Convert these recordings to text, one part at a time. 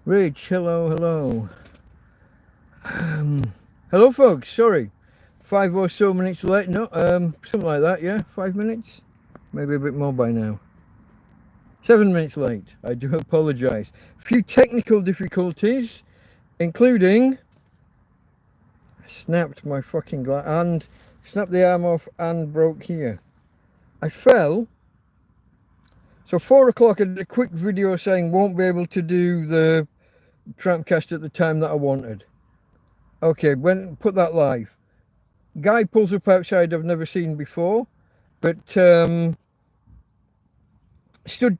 Rich, hello. Hello, folks. Sorry, 5 or so minutes late. No, something like that. Yeah, 5 minutes, maybe a bit more by now. 7 minutes late. I do apologise. A few technical difficulties, including I snapped my fucking glass and snapped the arm off and broke here. I fell. So 4 o'clock, I did a quick video saying won't be able to do the TrampCast at the time that I wanted. Okay, put that live. Guy pulls up outside I've never seen before, but stood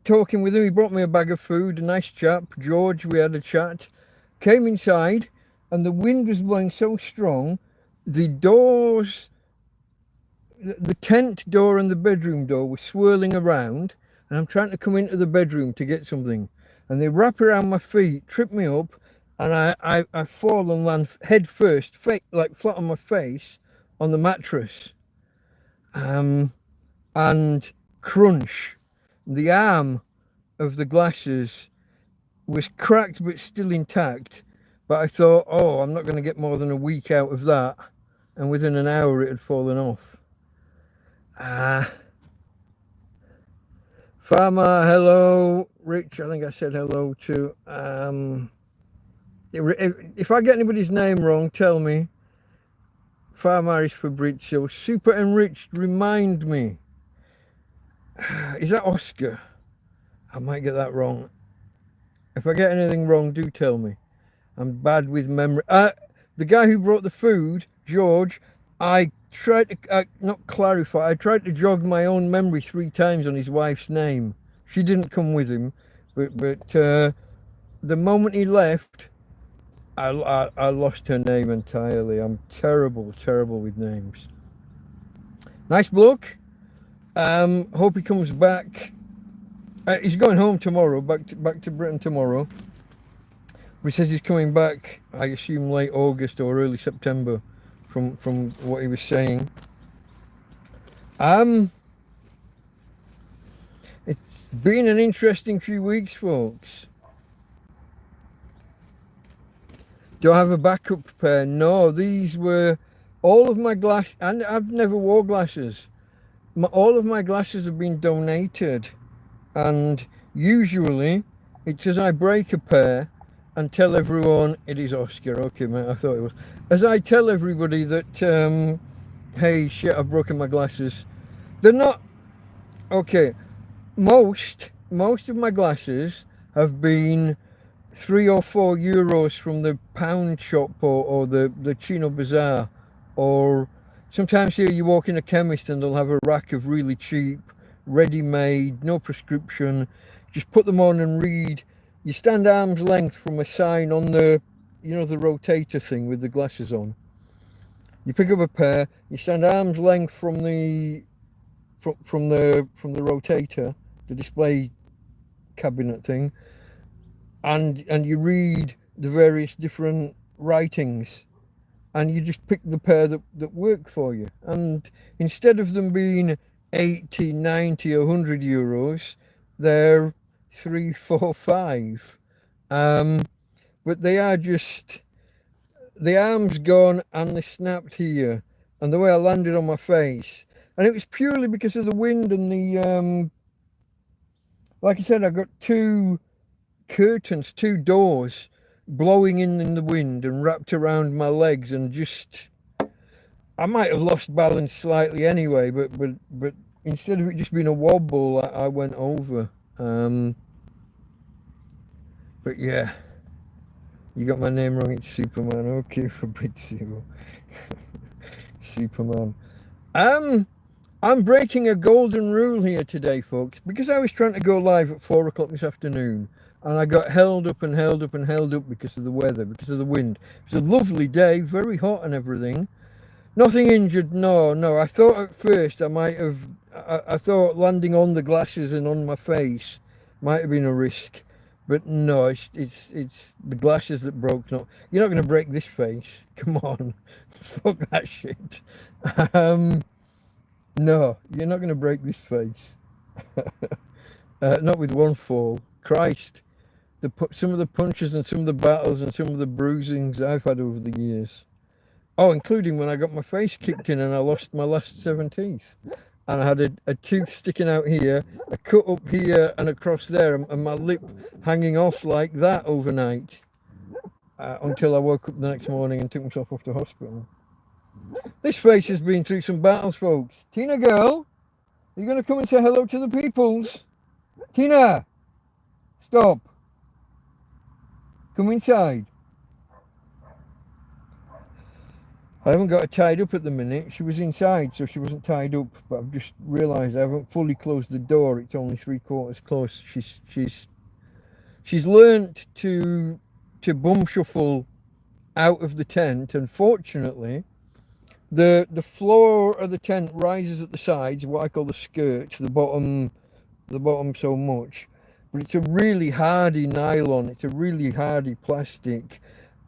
talking with him. He brought me a bag of food, a nice chap, George. We had a chat. Came inside, and the wind was blowing so strong, the doors, the tent door and the bedroom door were swirling around, and I'm trying to come into the bedroom to get something, and they wrap around my feet, trip me up, and I fall and land head first, like flat on my face on the mattress, and crunch. The arm of the glasses was cracked but still intact, but I thought, oh, I'm not going to get more than a week out of that, and within an hour it had fallen off. Farmer, hello. Rich, I think I said hello to. If I get anybody's name wrong, tell me. Farmer is Fabrizio. Super enriched, remind me. Is that Oscar? I might get that wrong. If I get anything wrong, do tell me. I'm bad with memory. The guy who brought the food, George, I tried to not clarify. I tried to jog my own memory 3 times on his wife's name. She didn't come with him, but the moment he left, I lost her name entirely. I'm terrible with names. Nice bloke. Hope he comes back. He's going home tomorrow, back to Britain tomorrow. He says he's coming back, I assume late August or early September, from what he was saying. It's been an interesting few weeks, folks. Do I have a backup pair? No, these were all of my glasses, and I've never wore glasses. All of my glasses have been donated, and usually it's as I break a pair and tell everyone it is Oscar. Okay, mate, I thought it was. As I tell everybody that, hey, shit, I've broken my glasses. They're not, okay, most of my glasses have been 3 or 4 euros from the pound shop or the Chino Bazaar, or sometimes here you walk in a chemist and they'll have a rack of really cheap, ready-made, no prescription. Just put them on and read. You stand arm's length from a sign on the, the rotator thing with the glasses on. You pick up a pair. You stand arm's length from the rotator, the display cabinet thing, and you read the various different writings, and you just pick the pair that work for you. And instead of them being 80, 90 or 100 euros, they're 3, 4, 5. But they are just, the arm's gone and they snapped here, and the way I landed on my face, and it was purely because of the wind and the like I said, I got 2 curtains, 2 doors blowing in the wind and wrapped around my legs, and just, I might have lost balance slightly anyway, but instead of it just being a wobble, I went over. But yeah, you got my name wrong, it's Superman. Okay, Fabrizio. Superman. I'm breaking a golden rule here today, folks, because I was trying to go live at 4 o'clock this afternoon, and I got held up because of the weather, because of the wind. It was a lovely day, very hot and everything. Nothing injured, no. I thought at first I thought landing on the glasses and on my face might have been a risk, but no, it's the glasses that broke. No, you're not going to break this face. Come on, fuck that shit. No, you're not going to break this face. Not with one fall. Christ. some of the punches and some of the battles and some of the bruisings I've had over the years. Oh, including when I got my face kicked in and I lost my last 7 teeth. And I had a tooth sticking out here, a cut up here and across there, and my lip hanging off like that overnight. Until I woke up the next morning and took myself off to hospital. This face has been through some battles, folks. Tina girl, are you going to come and say hello to the peoples? Tina, stop. Come inside. I haven't got her tied up at the minute. She was inside, so she wasn't tied up. But I've just realised I haven't fully closed the door. It's only 3/4 closed. She's learnt to bum shuffle out of the tent. Unfortunately, the floor of the tent rises at the sides, what I call the skirt, the bottom so much. But it's a really hardy nylon. It's a really hardy plastic.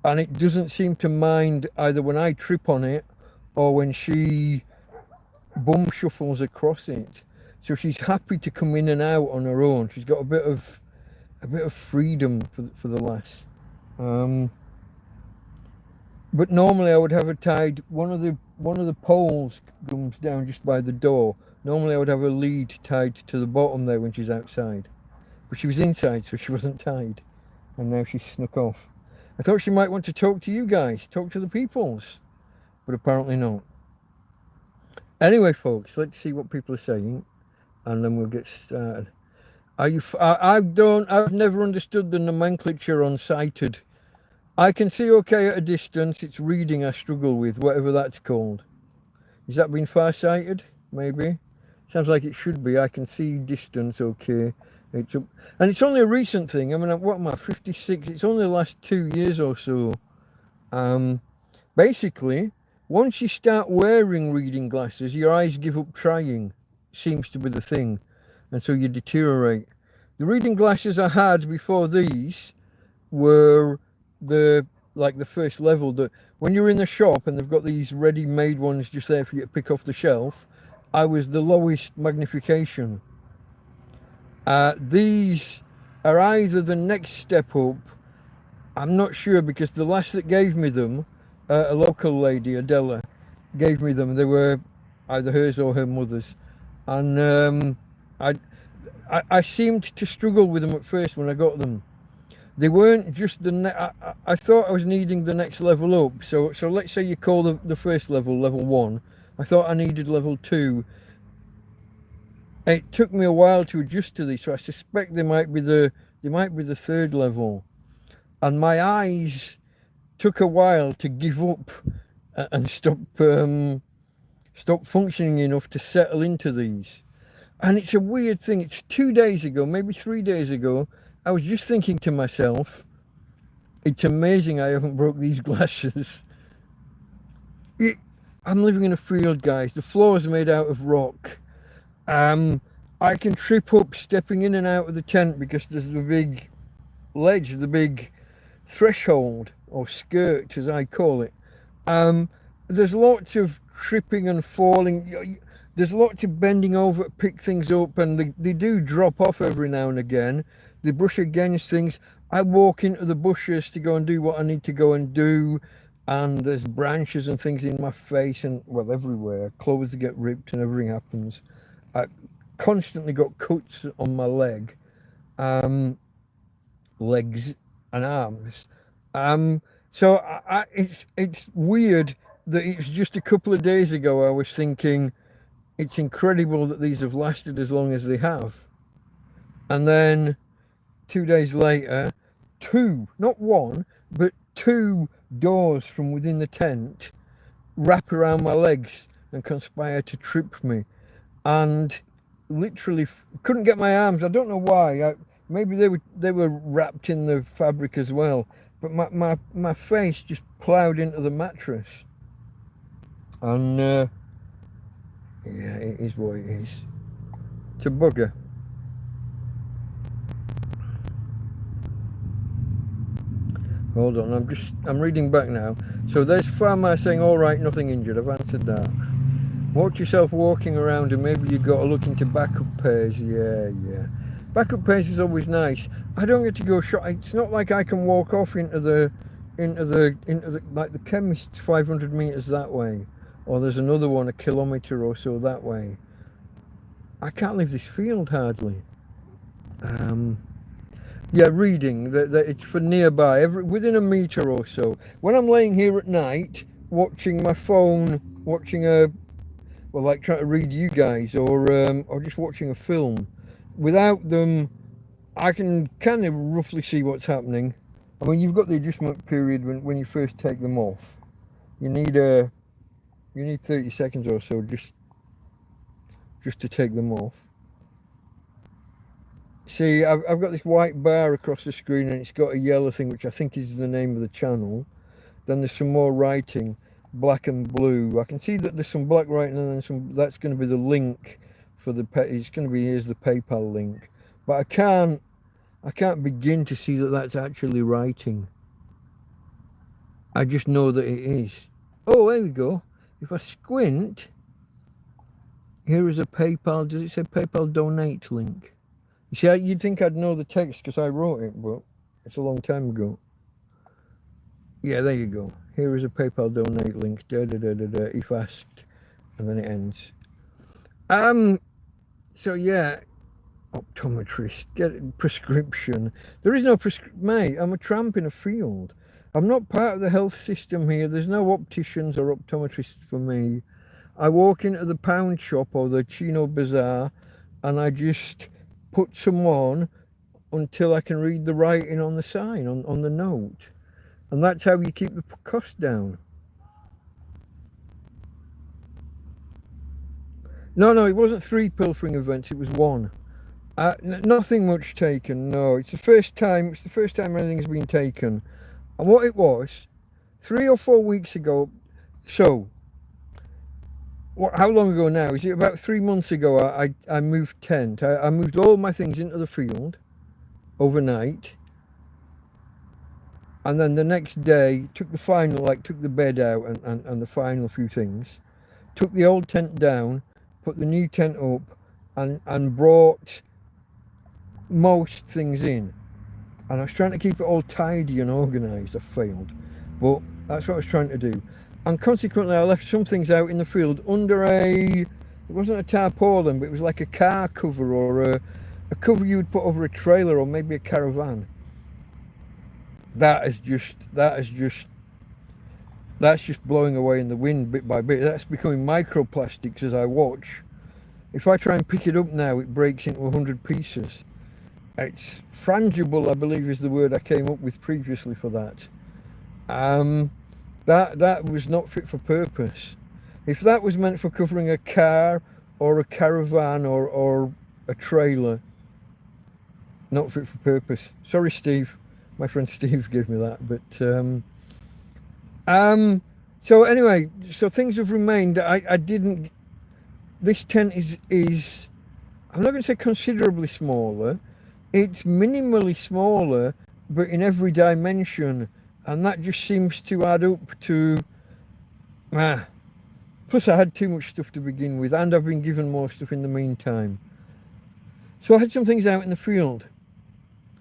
And it doesn't seem to mind either when I trip on it or when she bum shuffles across it. So she's happy to come in and out on her own. She's got a bit of freedom for the lass. But normally I would have her tied. One of the poles comes down just by the door. Normally I would have her lead tied to the bottom there when she's outside. But she was inside, so she wasn't tied. And now she's snuck off. I thought she might want to talk to you guys, talk to the peoples, but apparently not. Anyway, folks, let's see what people are saying, and then we'll get started. I've never understood the nomenclature on sighted. I can see okay at a distance. It's reading I struggle with, whatever that's called. Has that been farsighted? Maybe. Sounds like it should be. I can see distance okay. And it's only a recent thing. I mean, what am I, 56? It's only the last 2 years or so. Basically, once you start wearing reading glasses, your eyes give up trying. Seems to be the thing. And so you deteriorate. The reading glasses I had before these were the first level. That when you're in the shop and they've got these ready-made ones just there for you to pick off the shelf, I was the lowest magnification. These are either the next step up. I'm not sure, because the last that gave me them, a local lady, Adela, gave me them. They were either hers or her mother's, and I seemed to struggle with them at first when I got them. They weren't just I thought I was needing the next level up. So let's say you call the first level 1. I thought I needed level 2. It took me a while to adjust to these, so I suspect they might be the 3rd level. And my eyes took a while to give up and stop functioning enough to settle into these. And it's a weird thing. It's 2 days ago, maybe 3 days ago, I was just thinking to myself, it's amazing I haven't broke these glasses. I'm living in a field, guys. The floor is made out of rock. I can trip up stepping in and out of the tent because there's the big ledge, the big threshold, or skirt as I call it. There's lots of tripping and falling. There's lots of bending over to pick things up, and they do drop off every now and again. They brush against things. I walk into the bushes to go and do what I need to go and do, and there's branches and things in my face and, well, everywhere. Clothes get ripped and everything happens. I constantly got cuts on my legs and arms. So it's weird that it's just a couple of days ago I was thinking it's incredible that these have lasted as long as they have. And then 2 days later, 2, not 1, but 2 doors from within the tent wrap around my legs and conspire to trip me. And literally couldn't get my arms. I don't know why. Maybe they were wrapped in the fabric as well. But my face just ploughed into the mattress. And yeah, it is what it is. It's a bugger. Hold on, I'm reading back now. So there's Farmer saying, all right, nothing injured. I've answered that. Watch yourself walking around and maybe you've got to look into backup pairs. Yeah. Backup pace is always nice. I don't get to go shop. It's not like I can walk off into the like the chemist's 500 meters that way, or there's another one a kilometer or so that way. I can't leave this field hardly. Yeah, reading that it's for nearby, within a meter or so. When I'm laying here at night, watching my phone, watching like trying to read you guys, or just watching a film, without them, I can kind of roughly see what's happening. I mean, you've got the adjustment period when you first take them off. You need 30 seconds or so just to take them off. See, I've got this white bar across the screen and it's got a yellow thing, which I think is the name of the channel. Then there's some more writing, black and blue. I can see that there's some black writing and then that's going to be the link for it's going to be, here's the PayPal link. But I can't begin to see that that's actually writing. I just know that it is. Oh, there we go. If I squint, here is a PayPal, does it say PayPal donate link? You see, you'd think I'd know the text because I wrote it, but it's a long time ago. Yeah, there you go. Here is a PayPal donate link. If asked, and then it ends. So yeah, optometrist, get prescription. There is no prescription, mate. I'm a tramp in a field. I'm not part of the health system here. There's no opticians or optometrists for me. I walk into the pound shop or the Chino Bazaar, and I just put some on until I can read the writing on the sign, on the note. And that's how you keep the cost down. No, it wasn't 3 pilfering events, it was 1. Nothing much taken, no. It's the first time anything's been taken. And what it was, 3 or 4 weeks ago, so how long ago now? Is it about 3 months ago? I moved tent. I moved all my things into the field overnight, and then the next day took the bed out and the final few things. Took the old tent down, put the new tent up, and brought most things in. And I was trying to keep it all tidy and organised. I failed, but that's what I was trying to do. And consequently, I left some things out in the field under it wasn't a tarpaulin, but it was like a car cover or a cover you would put over a trailer or maybe a caravan. That's just blowing away in the wind bit by bit. That's becoming microplastics as I watch. If I try and pick it up now, it breaks into 100 pieces. It's frangible, I believe is the word I came up with previously for that. That was not fit for purpose. If that was meant for covering a car or a caravan or a trailer, not fit for purpose. Sorry, Steve. My friend Steve gave me that. But so anyway, so things have remained. I didn't. This tent is I'm not going to say considerably smaller. It's minimally smaller, but in every dimension. And that just seems to add up to, plus I had too much stuff to begin with, and I've been given more stuff in the meantime. So I had some things out in the field,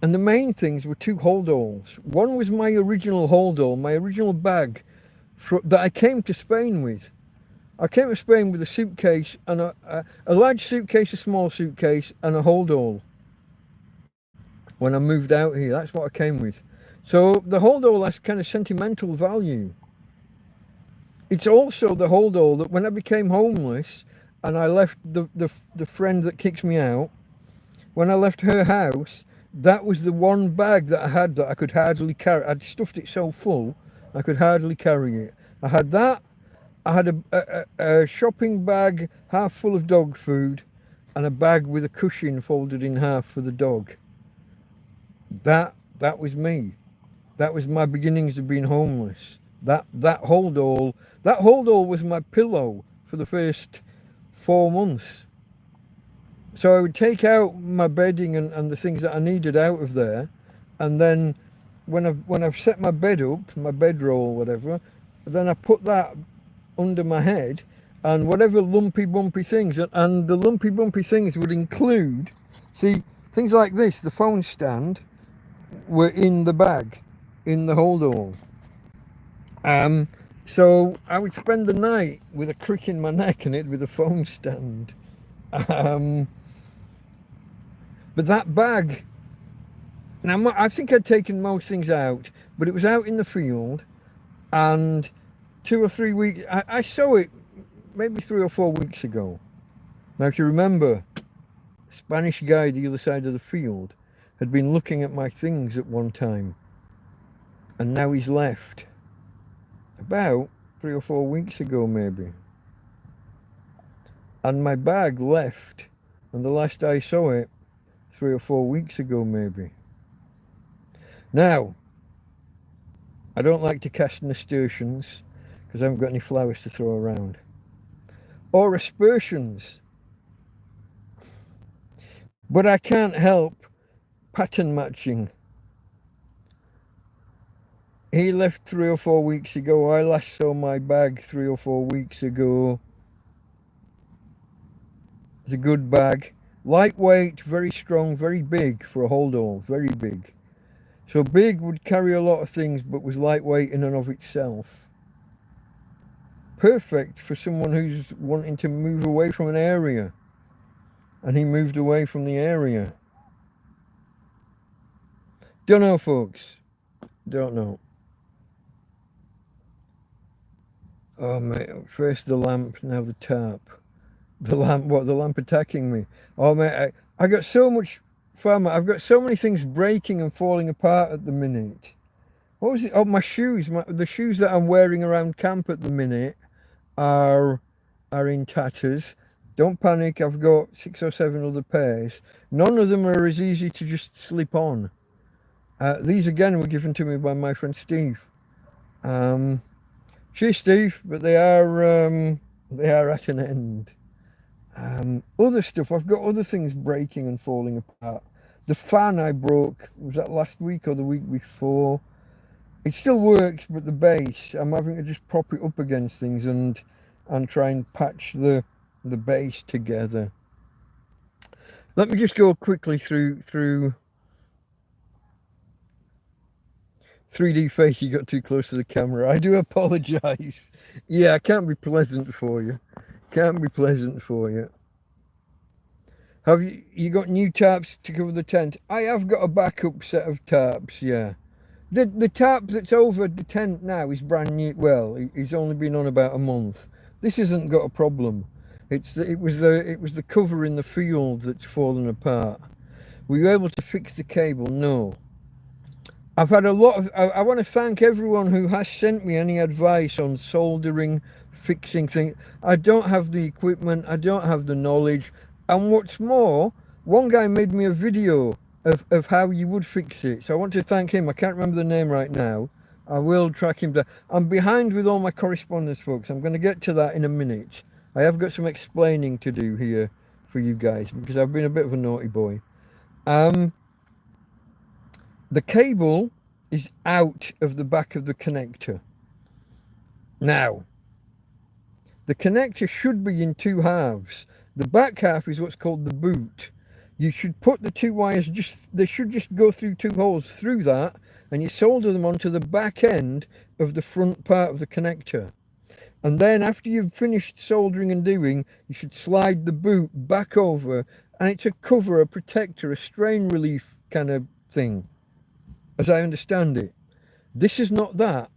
and the main things were 2 holdalls. One was my original holdall, my original bag that I came to Spain with. I came to Spain with a suitcase, and a large suitcase, a small suitcase, and a holdall. When I moved out here, that's what I came with. So the holdall has kind of sentimental value. It's also the holdall that when I became homeless and I left the friend that kicks me out, when I left her house, that was the one bag that I had that I could hardly carry. I'd stuffed it so full, I could hardly carry it. I had that, I had a shopping bag half full of dog food, and a bag with a cushion folded in half for the dog. That was me. That was my beginnings of being homeless. That holdall was my pillow for the first 4 months. So I would take out my bedding and the things that I needed out of there, and then when I've set my bed up, my bedroll, whatever, then I put that under my head, and whatever lumpy bumpy things, and the lumpy bumpy things would include, see, Things like this, the phone stand, were in the bag, in the hold-all. So I would spend the night with a crick in my neck and it with a phone stand. But that bag, now I think I'd taken most things out, but it was out in the field, and 2 or 3 weeks, I saw it maybe 3 or 4 weeks ago. Now if you remember, Spanish guy the other side of the field had been looking at my things at one time, and now he's left. About 3 or 4 weeks ago maybe. And my bag left, and the last I saw it 3 or 4 weeks ago maybe. Now, I don't like to cast nasturtiums because I haven't got any flowers to throw around. Or aspersions. But I can't help pattern matching. He left 3 or 4 weeks ago. I last saw my bag 3 or 4 weeks ago. It's a good bag. Lightweight, very strong, very big for a hold-all, very big. So big would carry a lot of things, but was lightweight in and of itself. Perfect for someone who's wanting to move away from an area. And he moved away from the area. Don't know, folks. Don't know. Oh, mate, first the lamp, now the tarp. The lamp, what? The lamp attacking me. Oh, mate, I got so much farmer. I've got so many things breaking and falling apart at the minute. What was it? Oh, my shoes. The shoes that I'm wearing around camp at the minute are in tatters. Don't panic, I've got 6 or 7 other pairs. None of them are as easy to just slip on. These again were given to me by my friend Steve. Cheers, Steve, but they are at an end. Other stuff, I've got other things breaking and falling apart. The fan I broke, was that last week or the week before? It still works, but the base, I'm having to just prop it up against things and try and patch the base together. Let me just go quickly through 3D face. You got too close to the camera. I do apologize. Yeah, I can't be pleasant for you. Can't be pleasant for you. Have you got new tarps to cover the tent? I have got a backup set of tarps, yeah. The tarp that's over the tent now is brand new. Well, it's only been on about a month. This hasn't got a problem. It was the cover in the field that's fallen apart. Were you able to fix the cable? No. I've had a lot of... I want to thank everyone who has sent me any advice on soldering, fixing things. I don't have the equipment. I don't have the knowledge. And what's more, one guy made me a video of how you would fix it. So I want to thank him. I can't remember the name right now. I will track him down. I'm behind with all my correspondence, folks. I'm going to get to that in a minute. I have got some explaining to do here for you guys because I've been a bit of a naughty boy. The cable is out of the back of the connector. Now, the connector should be in 2 halves. The back half is what's called the boot. You should put the 2 wires, they should just go through 2 holes through that, and you solder them onto the back end of the front part of the connector. And then after you've finished soldering and doing, you should slide the boot back over, and it's a cover, a protector, a strain relief kind of thing, as I understand it. This is not that.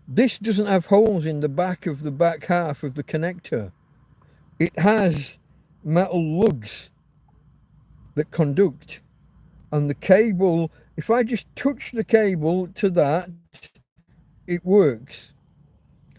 This doesn't have holes in the back of the back half of the connector. It has metal lugs that conduct, and the cable, if I just touch the cable to that, it works.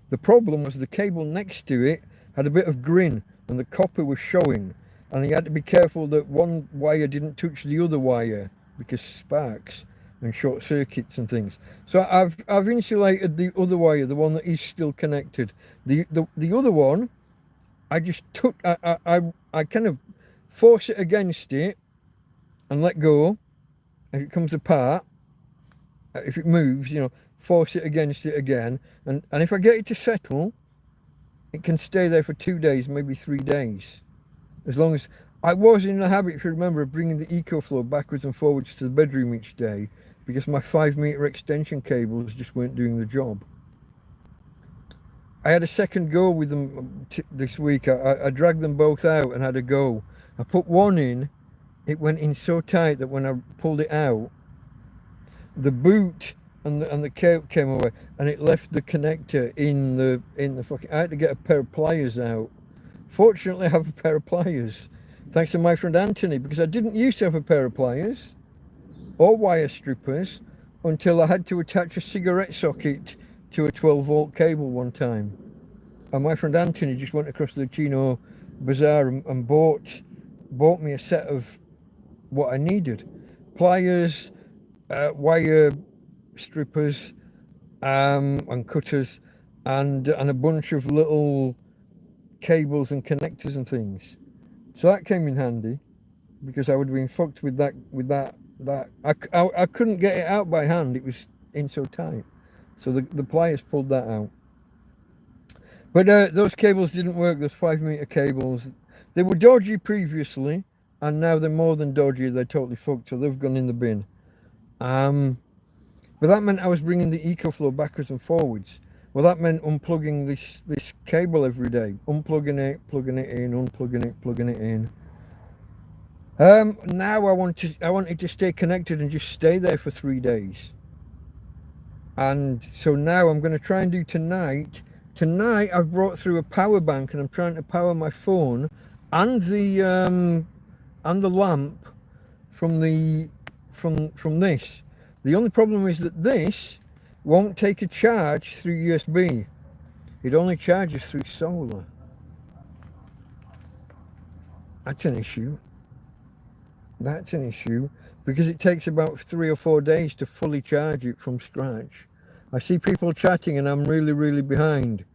The problem was the cable next to it had a bit of grin and the copper was showing, and you had to be careful that one wire didn't touch the other wire because sparks and short circuits and things. So I've insulated the other wire, the one that is still connected. The other one, I just took, I kind of force it against it and let go. If it comes apart, if it moves, you know, force it against it again. And if I get it to settle, it can stay there for 2 days, maybe 3 days. As long as I was in the habit, if you remember, of bringing the EcoFlow backwards and forwards to the bedroom each day because my 5 meter extension cables just weren't doing the job. I had a second go with them this week. I dragged them both out and had a go. I put one in, it went in so tight that when I pulled it out, the boot and the cable came away, and it left the connector in the fucking. I had to get a pair of pliers out. Fortunately, I have a pair of pliers, thanks to my friend Anthony, because I didn't used to have a pair of pliers or wire strippers until I had to attach a cigarette socket to a 12-volt cable one time. And my friend Anthony just went across the Chino Bazaar and bought me a set of what I needed. Pliers, wire strippers, and cutters, and a bunch of little cables and connectors and things. So that came in handy because I would have been fucked with that. I couldn't get it out by hand. It was in so tight. So the pliers pulled that out. But those cables didn't work, those 5 meter cables. They were dodgy previously, and now they're more than dodgy. They're totally fucked, so they've gone in the bin. But that meant I was bringing the EcoFlow backwards and forwards. Well, that meant unplugging this cable every day. Unplugging it, plugging it in, unplugging it, plugging it in. Now I wanted to stay connected and just stay there for 3 days. And so now I'm going to try and do tonight. Tonight I've brought through a power bank and I'm trying to power my phone and the lamp from this. The only problem is that this won't take a charge through USB. It only charges through solar. That's an issue. That's an issue because it takes about 3 or 4 days to fully charge it from scratch. I see people chatting and I'm really, really behind.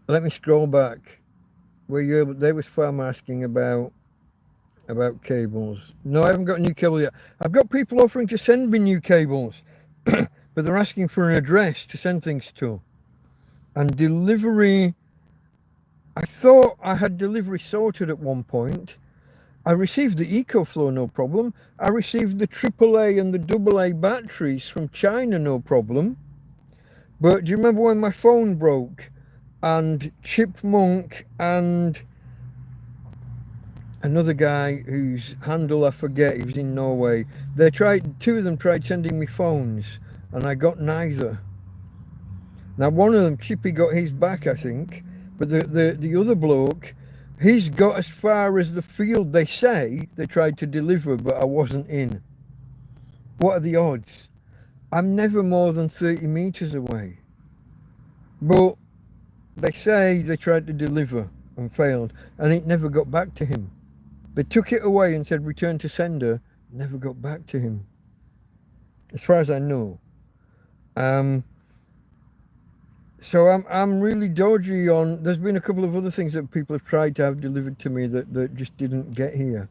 Let me scroll back. There was Farm asking about cables. No, I haven't got a new cable yet. I've got people offering to send me new cables, but they're asking for an address to send things to. And delivery, I thought I had delivery sorted at one point. I received the EcoFlow, no problem. I received the AAA and the AA batteries from China, no problem. But do you remember when my phone broke and Chipmunk and another guy whose handle I forget, he was in Norway, two of them tried sending me phones and I got neither. Now one of them, Chippy, got his back, I think, but the other bloke, he's got as far as the field they say they tried to deliver, but I wasn't in. What are the odds? I'm never more than 30 meters away. But they say they tried to deliver and failed, and it never got back to him. They took it away and said return to sender, never got back to him, as far as I know. So I'm really dodgy on. There's been a couple of other things that people have tried to have delivered to me that just didn't get here.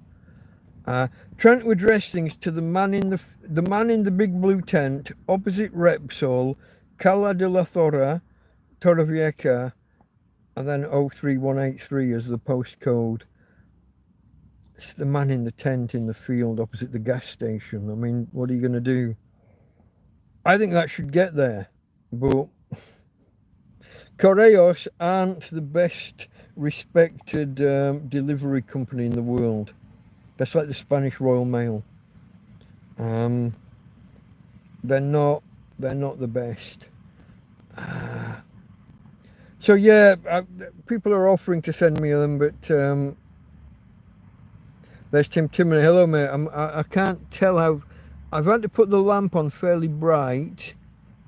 Trying to address things to the man in the big blue tent opposite Repsol, Cala de la Torre, Torrevieja, and then 03183 as the postcode. It's the man in the tent in the field opposite the gas station. I mean, what are you going to do? I think that should get there, but Correos aren't the best respected delivery company in the world. That's like the Spanish Royal Mail. They're not the best. So yeah, people are offering to send me them, but there's Tim Timony. Hello mate, I can't tell how. I've had to put the lamp on fairly bright.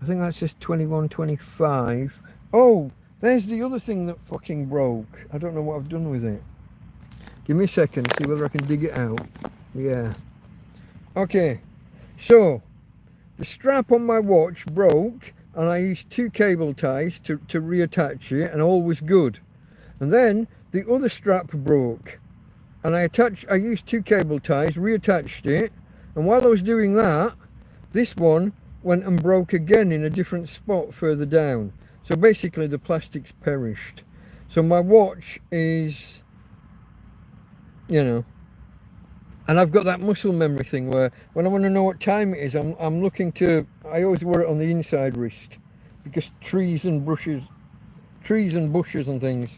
I think that says 2125. Oh, there's the other thing that fucking broke. I don't know what I've done with it. Give me a second, see whether I can dig it out. Yeah. Okay, so the strap on my watch broke and I used 2 cable ties to reattach it and all was good. And then the other strap broke and I used 2 cable ties, reattached it, and while I was doing that, this one went and broke again in a different spot further down. So basically the plastic's perished. So my watch is you know. And I've got that muscle memory thing where when I want to know what time it is, I'm looking to. I always wear it on the inside wrist because trees and bushes and things.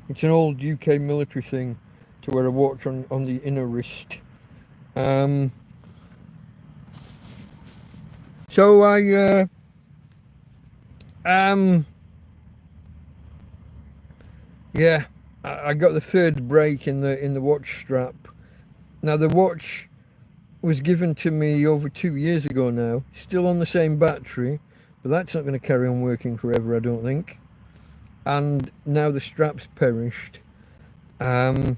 It's an old UK military thing to wear a watch on the inner wrist. So yeah, I got the third break in the watch strap. Now the watch was given to me over 2 years ago now, still on the same battery, but that's not going to carry on working forever, I don't think. And now the strap's perished. Back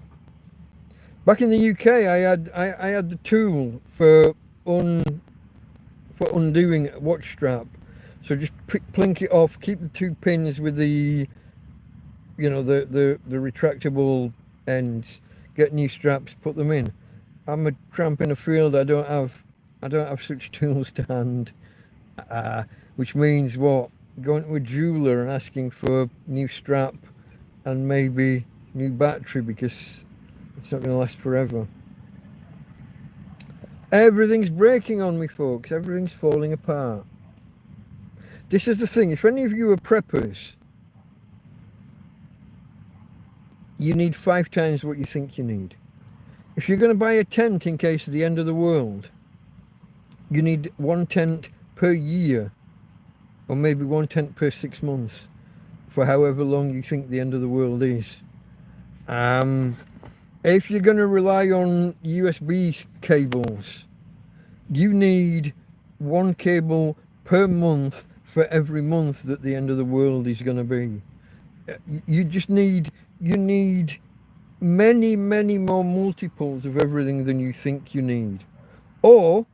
in the UK, I had the tool for undoing a watch strap. So just plink it off, keep the 2 pins with the, you know, the retractable ends, get new straps, put them in. I'm a tramp in a field. I don't have such tools to hand, which means what? Going to a jeweler and asking for new strap and maybe new battery because it's not going to last forever. Everything's breaking on me, folks. Everything's falling apart. This is the thing. If any of you are preppers, you need 5 times what you think you need. If you're going to buy a tent in case of the end of the world, you need 1 tent per year, or maybe 1 tent per 6 months, for however long you think the end of the world is. If you're going to rely on USB cables, you need 1 cable per month for every month that the end of the world is going to be. You need many, many more multiples of everything than you think you need. Or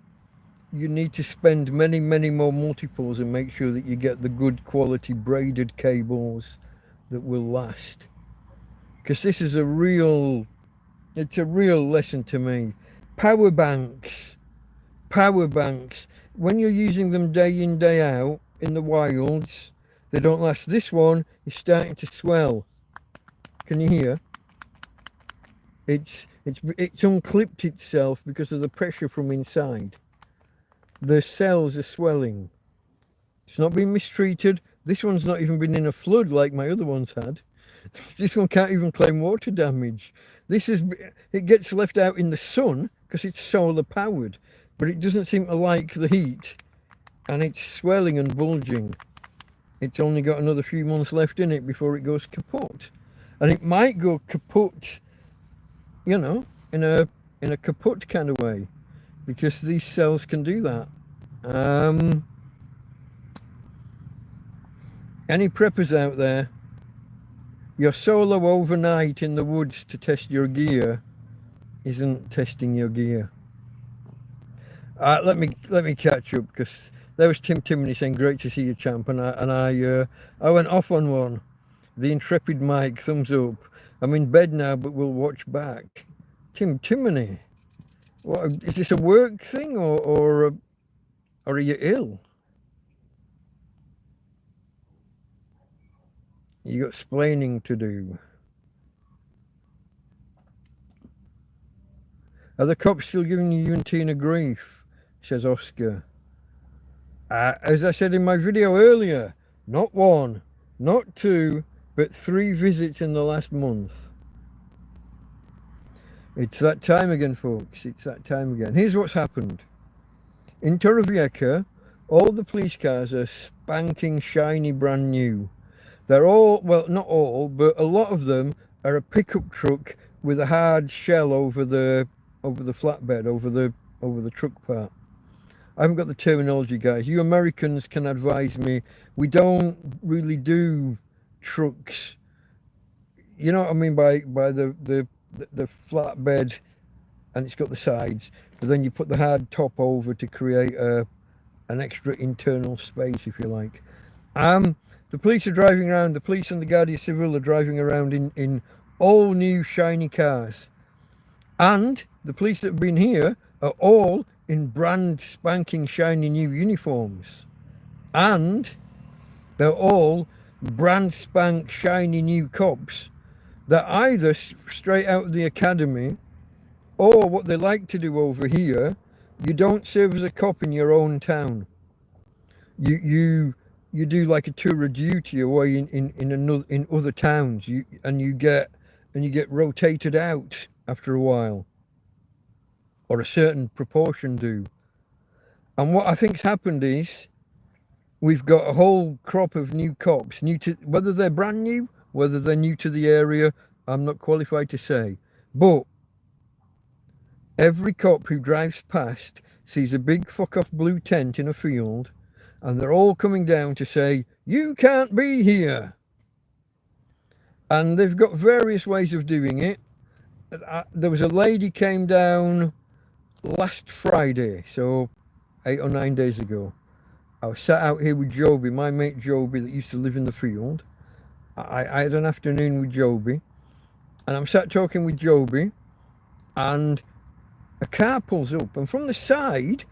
you need to spend many, many more multiples and make sure that you get the good quality braided cables that will last. Because this is it's a real lesson to me. Power banks. When you're using them day in, day out in the wilds, they don't last. This one is starting to swell. Can you hear? It's unclipped itself because of the pressure from inside. The cells are swelling. It's not been mistreated. This one's not even been in a flood like my other ones had. This one can't even claim water damage. It gets left out in the sun because it's solar powered, but it doesn't seem to like the heat, and it's swelling and bulging. It's only got another few months left in it before it goes kaput, and it might go kaput, you know, in a kaput kind of way, because these cells can do that. Any preppers out there, your solo overnight in the woods to test your gear isn't testing your gear. Let me catch up, because there was Tim Timony saying great to see you, champ, and I went off on one. The intrepid Mike, thumbs up. I'm in bed now, but we'll watch back. Tim Timony, what is this, a work thing or are you ill? You got splaining to do. Are the cops still giving you and Tina grief? Says Oscar. As I said in my video earlier, not 1, not 2, but 3 visits in the last month. It's that time again, folks. It's that time again. Here's what's happened. In Torrevieja, all the police cars are spanking shiny brand new. They're all, well, not all, but a lot of them are a pickup truck with a hard shell over the flatbed, over the truck part. I haven't got the terminology, guys. You Americans can advise me. We don't really do trucks. You know what I mean by the flatbed, and it's got the sides, but then you put the hard top over to create an extra internal space, if you like. The police are driving around, the police and the Guardia Civil are driving around in all new shiny cars. And the police that have been here are all in brand spanking shiny new uniforms. And they're all brand spank shiny new cops They're either straight out of the academy, or what they like to do over here, you don't serve as a cop in your own town. You do like a tour of duty away in other towns. You get rotated out after a while, or a certain proportion do. And what I think's happened is we've got a whole crop of new cops, new to whether they're brand new, whether they're new to the area, I'm not qualified to say. But every cop who drives past sees a big fuck off blue tent in a field, and they're all coming down to say, "You can't be here." And they've got various ways of doing it. There was a lady came down last Friday, so 8 or 9 days ago. I was sat out here with Joby, my mate Joby that used to live in the field. I had an afternoon with Joby, and I'm sat talking with Joby, and a car pulls up, and from the side,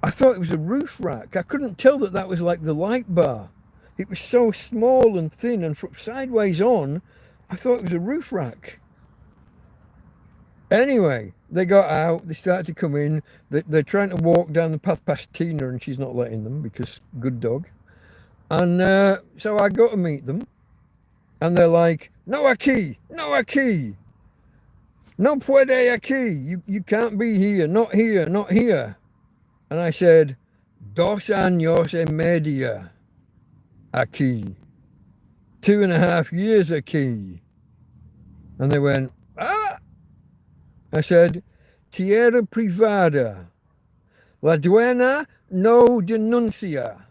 I thought it was a roof rack. I couldn't tell that was like the light bar. It was so small and thin, and from sideways on, I thought it was a roof rack. Anyway, they got out, they started to come in, they're trying to walk down the path past Tina, and she's not letting them because good dog. And so I go to meet them, and they're like, "No aquí, no aquí. No puede aquí. You can't be here, not here, not here." And I said, "Dos años y media aquí. 2.5 years aquí." And they went, "Ah." I said, "Tierra privada. La dueña no denuncia."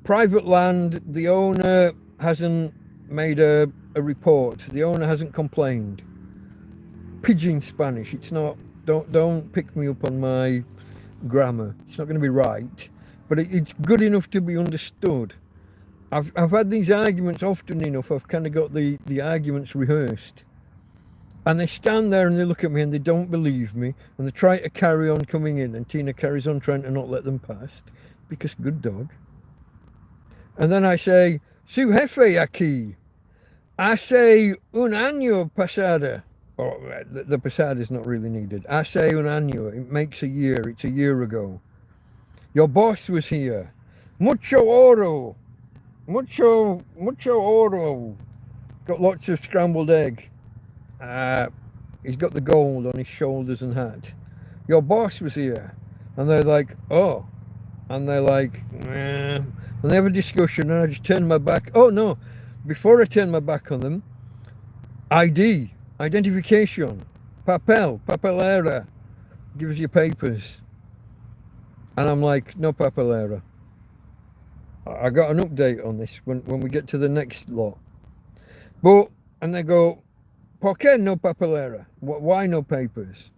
Private land, the owner hasn't made a report. The owner hasn't complained. Pidgin Spanish. It's not, don't pick me up on my grammar. It's not going to be right, but it's good enough to be understood. I've had these arguments often enough. I've kind of got the arguments rehearsed, and they stand there and they look at me and they don't believe me, and they try to carry on coming in, and Tina carries on trying to not let them past because good dog. And then I say, "Su jefe aquí. Hace un año pasada." Or the pasada is not really needed. Hace un año. It makes a year. It's a year ago. Your boss was here. Mucho oro. Mucho oro. Got lots of scrambled egg. He's got the gold on his shoulders and hat. Your boss was here. And they're like, "Oh." And they're like, "Eh." And they have a discussion, and I just turn my back. Oh no, before I turn my back on them, ID, identification, papelera, give us your papers. And I'm like, "No papelera." I got an update on this when we get to the next lot. And they go, "Por qué no papelera? Why no papers?"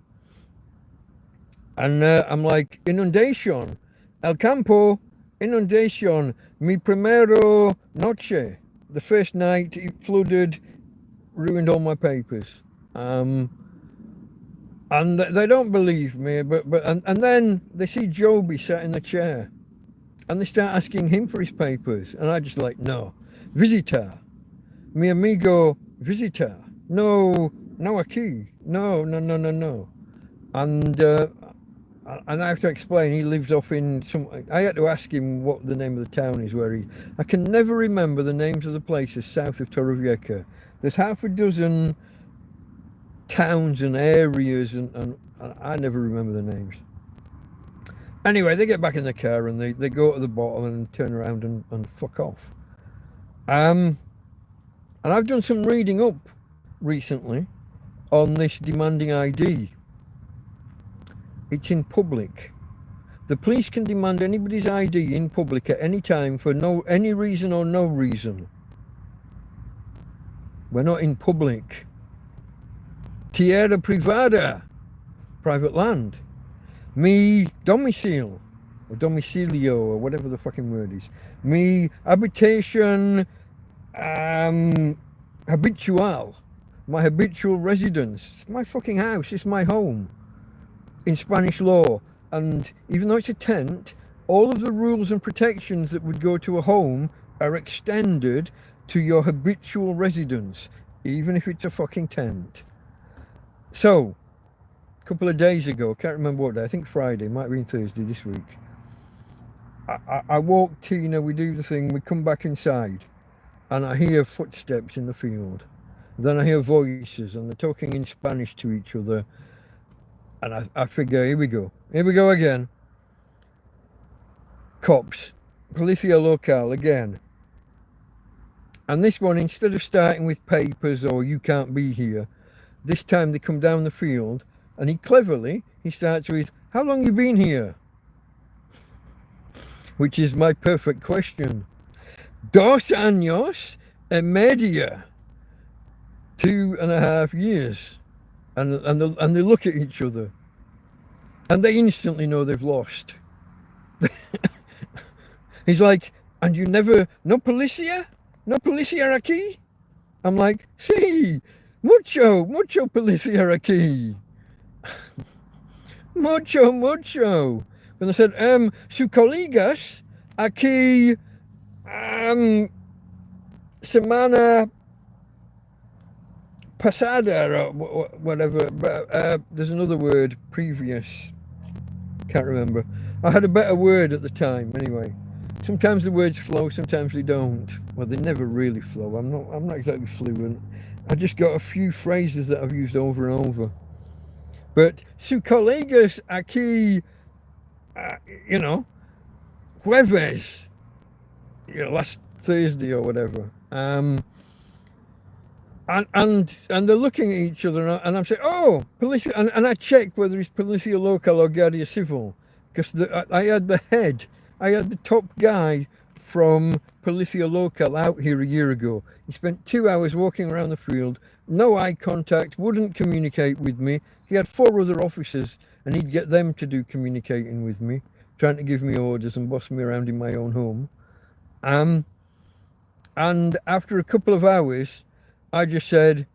And I'm like, "Inundation, el campo, inundation, mi primero noche." The first night it flooded, ruined all my papers. And they don't believe me, and then they see Joby sat in the chair, and they start asking him for his papers, and I just like, "No, visitar, mi amigo visitar, no aquí, no." And I have to explain, he lives off in some, I had to ask him what the name of the town is I can never remember the names of the places south of Torrevieja. There's half a dozen towns and areas, and I never remember the names. Anyway, they get back in the car and they go to the bottom and turn around and fuck off. And I've done some reading up recently on this demanding ID. It's in public. The police can demand anybody's ID in public at any time for any reason or no reason. We're not in public. Tierra privada, private land. Mi domicile, or domicilio, or whatever the fucking word is. Mi habitation habitual, my habitual residence. It's my fucking house, it's my home. In Spanish law, and even though it's a tent, all of the rules and protections that would go to a home are extended to your habitual residence, even if it's a fucking tent. So, a couple of days ago, can't remember what day, I think Friday, might have been Thursday this week, I walked to, we do the thing, we come back inside, and I hear footsteps in the field. Then I hear voices, and they're talking in Spanish to each other, and I figure, here we go again. Cops, Policia Local again. And this one, instead of starting with papers or you can't be here, this time they come down the field, and he starts with, how long you been here? Which is my perfect question. 2 años y medio. 2.5 years. And they look at each other. And they instantly know they've lost. He's like, and you never, no policía? No policía aquí? I'm like, sí, mucho policía aquí. mucho. And I said, sus colegas aquí, semana pasada, or whatever, but there's another word, previous, can't remember. I had a better word at the time, anyway. Sometimes the words flow, sometimes they don't. Well, they never really flow. I'm not exactly fluent. I just got a few phrases that I've used over and over. But sus colegas aquí, jueves, last Thursday or whatever. And they're looking at each other, and I'm saying, oh, police, and I check whether it's Policia Local or Guardia Civil, because I had the top guy from Policia Local out here a year ago. He spent 2 hours walking around the field, no eye contact, wouldn't communicate with me. He had 4 other officers, and he'd get them to do communicating with me, trying to give me orders and boss me around in my own home. And after a couple of hours, I just said,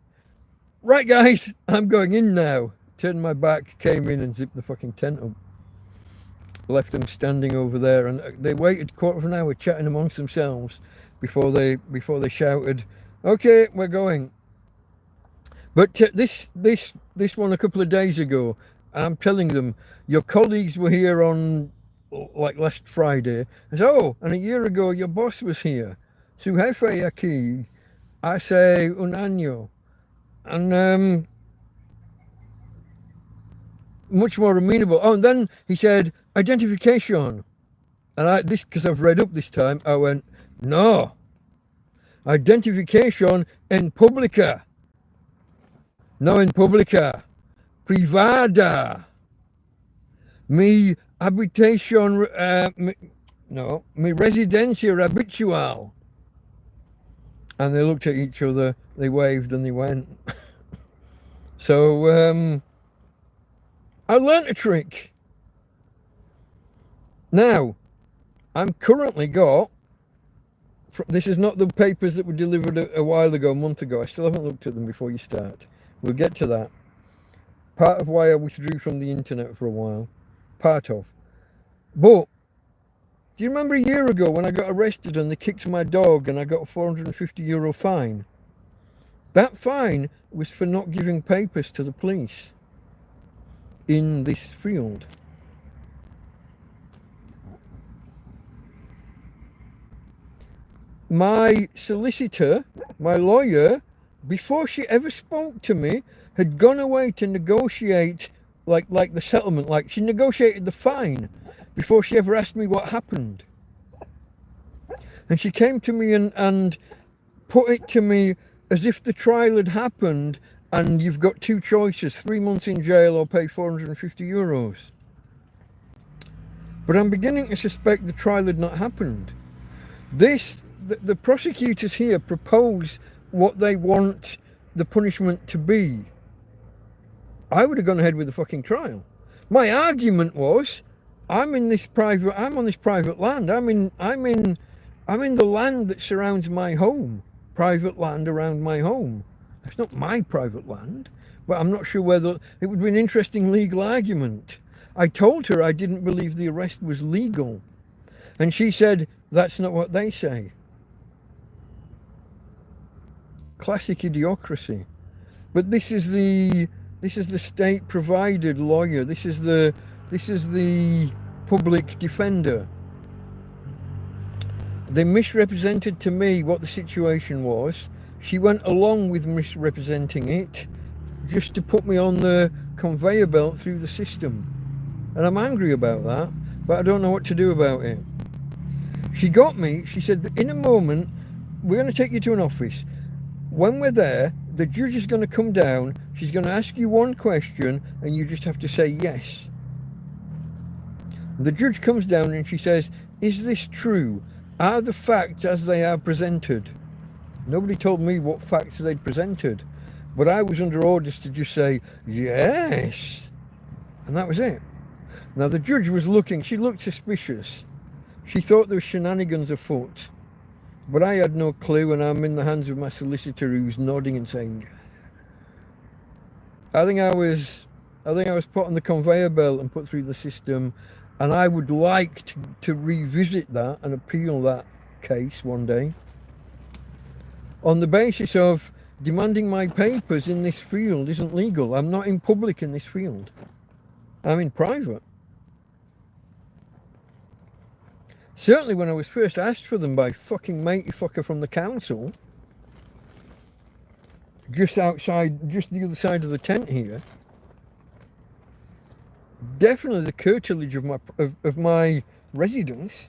right guys, I'm going in now. Turned my back, came in and zipped the fucking tent up. Left them standing over there, and they waited 1/4 of an hour chatting amongst themselves before they shouted, okay, we're going. But this one a couple of days ago, I'm telling them, your colleagues were here on like last Friday. I said, oh, and a year ago your boss was here. Su jefe aquí hace un año. And much more amenable. Oh, and then he said, identification. And because I've read up this time, I went, no. Identification en pública. No en pública. Privada. Mi habitation, mi residencia habitual. And they looked at each other, they waved and they went. So, I learnt a trick. Now, I'm currently got, this is not the papers that were delivered a while ago, a month ago. I still haven't looked at them before you start. We'll get to that. Part of why I withdrew from the internet for a while. Part of. But, do you remember a year ago when I got arrested and they kicked my dog and I got a €450 fine? That fine was for not giving papers to the police in this field. My solicitor, my lawyer, before she ever spoke to me, had gone away to negotiate like the settlement. Like, she negotiated the fine before she ever asked me what happened. And she came to me and put it to me as if the trial had happened and you've got 2 choices, 3 months in jail or pay €450. But I'm beginning to suspect the trial had not happened. The prosecutors here propose what they want the punishment to be. I would have gone ahead with the fucking trial. My argument was, I'm on this private land. I'm in the land that surrounds my home. Private land around my home. It's not my private land, but I'm not sure whether it would be an interesting legal argument. I told her I didn't believe the arrest was legal, and she said that's not what they say. Classic idiocracy. But this is the state provided lawyer. This is the public defender. They misrepresented to me what the situation was. She went along with misrepresenting it just to put me on the conveyor belt through the system. And I'm angry about that, but I don't know what to do about it. She got me, she said, in a moment, we're going to take you to an office. When we're there, the judge is going to come down, she's going to ask you one question, and you just have to say yes. The judge comes down and she says, is this true? Are the facts as they are presented? Nobody told me what facts they'd presented, but I was under orders to just say, yes. And that was it. Now the judge was looking, she looked suspicious. She thought there was shenanigans afoot. But I had no clue, and I'm in the hands of my solicitor who's nodding and saying, I think I was put on the conveyor belt and put through the system, and I would like to revisit that and appeal that case one day on the basis of demanding my papers in this field isn't legal. I'm not in public in this field. I'm in private. Certainly when I was first asked for them by fucking matey fucker from the council, just outside, just the other side of the tent here, definitely the curtilage of my residence.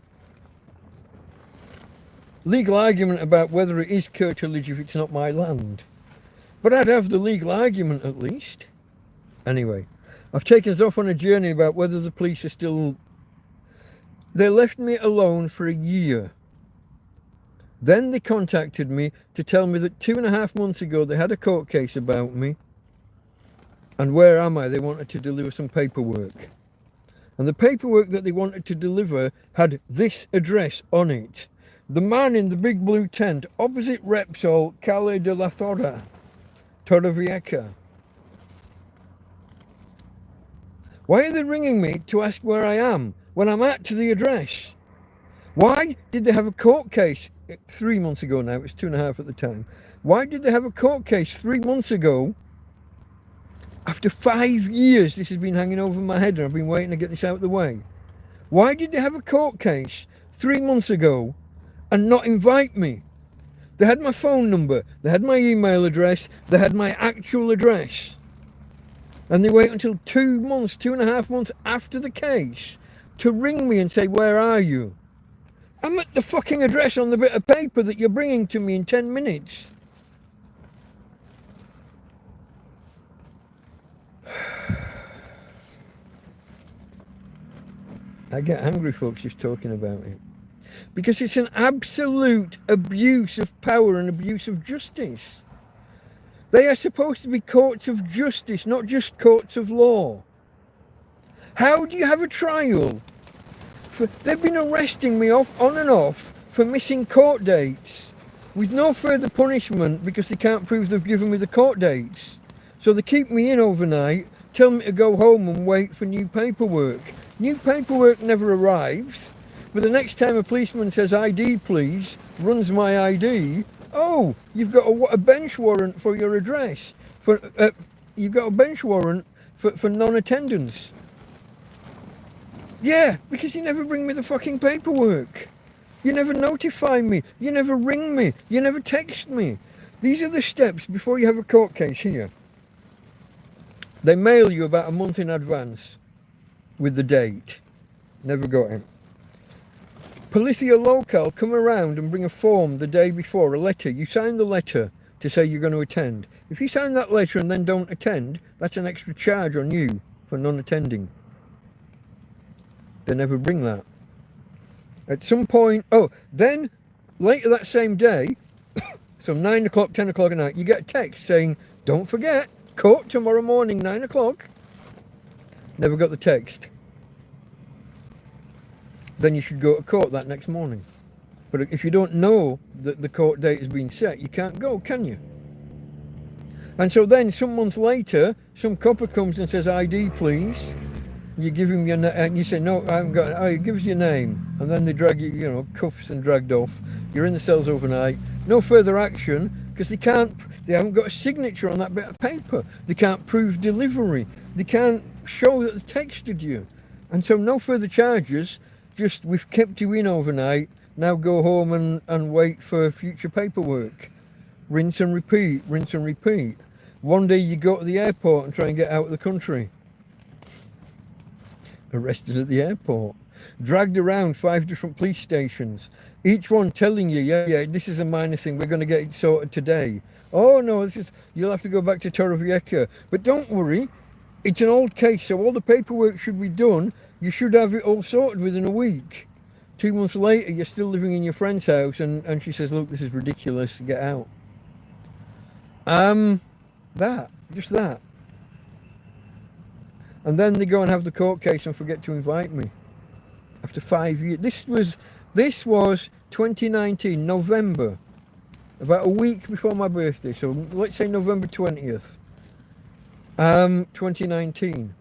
Legal argument about whether it is curtilage if it's not my land. But I'd have the legal argument at least. Anyway, I've taken us off on a journey about whether the police are still... They left me alone for a year. Then they contacted me to tell me that 2.5 months ago they had a court case about me. And where am I? They wanted to deliver some paperwork. And the paperwork that they wanted to deliver had this address on it. The man in the big blue tent opposite Repsol, Calle de la Torre, Torrevieja. Why are they ringing me to ask where I am when I'm at the address? Why did they have a court case 3 months ago now? It was 2.5 at the time. Why did they have a court case 3 months ago? After 5 years, this has been hanging over my head and I've been waiting to get this out of the way. Why did they have a court case 3 months ago and not invite me? They had my phone number, they had my email address, they had my actual address. And they wait until 2 months, 2.5 months after the case to ring me and say, where are you? I'm at the fucking address on the bit of paper that you're bringing to me in 10 minutes. I get angry, folks, just talking about it. Because it's an absolute abuse of power and abuse of justice. They are supposed to be courts of justice, not just courts of law. How do you have a trial? They've been arresting me on and off for missing court dates with no further punishment because they can't prove they've given me the court dates. So they keep me in overnight, tell me to go home and wait for new paperwork. New paperwork never arrives, but the next time a policeman says ID please, runs my ID, oh, you've got a bench warrant for your address. You've got a bench warrant for non-attendance. Yeah, because you never bring me the fucking paperwork. You never notify me. You never ring me. You never text me. These are the steps before you have a court case here. They mail you about a month in advance with the date. Never got it. Policia Local come around and bring a form the day before, a letter. You sign the letter to say you're going to attend. If you sign that letter and then don't attend, that's an extra charge on you for non-attending. They never bring that. At some point, then later that same day, so 9 o'clock, 10 o'clock at night, you get a text saying, don't forget, court tomorrow morning, 9 o'clock. Never got the text. Then you should go to court that next morning. But if you don't know that the court date has been set, you can't go, can you? And so then some months later, some copper comes and says, ID please. You give him your name, and you say, no, I haven't got it. Oh, he gives you your name. And then they drag you, cuffs and dragged off. You're in the cells overnight. No further action, because they haven't got a signature on that bit of paper. They can't prove delivery. They can't show that they texted you. And so no further charges, just we've kept you in overnight, now go home and wait for future paperwork. Rinse and repeat, rinse and repeat. One day you go to the airport and try and get out of the country. Arrested at the airport. Dragged around 5 different police stations. Each one telling you, yeah, this is a minor thing, we're going to get it sorted today. Oh no, you'll have to go back to Torrevieja. But don't worry, it's an old case, so all the paperwork should be done. You should have it all sorted within a week. 2 months later, you're still living in your friend's house, and she says, look, this is ridiculous, get out. Just that. And then they go and have the court case and forget to invite me. After 5 years. This was 2019, November. About a week before my birthday. So let's say November 20th. 2019.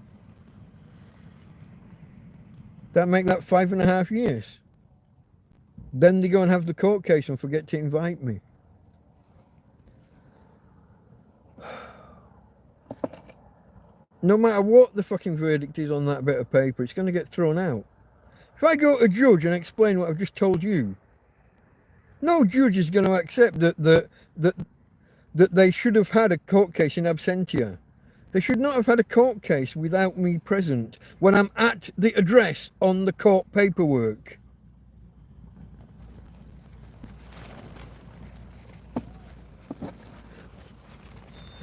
That make that 5.5 years. Then they go and have the court case and forget to invite me. No matter what the fucking verdict is on that bit of paper, it's going to get thrown out. If I go to a judge and explain what I've just told you, no judge is going to accept that they should have had a court case in absentia. They should not have had a court case without me present when I'm at the address on the court paperwork.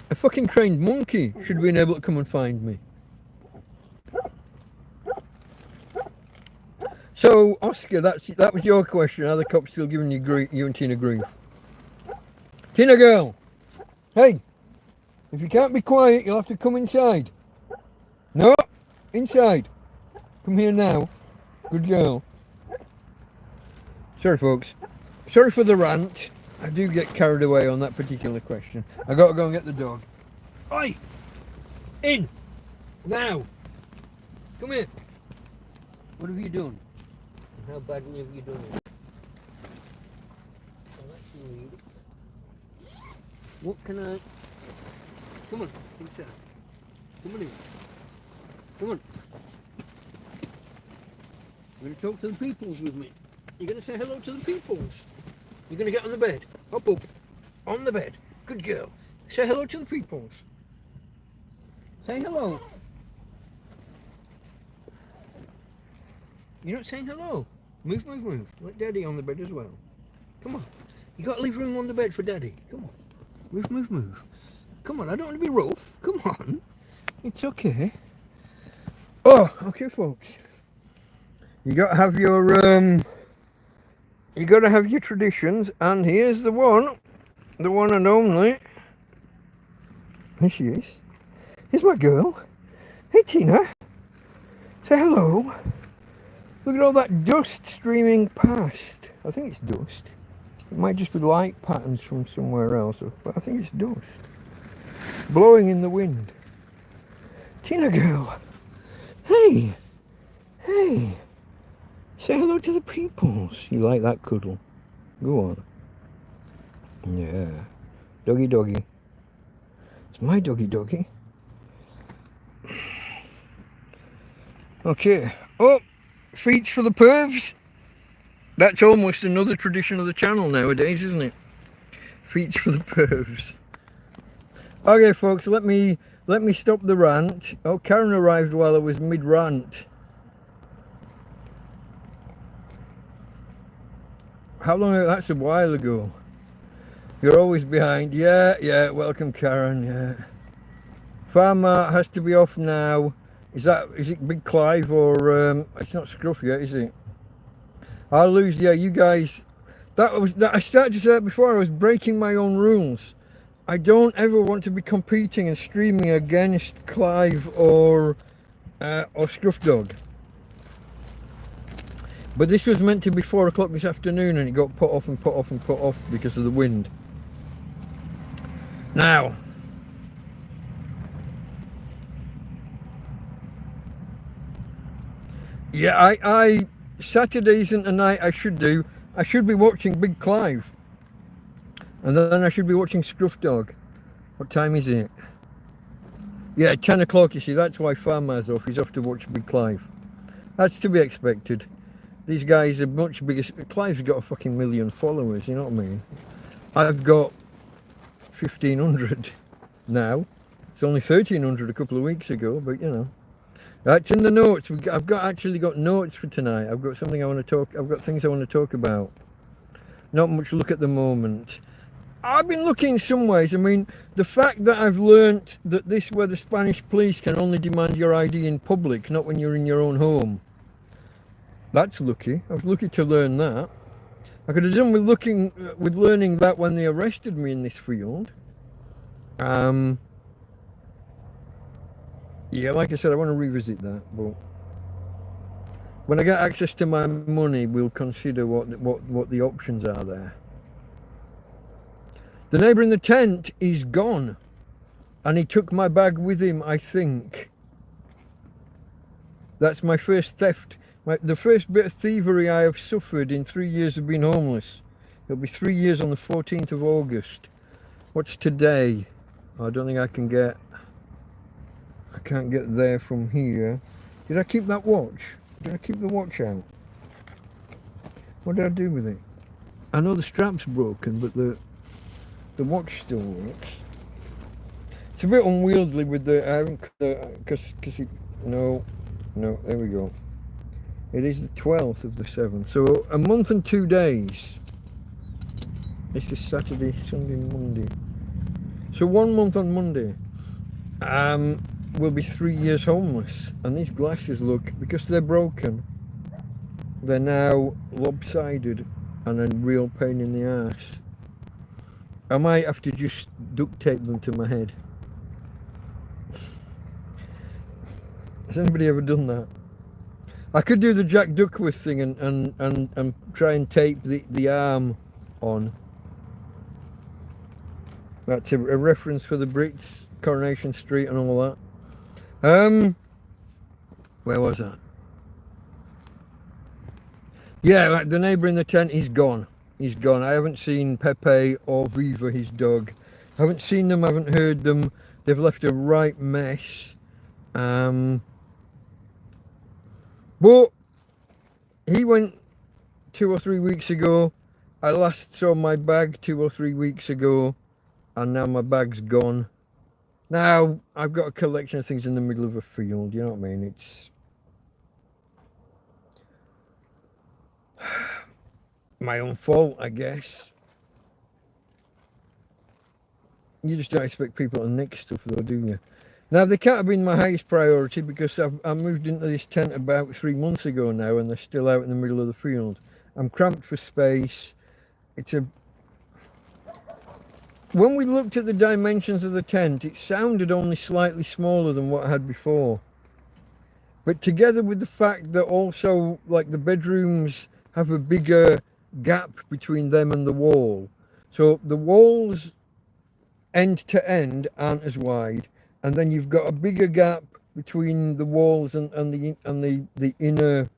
A fucking trained monkey should have been able to come and find me. So, Oscar, that was your question. Are the cops still giving you and Tina grief? Tina girl! Hey! If you can't be quiet, you'll have to come inside. No! Inside! Come here now. Good girl. Sorry, folks. Sorry for the rant. I do get carried away on that particular question. I got to go and get the dog. Oi! In! Now! Come here. What have you done? How badly have you done it? Oh, that's weird. What can I... Come on, inside. Come on in. Come on. You're going to talk to the peoples with me. You're going to say hello to the peoples. You're going to get on the bed. Hop up. On the bed. Good girl. Say hello to the peoples. Say hello. You're not saying hello. Move, move, move. Let Daddy on the bed as well. Come on. You got to leave room on the bed for Daddy. Come on. Move, move, move. Come on. I don't want to be rough. Come on. It's okay. Oh, okay, folks. You got to have your traditions, and here's the one and only. There she is. Here's my girl. Hey, Tina. Say hello. Look at all that dust streaming past. I think it's dust. It might just be light patterns from somewhere else, but I think it's dust. Blowing in the wind. Tina girl. Hey. Hey. Say hello to the peoples. You like that cuddle? Go on. Yeah. Doggy doggy. It's my doggy doggy. Okay. Oh, feeds for the pervs. That's almost another tradition of the channel nowadays, isn't it? Feeds for the pervs. Okay, folks, let me stop the rant. Oh, Karen arrived while I was mid-rant. How long ago? That's a while ago. You're always behind. Yeah, welcome Karen, yeah. Farmer has to be off now. Is it Big Clive or it's not Scruff yet, is it? I'll lose, yeah, you guys. I started to say that before, I was breaking my own rules. I don't ever want to be competing and streaming against Clive or Scruff Dog. But this was meant to be 4 o'clock this afternoon, and it got put off and put off and put off because of the wind. Now, yeah, I Saturday isn't a night I should do. I should be watching Big Clive. And then I should be watching Scruff Dog. What time is it? Yeah, 10 o'clock, you see. That's why Farmer's off. He's off to watch Big Clive. That's to be expected. These guys are much bigger. Clive's got a fucking million followers, you know what I mean? I've got 1,500 now. It's only 1,300 a couple of weeks ago, but you know. That's in the notes. I've actually got notes for tonight. I've got something I want to talk. I've got things I want to talk about. Not much look at the moment. I've been looking in some ways. I mean, the fact that I've learnt that this where the Spanish police can only demand your ID in public, not when you're in your own home. That's lucky. I was lucky to learn that. I could have done with learning that when they arrested me in this field. Yeah, like I said, I want to revisit that, but when I get access to my money, we'll consider what the options are there. The neighbour in the tent is gone, and he took my bag with him, I think. That's my first theft, the first bit of thievery I have suffered in 3 years of being homeless. It'll be 3 years on the 14th of August. What's today? I don't think I can get... I can't get there from here. Did I keep that watch? Did I keep the watch out? What did I do with it? I know the strap's broken, but the watch still works. It's a bit unwieldy with the... I haven't... Because it... No, there we go. It is the 12th of the 7th. So a month and 2 days. This is Saturday, Sunday, Monday. So 1 month on Monday. Will be 3 years homeless, and these glasses, look, because they're broken, they're now lopsided and a real pain in the ass. I might have to just duct tape them to my head. Has anybody ever done that? I could do the Jack Duckworth thing and try and tape the arm on. That's a reference for the Brits, Coronation Street and all that. Where was that? Yeah, the neighbour in the tent, he's gone. He's gone. I haven't seen Pepe or Viva, his dog. I haven't seen them, I haven't heard them. They've left a right mess. But he went 2 or 3 weeks ago. I last saw my bag 2 or 3 weeks ago, and now my bag's gone. Now, I've got a collection of things in the middle of a field, you know what I mean? It's my own fault, I guess. You just don't expect people to nick stuff though, do you? Now, they can't have been my highest priority because I moved into this tent about 3 months ago now, and they're still out in the middle of the field. I'm cramped for space. When we looked at the dimensions of the tent, it sounded only slightly smaller than what I had before. But together with the fact that also, like, the bedrooms have a bigger gap between them and the wall. So the walls end to end aren't as wide, and then you've got a bigger gap between the walls and the inner,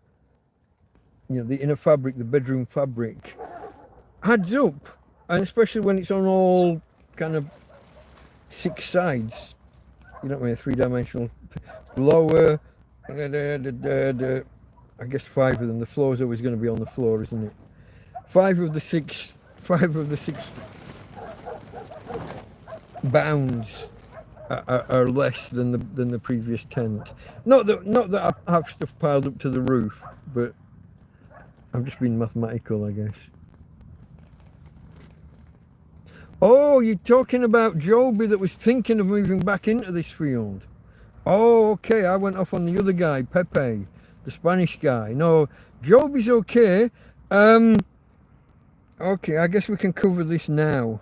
you know, the inner fabric, the bedroom fabric. Adds up, and especially when it's on all kind of 6 sides, you know what I mean, 3-dimensional, lower, I guess 5 of them. The floor is always going to be on the floor, isn't it? 5 of the 6 bounds are less than the previous tent. Not that I have stuff piled up to the roof, but I'm just being mathematical, I guess. Oh, you're talking about Joby that was thinking of moving back into this field. Oh, okay, I went off on the other guy, Pepe, the Spanish guy. No, Joby's okay. Okay, I guess we can cover this now.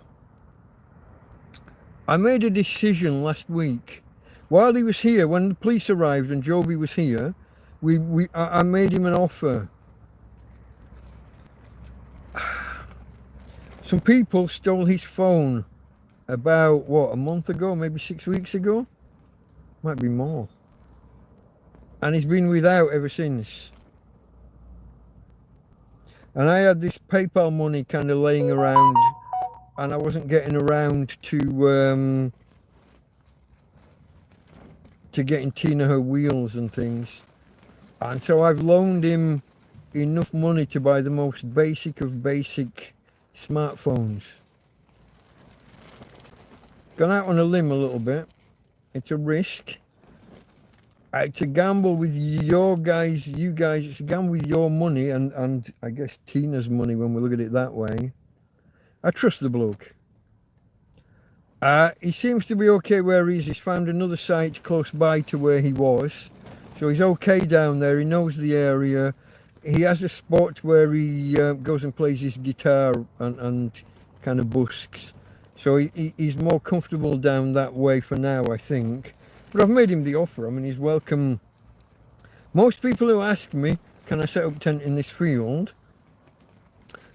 I made a decision last week. While he was here, when the police arrived and Joby was here, I made him an offer. Some people stole his phone about, what, a month ago, maybe 6 weeks ago? Might be more. And he's been without ever since. And I had this PayPal money kind of laying around and I wasn't getting around to getting Tina her wheels and things. And so I've loaned him enough money to buy the most basic of basic smartphones. Gone out on a limb a little bit. It's a risk. It's a gamble with you guys, it's a gamble with your money and I guess Tina's money when we look at it that way. I trust the bloke. He seems to be okay where he is. He's found another site close by to where he was. So he's okay down there. He knows the area. He has a spot where he goes and plays his guitar and kind of busks. So he's more comfortable down that way for now, I think. But I've made him the offer. I mean, he's welcome. Most people who ask me, can I set up tent in this field?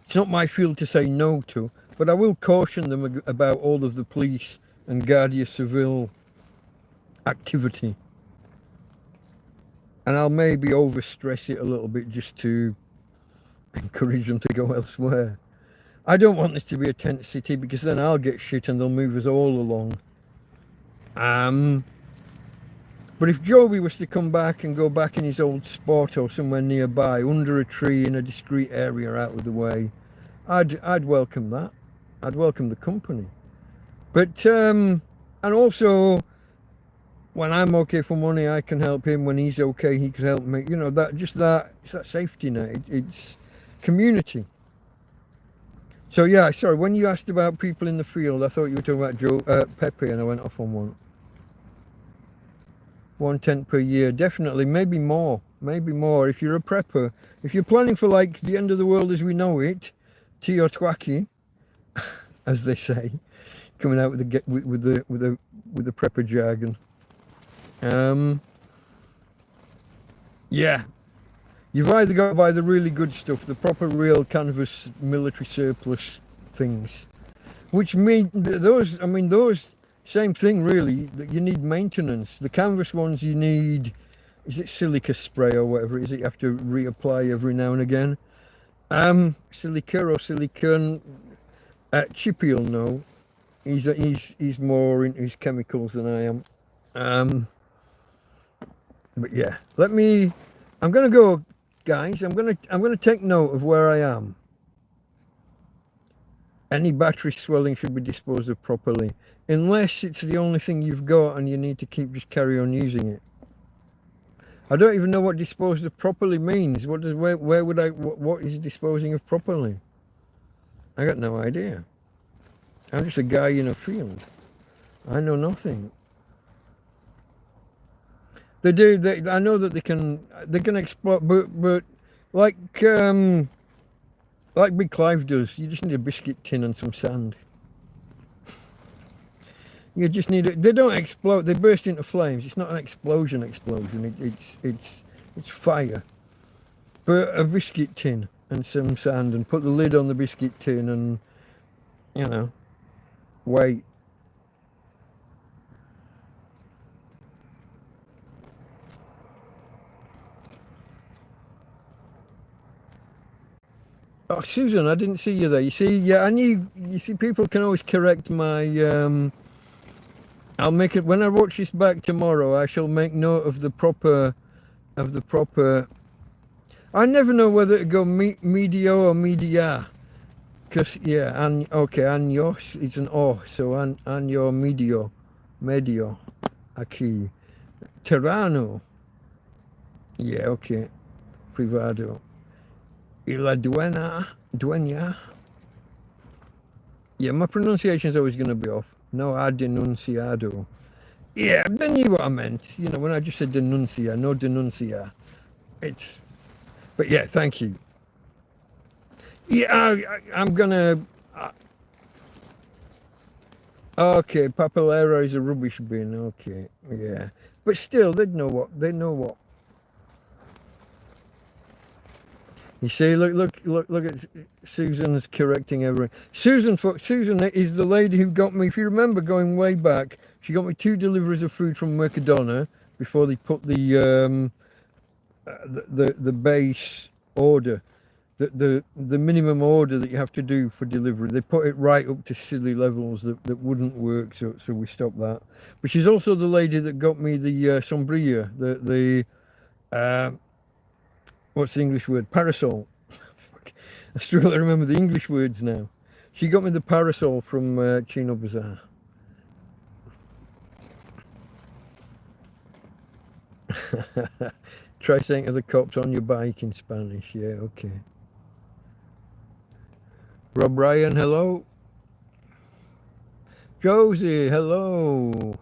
It's not my field to say no to, but I will caution them about all of the police and Guardia Civil activity. And I'll maybe overstress it a little bit just to encourage them to go elsewhere. I don't want this to be a tent city because then I'll get shit and they'll move us all along. But if Joby was to come back and go back in his old spot or somewhere nearby, under a tree in a discreet area out of the way, I'd welcome that. I'd welcome the company. But, and also, when I'm okay for money, I can help him. When he's okay, he can help me. You know, it's that safety net. It's community. So yeah, sorry, when you asked about people in the field, I thought you were talking about Pepe, and I went off on one. 1 tent per year, definitely, maybe more. If you're a prepper, if you're planning for like the end of the world as we know it, Teotihuacan, as they say, coming out with the prepper jargon. Yeah, you've either got to buy the really good stuff, the proper real canvas military surplus things, which mean those same thing really, that you need maintenance. The canvas ones you need, is it silica spray or whatever it is, you have to reapply every now and again. Silica or silicon, Chippy will know. He's more into his chemicals than I am. But yeah, I'm gonna go, guys. I'm gonna take note of where I am. Any battery swelling should be disposed of properly, unless it's the only thing you've got and you need to just carry on using it. I don't even know what disposed of properly means. What is disposing of properly? I got no idea. I'm just a guy in a field. I know nothing. I know that they can exploit, but like Big Clive does, you just need a biscuit tin and some sand. You just need it. They don't explode. They burst into flames. It's not an explosion. It's fire. But a biscuit tin and some sand, and put the lid on the biscuit tin, and wait. Oh, Susan, I didn't see you there. You see, yeah, you see, people can always correct my. I'll make it when I watch this back tomorrow. I shall make note of the proper. I never know whether to go medio or media, because yeah, años it's an o, so año medio, aquí, terrano. Yeah, okay, privado. Y la dueña. Yeah, my pronunciation is always going to be off. No ha denunciado. Yeah, they knew what I meant. When I just said denuncia, no denuncia. But yeah, thank you. Yeah, I'm going to... okay, papelera is a rubbish bin. Okay, yeah. But still, they know what. You see, look at Susan's correcting everyone. Susan is the lady who got me, if you remember going way back, she got me 2 deliveries of food from Mercadona before they put the base order. the minimum order that you have to do for delivery. They put it right up to silly levels that wouldn't work, so we stopped that. But she's also the lady that got me the sombrilla, the what's the English word? Parasol. I struggle to remember the English words now. She got me the parasol from Chino Bazaar. Try saying to the cops on your bike in Spanish. Yeah, okay. Rob Ryan, hello. Josie, hello.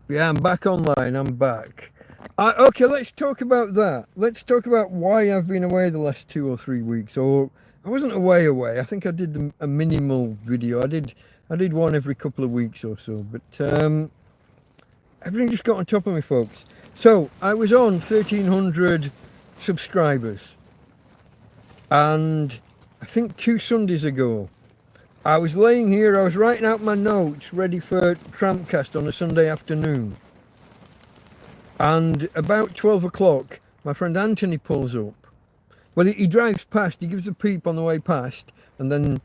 Yeah, I'm back online. I'm back. Okay, let's talk about that. Let's talk about why I've been away the last 2 or 3 weeks. Or I wasn't away. I think I did a minimal video. I did one every couple of weeks or so. But everything just got on top of me, folks. So I was on 1,300 subscribers, and I think 2 Sundays ago, I was laying here, I was writing out my notes ready for TrampCast on a Sunday afternoon. And about 12 o'clock, my friend Anthony pulls up. Well, he drives past, he gives a peep on the way past, and then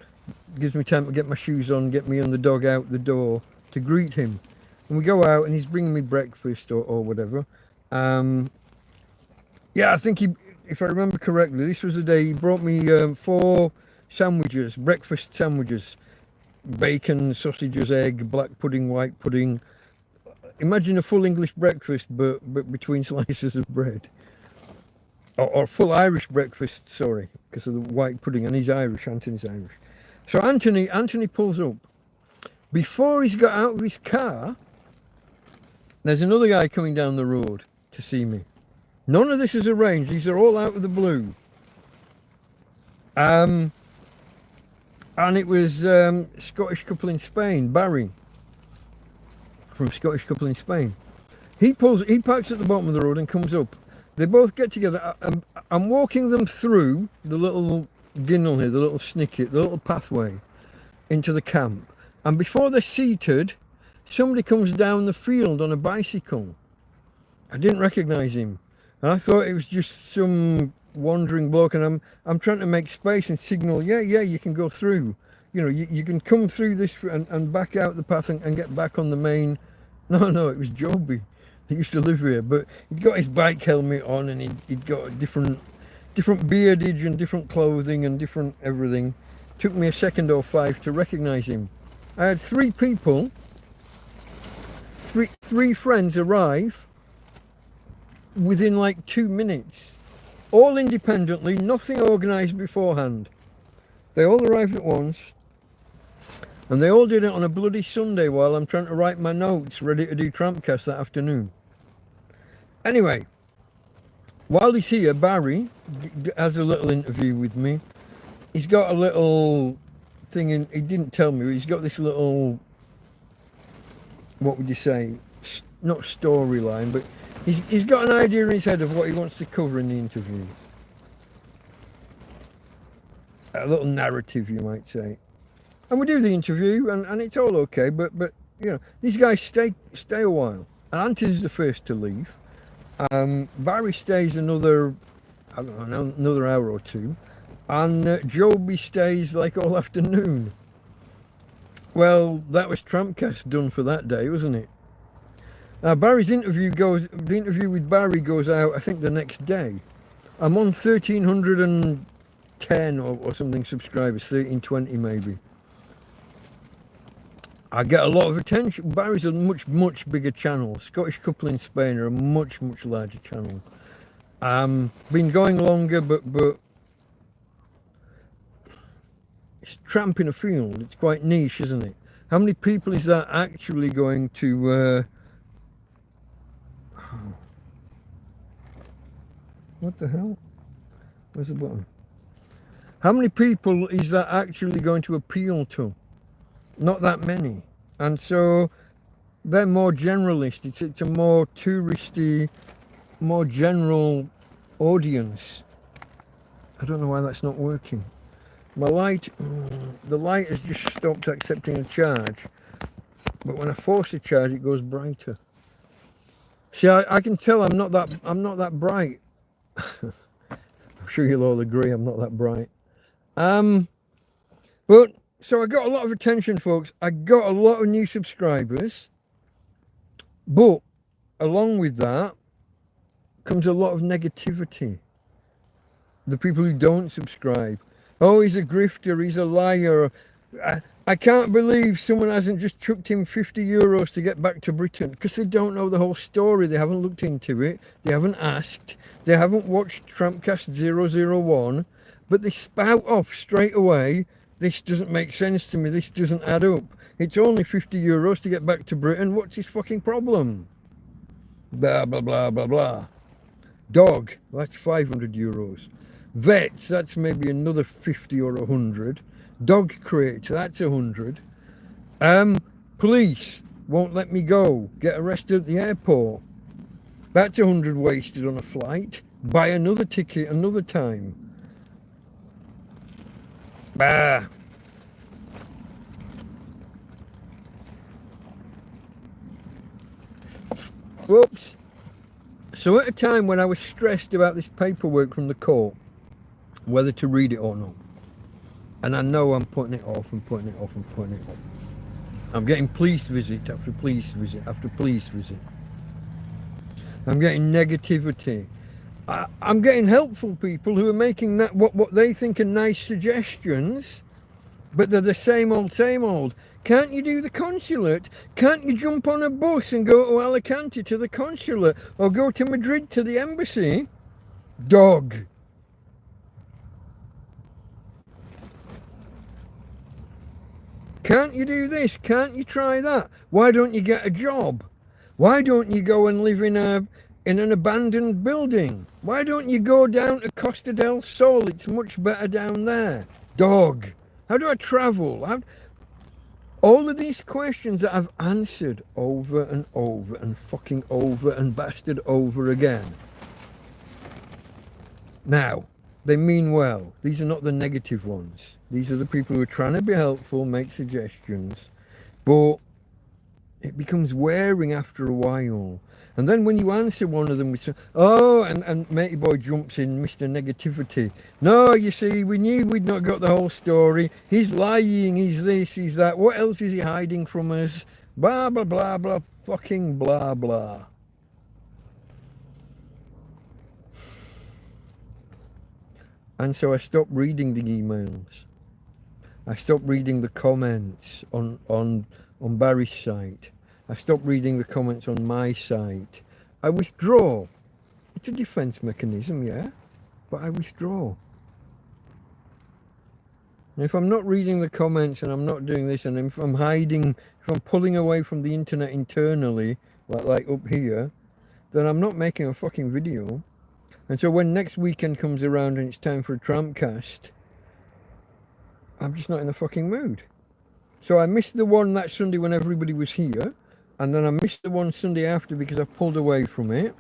gives me time to get my shoes on, get me and the dog out the door to greet him. And we go out and he's bringing me breakfast or whatever. Yeah, I think if I remember correctly, this was the day he brought me 4 sandwiches, breakfast sandwiches, bacon, sausages, egg, black pudding, white pudding. Imagine a full English breakfast, but between slices of bread. Or full Irish breakfast, sorry, because of the white pudding, and he's Irish, Anthony's Irish. So Anthony pulls up. Before he's got out of his car, there's another guy coming down the road to see me. None of this is arranged, these are all out of the blue. And it was Scottish couple in Spain, Barry, from Scottish couple in Spain. He parks at the bottom of the road and comes up. They both get together. I'm walking them through the little ginnel here, the little snicket, the little pathway into the camp. And before they're seated, somebody comes down the field on a bicycle. I didn't recognise him. And I thought it was just some wandering bloke, and I'm trying to make space and signal, yeah, you can go through. You know, you can come through this and back out the path and get back on the main. No, it was Joby. He used to live here, but he'd got his bike helmet on, and he'd got a different beardage and different clothing and different everything. Took me a second or 5 to recognise him. I had 3 people, three friends arrive within like 2 minutes, all independently, nothing organised beforehand. They all arrived at once, and they all did it on a bloody Sunday while I'm trying to write my notes ready to do TrampCast that afternoon. Anyway, while he's here, Barry has a little interview with me. He's got a little thing in, he didn't tell me, he's got this little, what would you say, not storyline, but he's got an idea in his head of what he wants to cover in the interview. A little narrative, you might say. And we do the interview, and it's all okay, but you know, these guys stay a while. And Anthony's the first to leave. Barry stays another, I don't know, another hour or 2. And Joby stays like all afternoon. Well, that was TrampCast done for that day, wasn't it? Now the interview with Barry goes out, I think, the next day. I'm on 1,310 or something subscribers, 1,320 maybe. I get a lot of attention. Barry's a much bigger channel. Scottish couple in Spain are a much larger channel. Been going longer, but it's tramping a field. It's quite niche, isn't it? How many people is that actually going to? What the hell? Where's the button? How many people is that actually going to appeal to? Not that many. And so they're more generalist. It's a more touristy, more general audience. I don't know why that's not working. My light, the light has just stopped accepting a charge. But when I force a charge, it goes brighter. See, I can tell I'm not that bright. sure you'll all agree I'm not that bright. But so I got a lot of attention, folks. I got a lot of new subscribers, but along with that comes a lot of negativity. The people who don't subscribe. Oh, he's a grifter, he's a liar. I can't believe someone hasn't just chucked him €50 to get back to Britain, because they don't know the whole story. They haven't looked into it. They haven't asked. They haven't watched TrampCast 001, but they spout off straight away. This doesn't make sense to me. This doesn't add up. It's only €50 to get back to Britain. What's his fucking problem? Blah, blah, blah, blah, blah. Dog, that's €500. Vets, that's maybe another 50 or 100. Dog crate, that's 100. Police won't let me go. Get arrested at the airport. That's 100 wasted on a flight. Buy another ticket another time. Bah. Whoops. So at a time when I was stressed about this paperwork from the court, whether to read it or not, and I know I'm putting it off and putting it off and putting it off. I'm getting police visit after police visit after police visit. I'm getting negativity. I'm getting helpful people who are making that what they think are nice suggestions, but they're the same old, same old. Can't you do the consulate? Can't you jump on a bus and go to Alicante to the consulate, or go to Madrid to the embassy? Dog. Can't you do this? Can't you try that? Why don't you get a job? Why don't you go and live in an abandoned building? Why don't you go down to Costa del Sol? It's much better down there. Dog. How do I travel? All of these questions that I've answered over and over and fucking over and bastard over again. Now, they mean well. These are not the negative ones. These are the people who are trying to be helpful, make suggestions, but it becomes wearing after a while. And then when you answer one of them with, oh, and matey boy jumps in, Mr. Negativity. No, you see, we knew we'd not got the whole story. He's lying, he's this, he's that. What else is he hiding from us? Blah, blah, blah, blah, fucking blah, blah. And so I stopped reading the emails. I stopped reading the comments on Barry's site. I stopped reading the comments on my site. I withdraw. It's a defense mechanism, yeah, but I withdraw. And if I'm not reading the comments and I'm not doing this, and if I'm hiding, if I'm pulling away from the internet internally, like up here, then I'm not making a fucking video. And so when next weekend comes around and it's time for a TrampCast, I'm just not in the fucking mood. So I missed the one that Sunday when everybody was here, and then I missed the one Sunday after because I pulled away from it.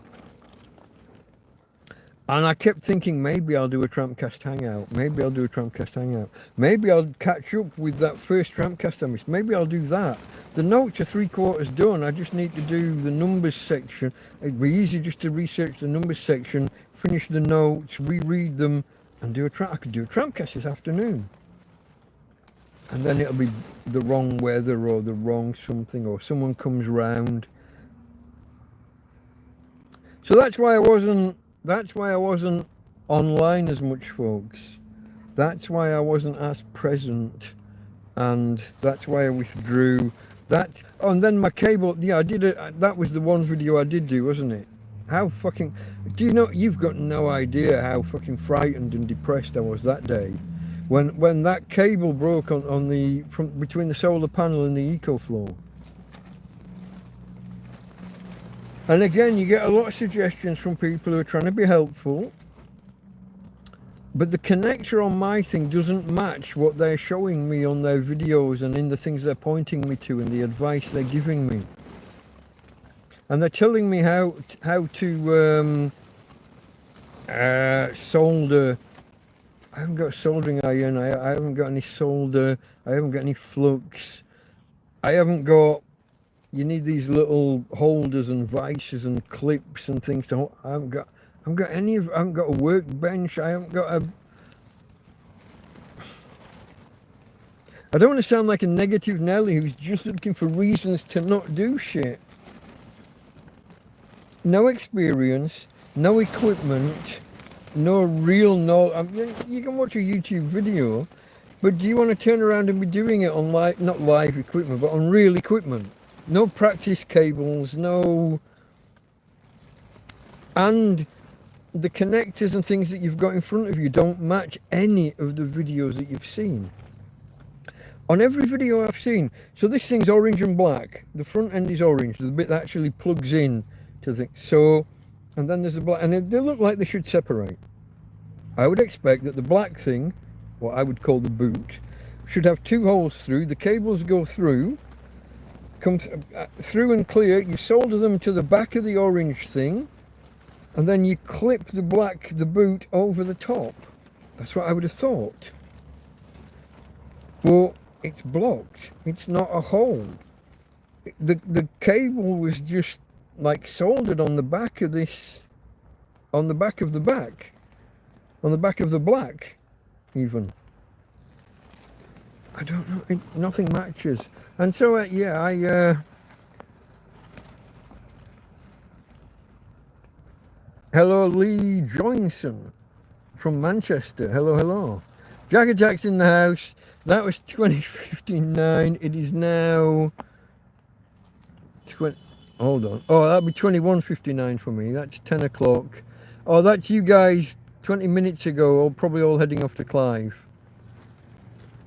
And I kept thinking, maybe I'll do a TrampCast Hangout. Maybe I'll do a TrampCast Hangout. Maybe I'll catch up with that first TrampCast I missed. Maybe I'll do that. The notes are 3/4 done. I just need to do the numbers section. It'd be easy just to research the numbers section, finish the notes, reread them, and do I could do a TrampCast this afternoon. And then it'll be the wrong weather or the wrong something, or someone comes round. So that's why I wasn't online as much, folks. That's why I wasn't as present, and that's why I withdrew. Oh, and then my cable, yeah, I did it. That was the one video I did do, wasn't it? How fucking, do you know, you've got no idea how fucking frightened and depressed I was that day. When that cable broke on the, between the solar panel and the EcoFlow. And again, you get a lot of suggestions from people who are trying to be helpful, but the connector on my thing doesn't match what they're showing me on their videos and in the things they're pointing me to and the advice they're giving me. And they're telling me how to solder. I haven't got a soldering iron, I haven't got any solder, I haven't got any flux, I haven't got, you need these little holders and vices and clips and things to hold. I haven't I haven't got a workbench. I haven't got a... I don't want to sound like a negative Nelly who's just looking for reasons to not do shit. No experience, no equipment, no real knowledge. I mean, you can watch a YouTube video, but do you want to turn around and be doing it on not live equipment, but on real equipment? No practice cables, no... And the connectors and things that you've got in front of you don't match any of the videos that you've seen. On every video I've seen, so this thing's orange and black. The front end is orange, the bit that actually plugs in to the... So, and then there's the black, and they look like they should separate. I would expect that the black thing, what I would call the boot, should have two holes through. The cables go through, come through and clear. You solder them to the back of the orange thing, and then you clip the boot over the top. That's what I would have thought. Well, it's blocked. It's not a hole. The cable was just like soldered on the back of this, on the back of the back, on the back of the black, even. I don't know. Nothing matches. And so, yeah, hello, Lee Johnson from Manchester. Hello, hello. Jack Attack's in the house. That was 20:59. It is now 20. Hold on. Oh, that'll be 21:59 for me. That's 10 o'clock. Oh, that's you guys 20 minutes ago, probably all heading off to Clive.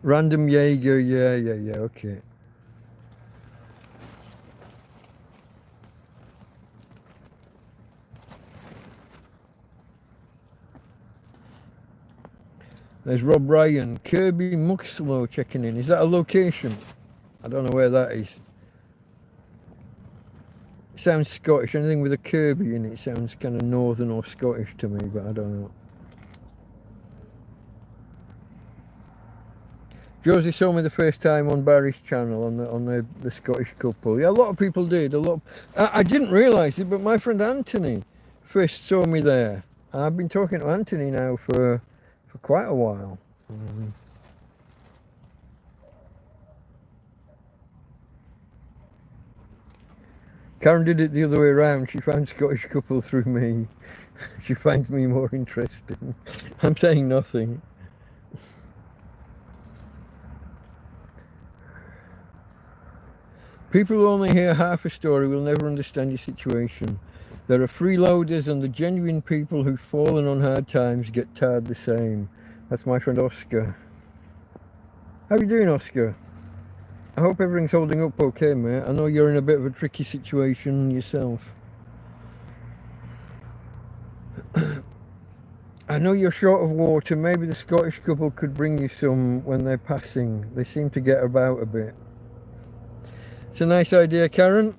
Random Jaeger. Yeah. Okay. There's Rob Ryan. Kirby Muxlow checking in. Is that a location? I don't know where that is. It sounds Scottish. Anything with a Kirby in it sounds kind of northern or Scottish to me, but I don't know. Josie saw me the first time on Barry's channel on the Scottish couple. Yeah, a lot of people did. I didn't realise it, but my friend Anthony first saw me there. I've been talking to Anthony now for quite a while. Karen did it the other way around. She found Scottish couple through me. She finds me more interesting. I'm saying nothing. People who only hear half a story will never understand your situation. There are freeloaders, and the genuine people who've fallen on hard times get tarred the same. That's my friend Oscar. How you doing, Oscar? I hope everything's holding up okay, mate. I know you're in a bit of a tricky situation yourself. I know you're short of water. Maybe the Scottish couple could bring you some when they're passing. They seem to get about a bit. It's a nice idea, Karen.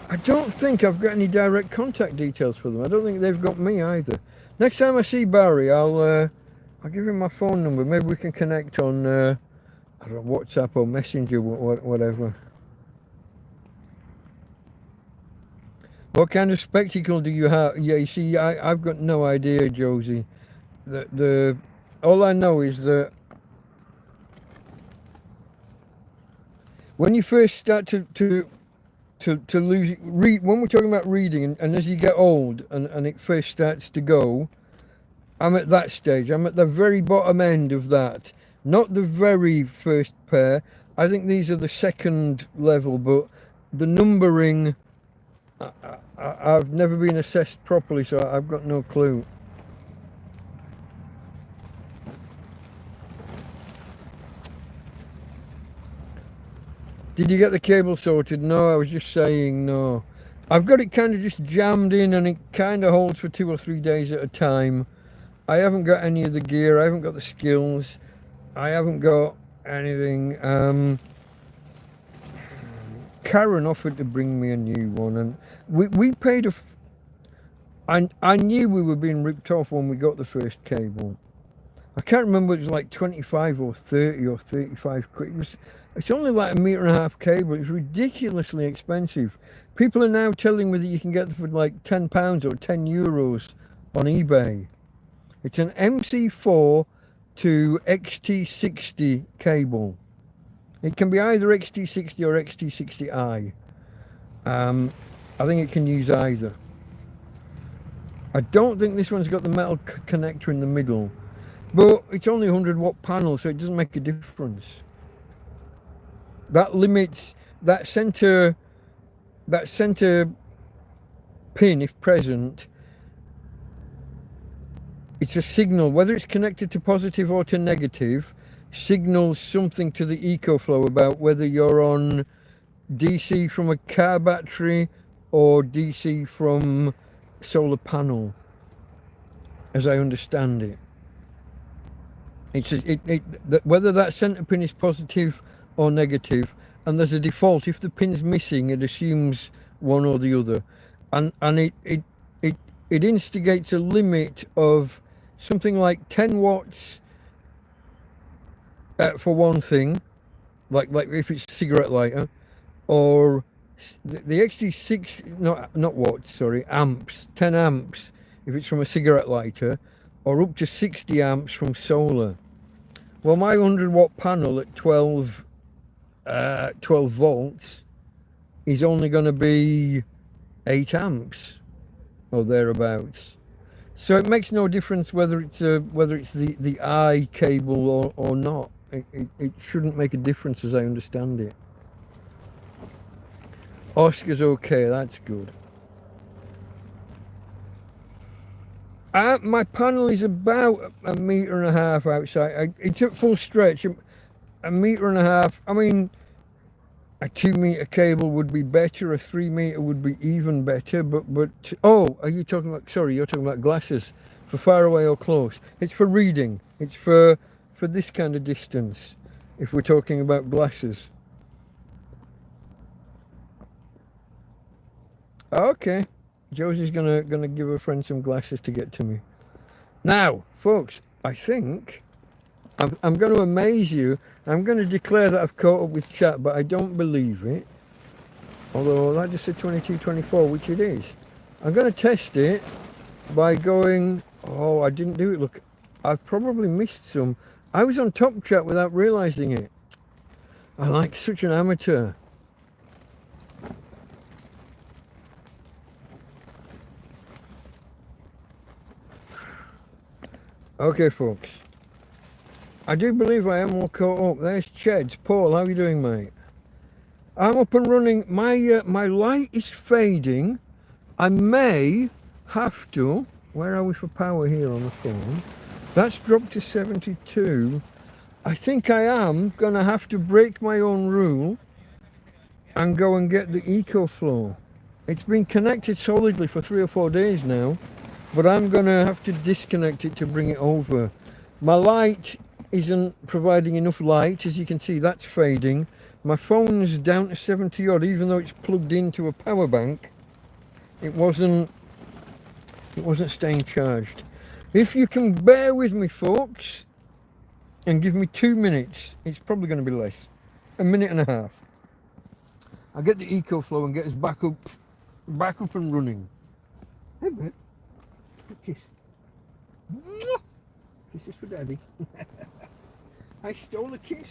I don't think I've got any direct contact details for them. I don't think they've got me either. Next time I see Barry, I'll give him my phone number. Maybe we can connect on I don't know, WhatsApp or Messenger, whatever. What kind of spectacle do you have? Yeah, you see, I've got no idea, Josie. All I know is that when you first start to lose, when we're talking about reading, and as you get old and it first starts to go, I'm at that stage. I'm at the very bottom end of that. Not the very first pair. I think these are the second level, but the numbering, I've never been assessed properly, so I've got no clue. Did you get the cable sorted? No, I was just saying no. I've got it kind of just jammed in, and it kind of holds for 2 or 3 days at a time. I haven't got any of the gear. I haven't got the skills. I haven't got anything. Karen offered to bring me a new one, and we paid I knew we were being ripped off when we got the first cable. I can't remember, it was like 25 or 30 or 35 quid. It's only like 1.5 meter cable. It's ridiculously expensive. People are now telling me that you can get them for like £10 or €10 on eBay. It's an MC4 to XT60 cable. It can be either XT60 or XT60i. I think it can use either. I don't think this one's got the metal connector in the middle, but it's only a 100-watt panel, so it doesn't make a difference. That limits that center pin, if present. It's a signal, whether it's connected to positive or to negative, signals something to the EcoFlow about whether you're on DC from a car battery or DC from solar panel, as I understand it. It's whether that center pin is positive or negative, and there's a default. If the pin's missing, it assumes one or the other, and it instigates a limit of something like 10 watts for one thing, like if it's a cigarette lighter, or the XT6, not watts, sorry, amps, 10 amps if it's from a cigarette lighter, or up to 60 amps from solar. Well, my 100-watt panel at 12 volts is only going to be 8 amps or thereabouts. So it makes no difference whether it's the I cable or not. It shouldn't make a difference, as I understand it. Oscar's okay, that's good. My panel is about 1.5 meters outside. It's at full stretch, 1.5 meters. I mean, a 2-meter cable would be better, a 3-meter would be even better, but oh, are you talking about, sorry, you're talking about glasses for far away or close. It's for reading. It's for this kind of distance, if we're talking about glasses. Okay, Josie's gonna give her friend some glasses to get to me. Now, folks, I think I'm going to amaze you. I'm going to declare that I've caught up with chat, but I don't believe it. Although that just said 22:24, which it is. I'm going to test it by going, oh, I didn't do it. Look, I've probably missed some. I was on top chat without realizing it. I'm like such an amateur. Okay, folks. I do believe I am all caught up. There's Cheds. Paul, how are you doing, mate? I'm up and running. My light is fading. I may have to. Where are we for power here on the phone? That's dropped to 72. I think I am going to have to break my own rule and go and get the EcoFlow. It's been connected solidly for 3 or 4 days now, but I'm going to have to disconnect it to bring it over. My light isn't providing enough light. As you can see, that's fading. My phone's down to 70 odd, even though it's plugged into a power bank. It wasn't staying charged. If you can bear with me, folks, and give me 2 minutes, it's probably going to be less, 1.5 minutes. I'll get the EcoFlow and get us back up and running. Hey, babe. Kiss. Kisses for Daddy. I stole a kiss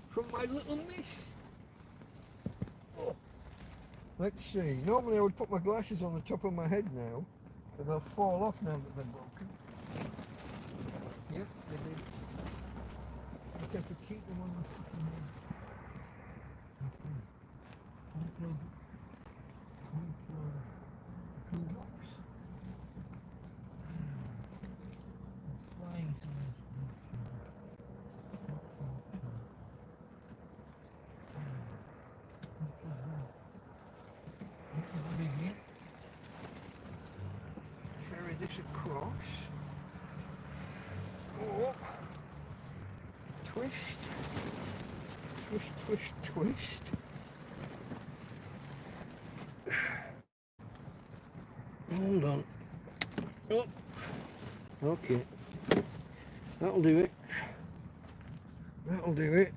from my little miss. Oh. Let's see. Normally I would put my glasses on the top of my head now, but they'll fall off now that they're broken. Yep, they did. I have to keep them on the top of my head. Toolbox. Flying through. Carry this across. Oh. Twist. Twist, twist, twist. Hold on. Oh. Okay. That'll do it. That'll do it.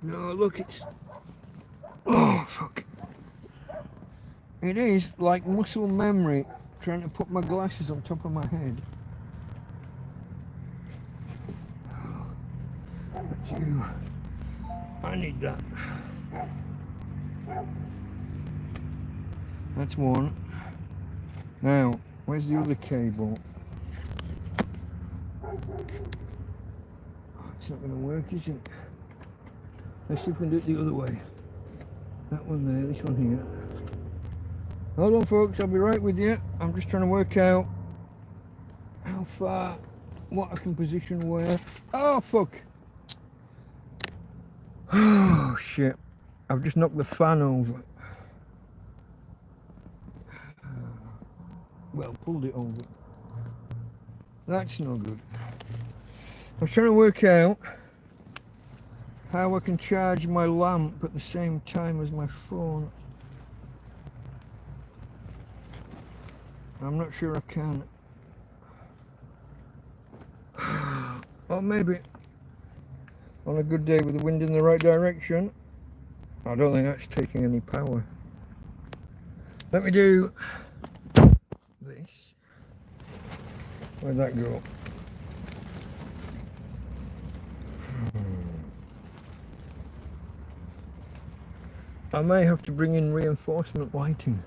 No, look, it's... Oh, fuck. It is like muscle memory trying to put my glasses on top of my head. That's you. I need that. That's one. Now, where's the other cable? Oh, it's not going to work, is it? Let's see if we can do it the other way. That one there, this one here. Hold on folks, I'll be right with you. I'm just trying to work out how far, what I can position where. Oh fuck! Oh shit. I've just knocked the fan over. Well, pulled it over. That's no good. I'm trying to work out how I can charge my lamp at the same time as my phone. I'm not sure I can. Or maybe on a good day with the wind in the right direction. I don't think that's taking any power. Let me do this. Where'd that go? I may have to bring in reinforcement lighting.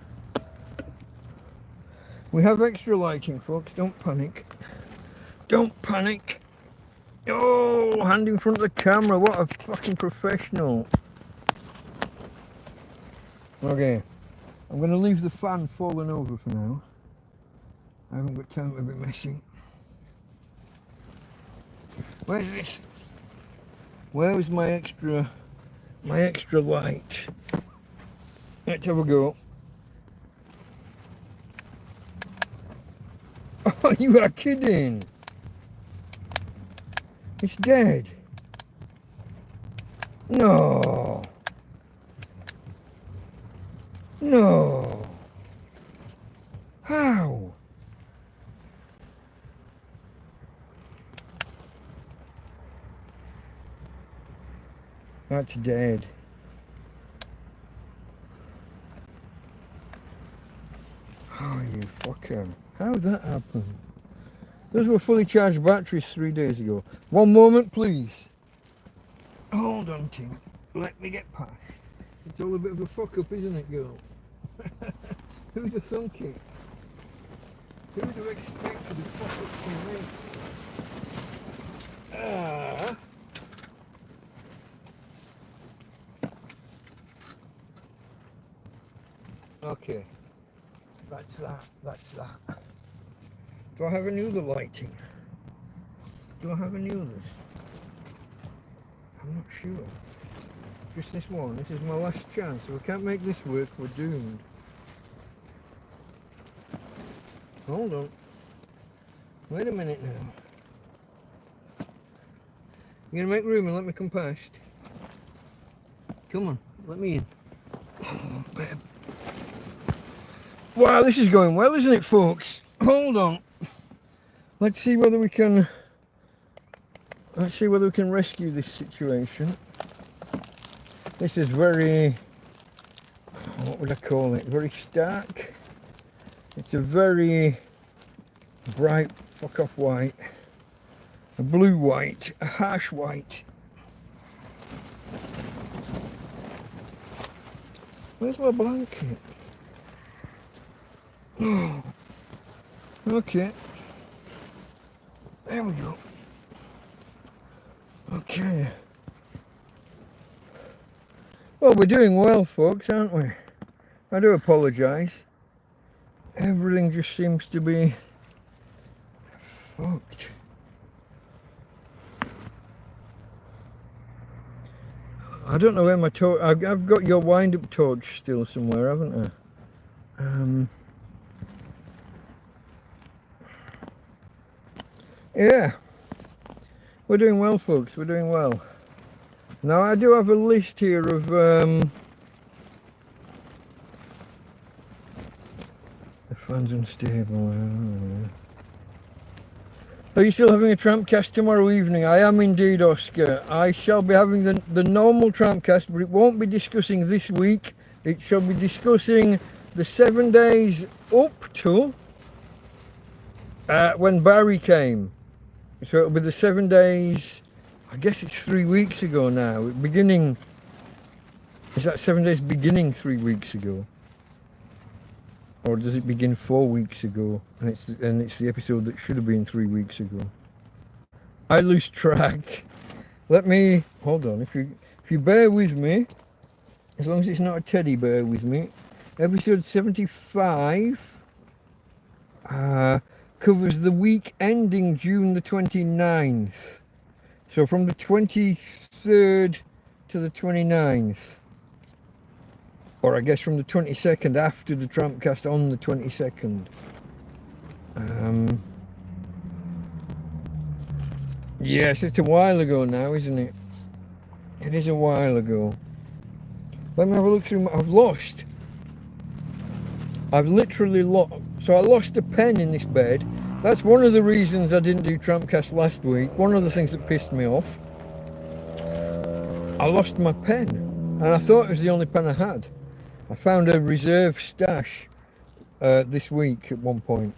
We have extra lighting, folks. Don't panic. Don't panic. Oh, hand in front of the camera. What a fucking professional. Okay. I'm going to leave the fan falling over for now. I haven't got time to be messy. Where's this? Where was my extra light? Let's have a go. Oh, you are kidding! It's dead. No. No. How? That's dead. Oh, you fucker. How did that happen? Those were fully charged batteries 3 days ago. One moment, please. Hold on, Tim. Let me get past. It's all a bit of a fuck up, isn't it, girl? Who'd have thunk it? Who'd have expected a fuck up from me? Ah. Okay. That's that. Do I have any other lighting? Do I have any others? I'm not sure. Just this one. This is my last chance. If I can't make this work, we're doomed. Hold on. Wait a minute now. You gonna make room and let me come past? Come on, let me in. Oh, babe. Wow, this is going well, isn't it, folks? Hold on. Let's see whether we can rescue this situation. This is very, what would I call it? Very stark. It's a very bright fuck off white. A blue white, a harsh white. Where's my blanket? Oh. Okay. There we go. Okay. Well, we're doing well, folks, aren't we? I do apologise. Everything just seems to be fucked. I don't know where my torch... I've got your wind-up torch still somewhere, haven't I? Yeah. We're doing well, folks. We're doing well. Now, I do have a list here of... the fan's unstable. Are you still having a TrampCast tomorrow evening? I am indeed, Oscar. I shall be having the normal TrampCast, but it won't be discussing this week. It shall be discussing the 7 days up to when Barry came. So it'll be the 7 days, I guess it's 3 weeks ago now. Beginning, is that 7 days beginning 3 weeks ago? Or does it begin 4 weeks ago? And it's the episode that should have been 3 weeks ago. I lose track. Let me, hold on, if you bear with me, as long as it's not a teddy bear with me. Episode 75 covers the week ending June the 29th. So from the 23rd to the 29th. Or I guess from the 22nd after the TrampCast on the 22nd. Yes, it's a while ago now, isn't it? It is a while ago. Let me have a look through I've literally lost. So I lost a pen in this bed. That's one of the reasons I didn't do TrampCast last week. One of the things that pissed me off. I lost my pen. And I thought it was the only pen I had. I found a reserve stash this week at one point.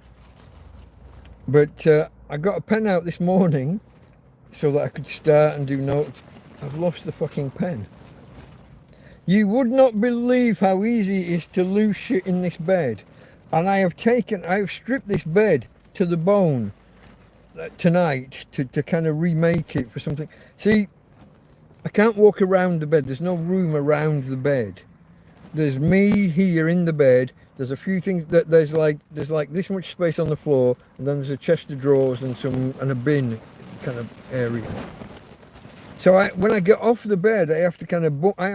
But I got a pen out this morning so that I could start and do notes. I've lost the fucking pen. You would not believe how easy it is to lose shit in this bed. And I have stripped this bed to the bone tonight to kind of remake it for something. See, I can't walk around the bed. There's no room around the bed. There's me here in the bed. There's a few things that there's like this much space on the floor, and then there's a chest of drawers and a bin kind of area. So when I get off the bed, I have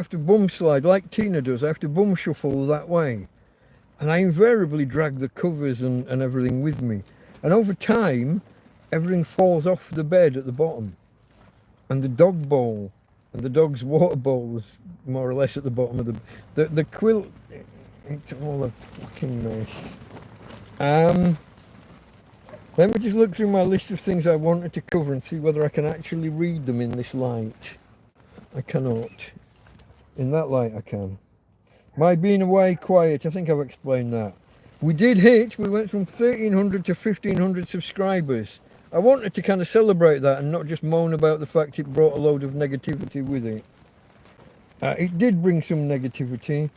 to bum slide like Tina does. I have to bum shuffle that way, and I invariably drag the covers and everything with me. And over time, everything falls off the bed at the bottom, and the dog bowl and the dog's water bowl is more or less at the bottom of the quilt. It's all a fucking mess. Let me just look through my list of things I wanted to cover and see whether I can actually read them in this light. I cannot. In that light I can. My being away quiet, I think I've explained that. We went from 1,300 to 1,500 subscribers. I wanted to kind of celebrate that and not just moan about the fact it brought a load of negativity with it. It did bring some negativity,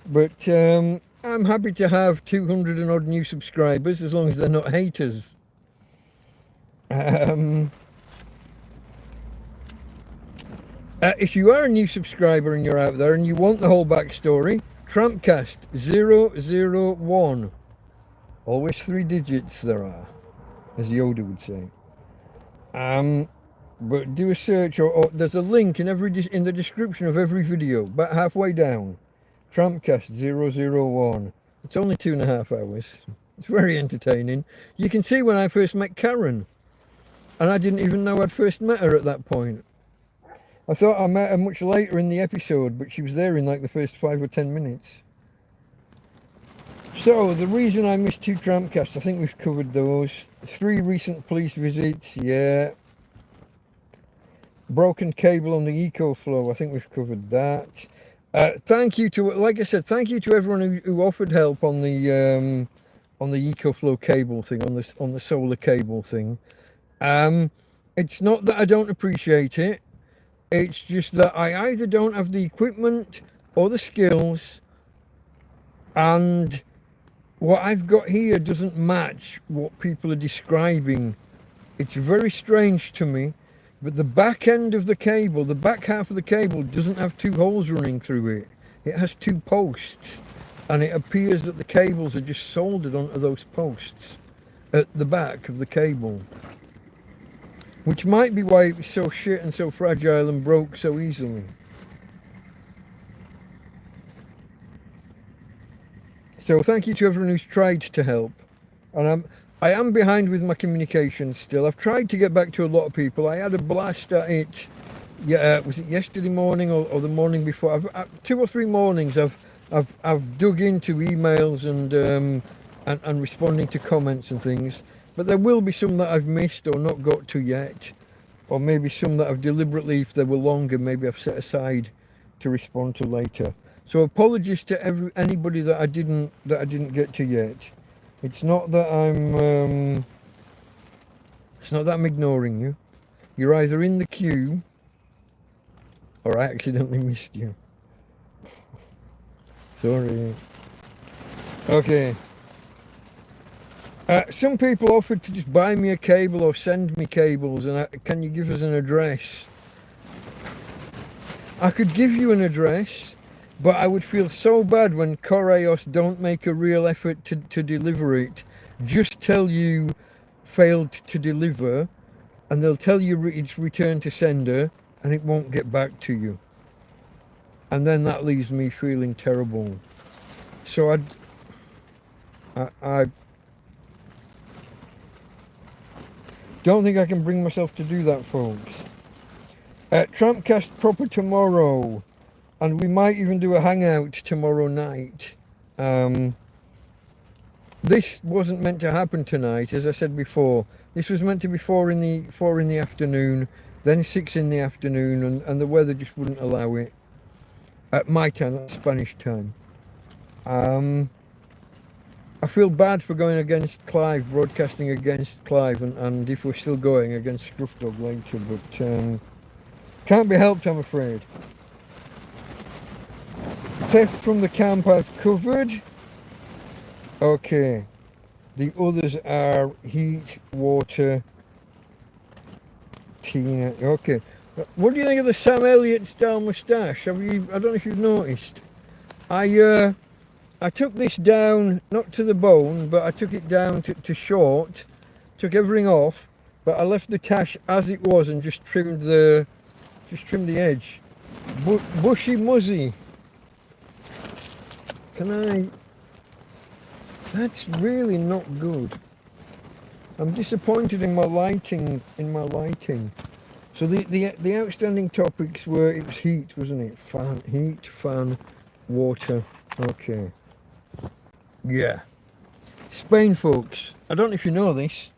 but I'm happy to have 200 and odd new subscribers as long as they're not haters. If you are a new subscriber and you're out there and you want the whole backstory, TrampCast 001. Always 3 digits there are, as Yoda would say. But do a search, or there's a link in the description of every video, about halfway down. TrampCast 001. It's only 2.5 hours. It's very entertaining. You can see when I first met Karen, and I didn't even know I'd first met her at that point. I thought I met her much later in the episode, but she was there in like the first 5 or 10 minutes. So, the reason I missed 2 TrampCasts, I think we've covered those. 3 recent police visits, yeah. Broken cable on the EcoFlow, I think we've covered that. Thank you to, like I said, thank you to everyone who offered help on the EcoFlow cable thing, on the solar cable thing. It's not that I don't appreciate it. It's just that I either don't have the equipment or the skills, and what I've got here doesn't match what people are describing. It's very strange to me, but the back end of the cable, the back half of the cable, doesn't have 2 holes running through it. It has 2 posts, and it appears that the cables are just soldered onto those posts at the back of the cable, which might be why it was so shit and so fragile and broke so easily. So thank you to everyone who's tried to help. And I am behind with my communication still. I've tried to get back to a lot of people. I had a blast at it. Yeah, was it yesterday morning or the morning before? 2 or 3 mornings I've dug into emails and responding to comments and things. But there will be some that I've missed or not got to yet, or maybe some that I've deliberately, if they were longer, maybe I've set aside to respond to later. So apologies to anybody that I didn't get to yet. It's not that I'm ignoring you. You're either in the queue or I accidentally missed you. Sorry. Okay. Some people offered to just buy me a cable or send me cables, and can you give us an address? I could give you an address, but I would feel so bad when Correios don't make a real effort to deliver it. Just tell you failed to deliver, and they'll tell you it's returned to sender, and it won't get back to you. And then that leaves me feeling terrible. So I don't think I can bring myself to do that, folks. TrampCast proper tomorrow, and we might even do a hangout tomorrow night. This wasn't meant to happen tonight, as I said before. This was meant to be 4 in the afternoon, then 6 in the afternoon, and the weather just wouldn't allow it. At my time, that's Spanish time. I feel bad for going against Clive, broadcasting against Clive, and if we're still going against Scruff Dog later, but can't be helped, I'm afraid. Theft from the camp I've covered. Okay. The others are heat, water, Tina. Okay. What do you think of the Sam Elliott style moustache? I don't know if you've noticed. I took this down, not to the bone, but I took it down to short, took everything off, but I left the tash as it was and just trimmed the edge. Bushy muzzy. That's really not good. I'm disappointed in my lighting. So the outstanding topics were, it was heat, wasn't it? Heat, fan, water. Okay. Yeah. Spain, folks. I don't know if you know this.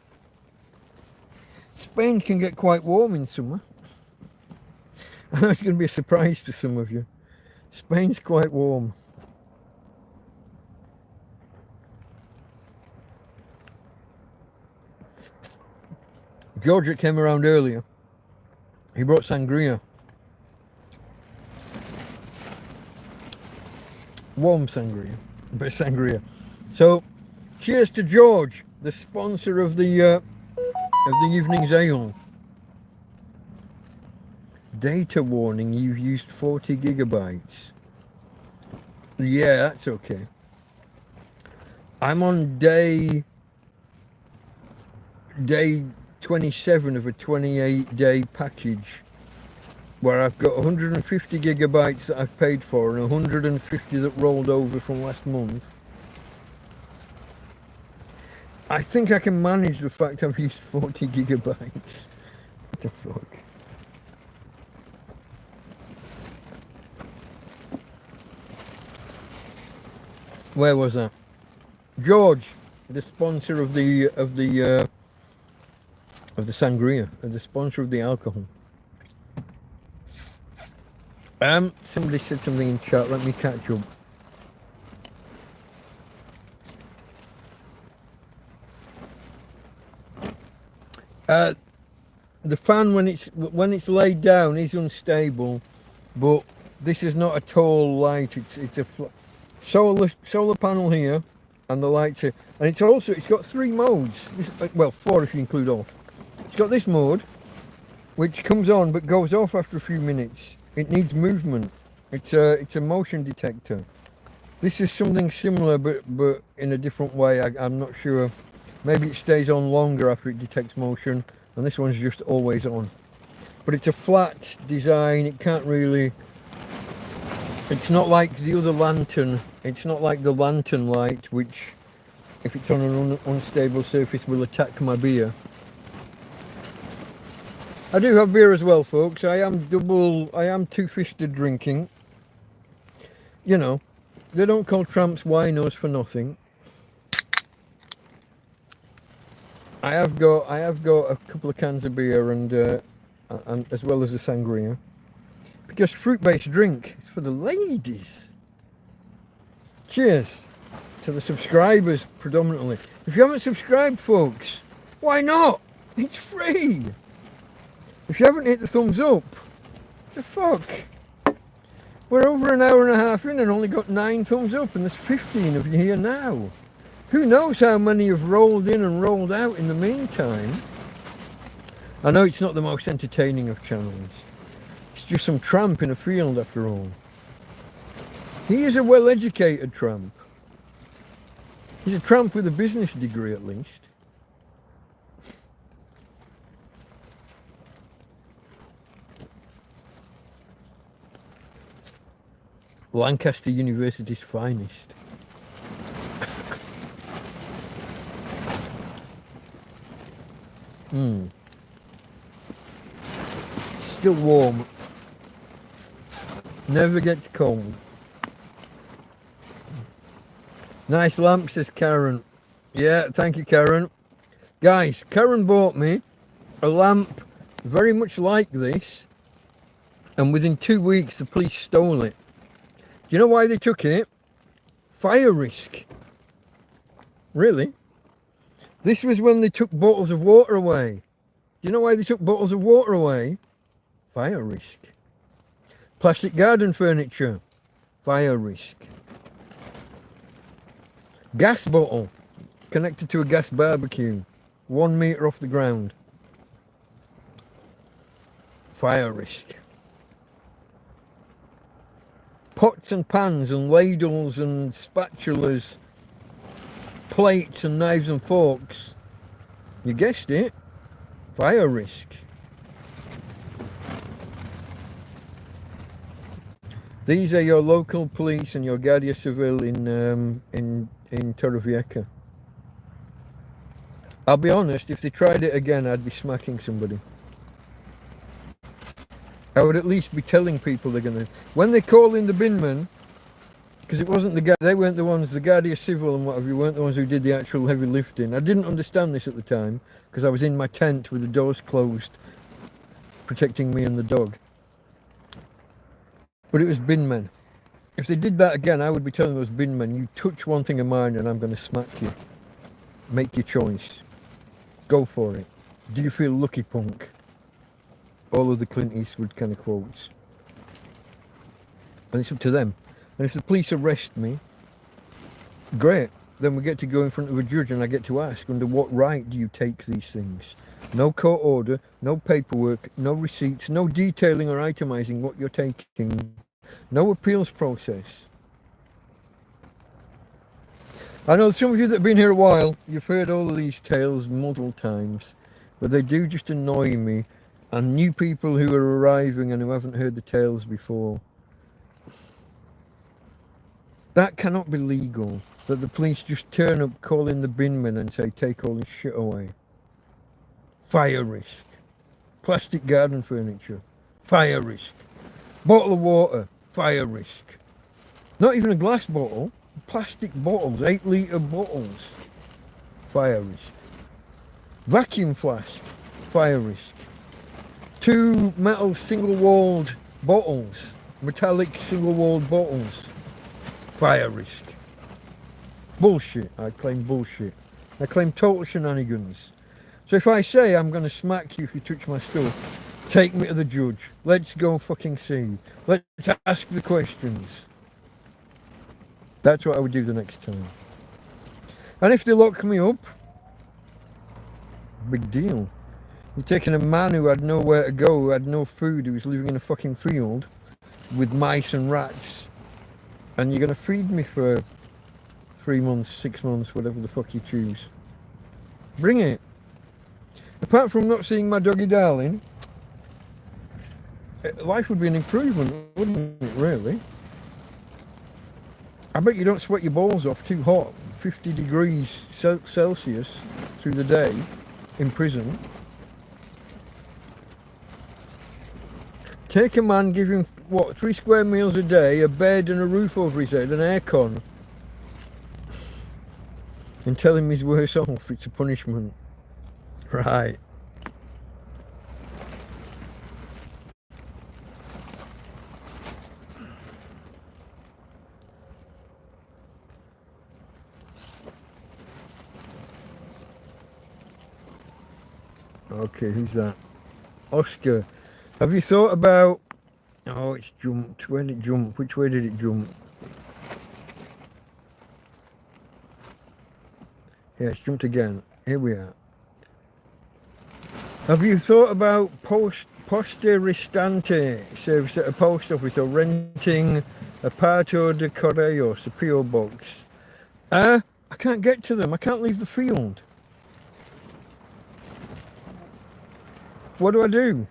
Spain can get quite warm in summer. I know it's going to be a surprise to some of you. Spain's quite warm. Georgia came around earlier. He brought sangria. Warm sangria. But sangria. So, cheers to George, the sponsor of the evening's ale. Data warning, you've used 40 gigabytes. Yeah, that's okay. I'm on day 27 of a 28-day package where I've got 150 gigabytes that I've paid for and 150 that rolled over from last month. I think I can manage the fact I've used 40 gigabytes. What the fuck? Where was I? George, the sponsor of the sangria, the sponsor of the alcohol. Somebody said something in chat. Let me catch up. The fan when it's laid down is unstable, but this is not a tall light. It's a solar panel here, and the lights here, and it's got 3 modes. Well, 4 if you include off. It's got this mode, which comes on but goes off after a few minutes. It needs movement. It's a motion detector. This is something similar, but in a different way. I'm not sure. Maybe it stays on longer after it detects motion, and this one's just always on. But it's a flat design. It can't really. It's not like the other lantern. It's not like the lantern light, which, if it's on an unstable surface, will attack my beer. I do have beer as well, folks. I am two-fisted drinking. You know, they don't call tramps winos for nothing. I have got a couple of cans of beer and as well as a sangria, because fruit-based drink is for the ladies. Cheers to the subscribers predominantly. If you haven't subscribed, folks, why not? It's free. If you haven't hit the thumbs up, the fuck? We're over an hour and a half in and only got 9 thumbs up, and there's 15 of you here now. Who knows how many have rolled in and rolled out in the meantime? I know it's not the most entertaining of channels. It's just some tramp in a field after all. He is a well-educated tramp. He's a tramp with a business degree at least. Lancaster University's finest. Still warm. Never gets cold. Nice lamp, says Karen. Yeah, thank you, Karen. Guys, Karen bought me a lamp very much like this, and within 2 weeks the police stole it. Do you know why they took it? Fire risk. Really? This was when they took bottles of water away. Do you know why they took bottles of water away? Fire risk. Plastic garden furniture. Fire risk. Gas bottle connected to a gas barbecue. 1 metre off the ground. Fire risk. Pots and pans and ladles and spatulas, plates and knives and forks. You guessed it. Fire risk. These are your local police and your Guardia Civil in Torrevieja. I'll be honest, if they tried it again, I'd be smacking somebody. I would at least be telling people they're gonna, when they call in the binman, because it wasn't they weren't the ones, the Guardia Civil and whatever, you weren't the ones who did the actual heavy lifting. I didn't understand this at the time, because I was in my tent with the doors closed, protecting me and the dog. But it was binmen. If they did that again, I would be telling those binmen, you touch one thing of mine and I'm going to smack you. Make your choice. Go for it. Do you feel lucky, punk? All of the Clint Eastwood kind of quotes. And it's up to them. And if the police arrest me, great. Then we get to go in front of a judge and I get to ask, under what right do you take these things? No court order, no paperwork, no receipts, no detailing or itemizing what you're taking. No appeals process. I know some of you that have been here a while, you've heard all of these tales multiple times, but they do just annoy me, and new people who are arriving and who haven't heard the tales before. That cannot be legal, that the police just turn up, call in the binman and say, take all this shit away. Fire risk. Plastic garden furniture. Fire risk. Bottle of water. Fire risk. Not even a glass bottle. Plastic bottles. 8-litre bottles. Fire risk. Vacuum flask. Fire risk. 2 metal single-walled bottles. Metallic single-walled bottles. Fire risk. Bullshit. I claim bullshit. I claim total shenanigans. So if I say I'm going to smack you if you touch my stuff, take me to the judge. Let's go fucking see. Let's ask the questions. That's what I would do the next time. And if they lock me up, big deal. You're taking a man who had nowhere to go, who had no food, who was living in a fucking field with mice and rats, and you're going to feed me for 3 months, 6 months, whatever the fuck you choose. Bring it. Apart from not seeing my doggy darling, life would be an improvement, wouldn't it, really? I bet you don't sweat your balls off too hot, 50 degrees Celsius through the day in prison. Take a man, give him, what, 3 square meals a day, a bed and a roof over his head, an aircon, and tell him he's worse off. It's a punishment. Right. Okay, who's that? Oscar. Have you thought about... Oh, it's jumped. Where did it jump? Which way did it jump? Yeah, it's jumped again. Here we are. Have you thought about poste restante service at a post office or renting a Parto de Correos, a PO box? I can't get to them. I can't leave the field. What do I do?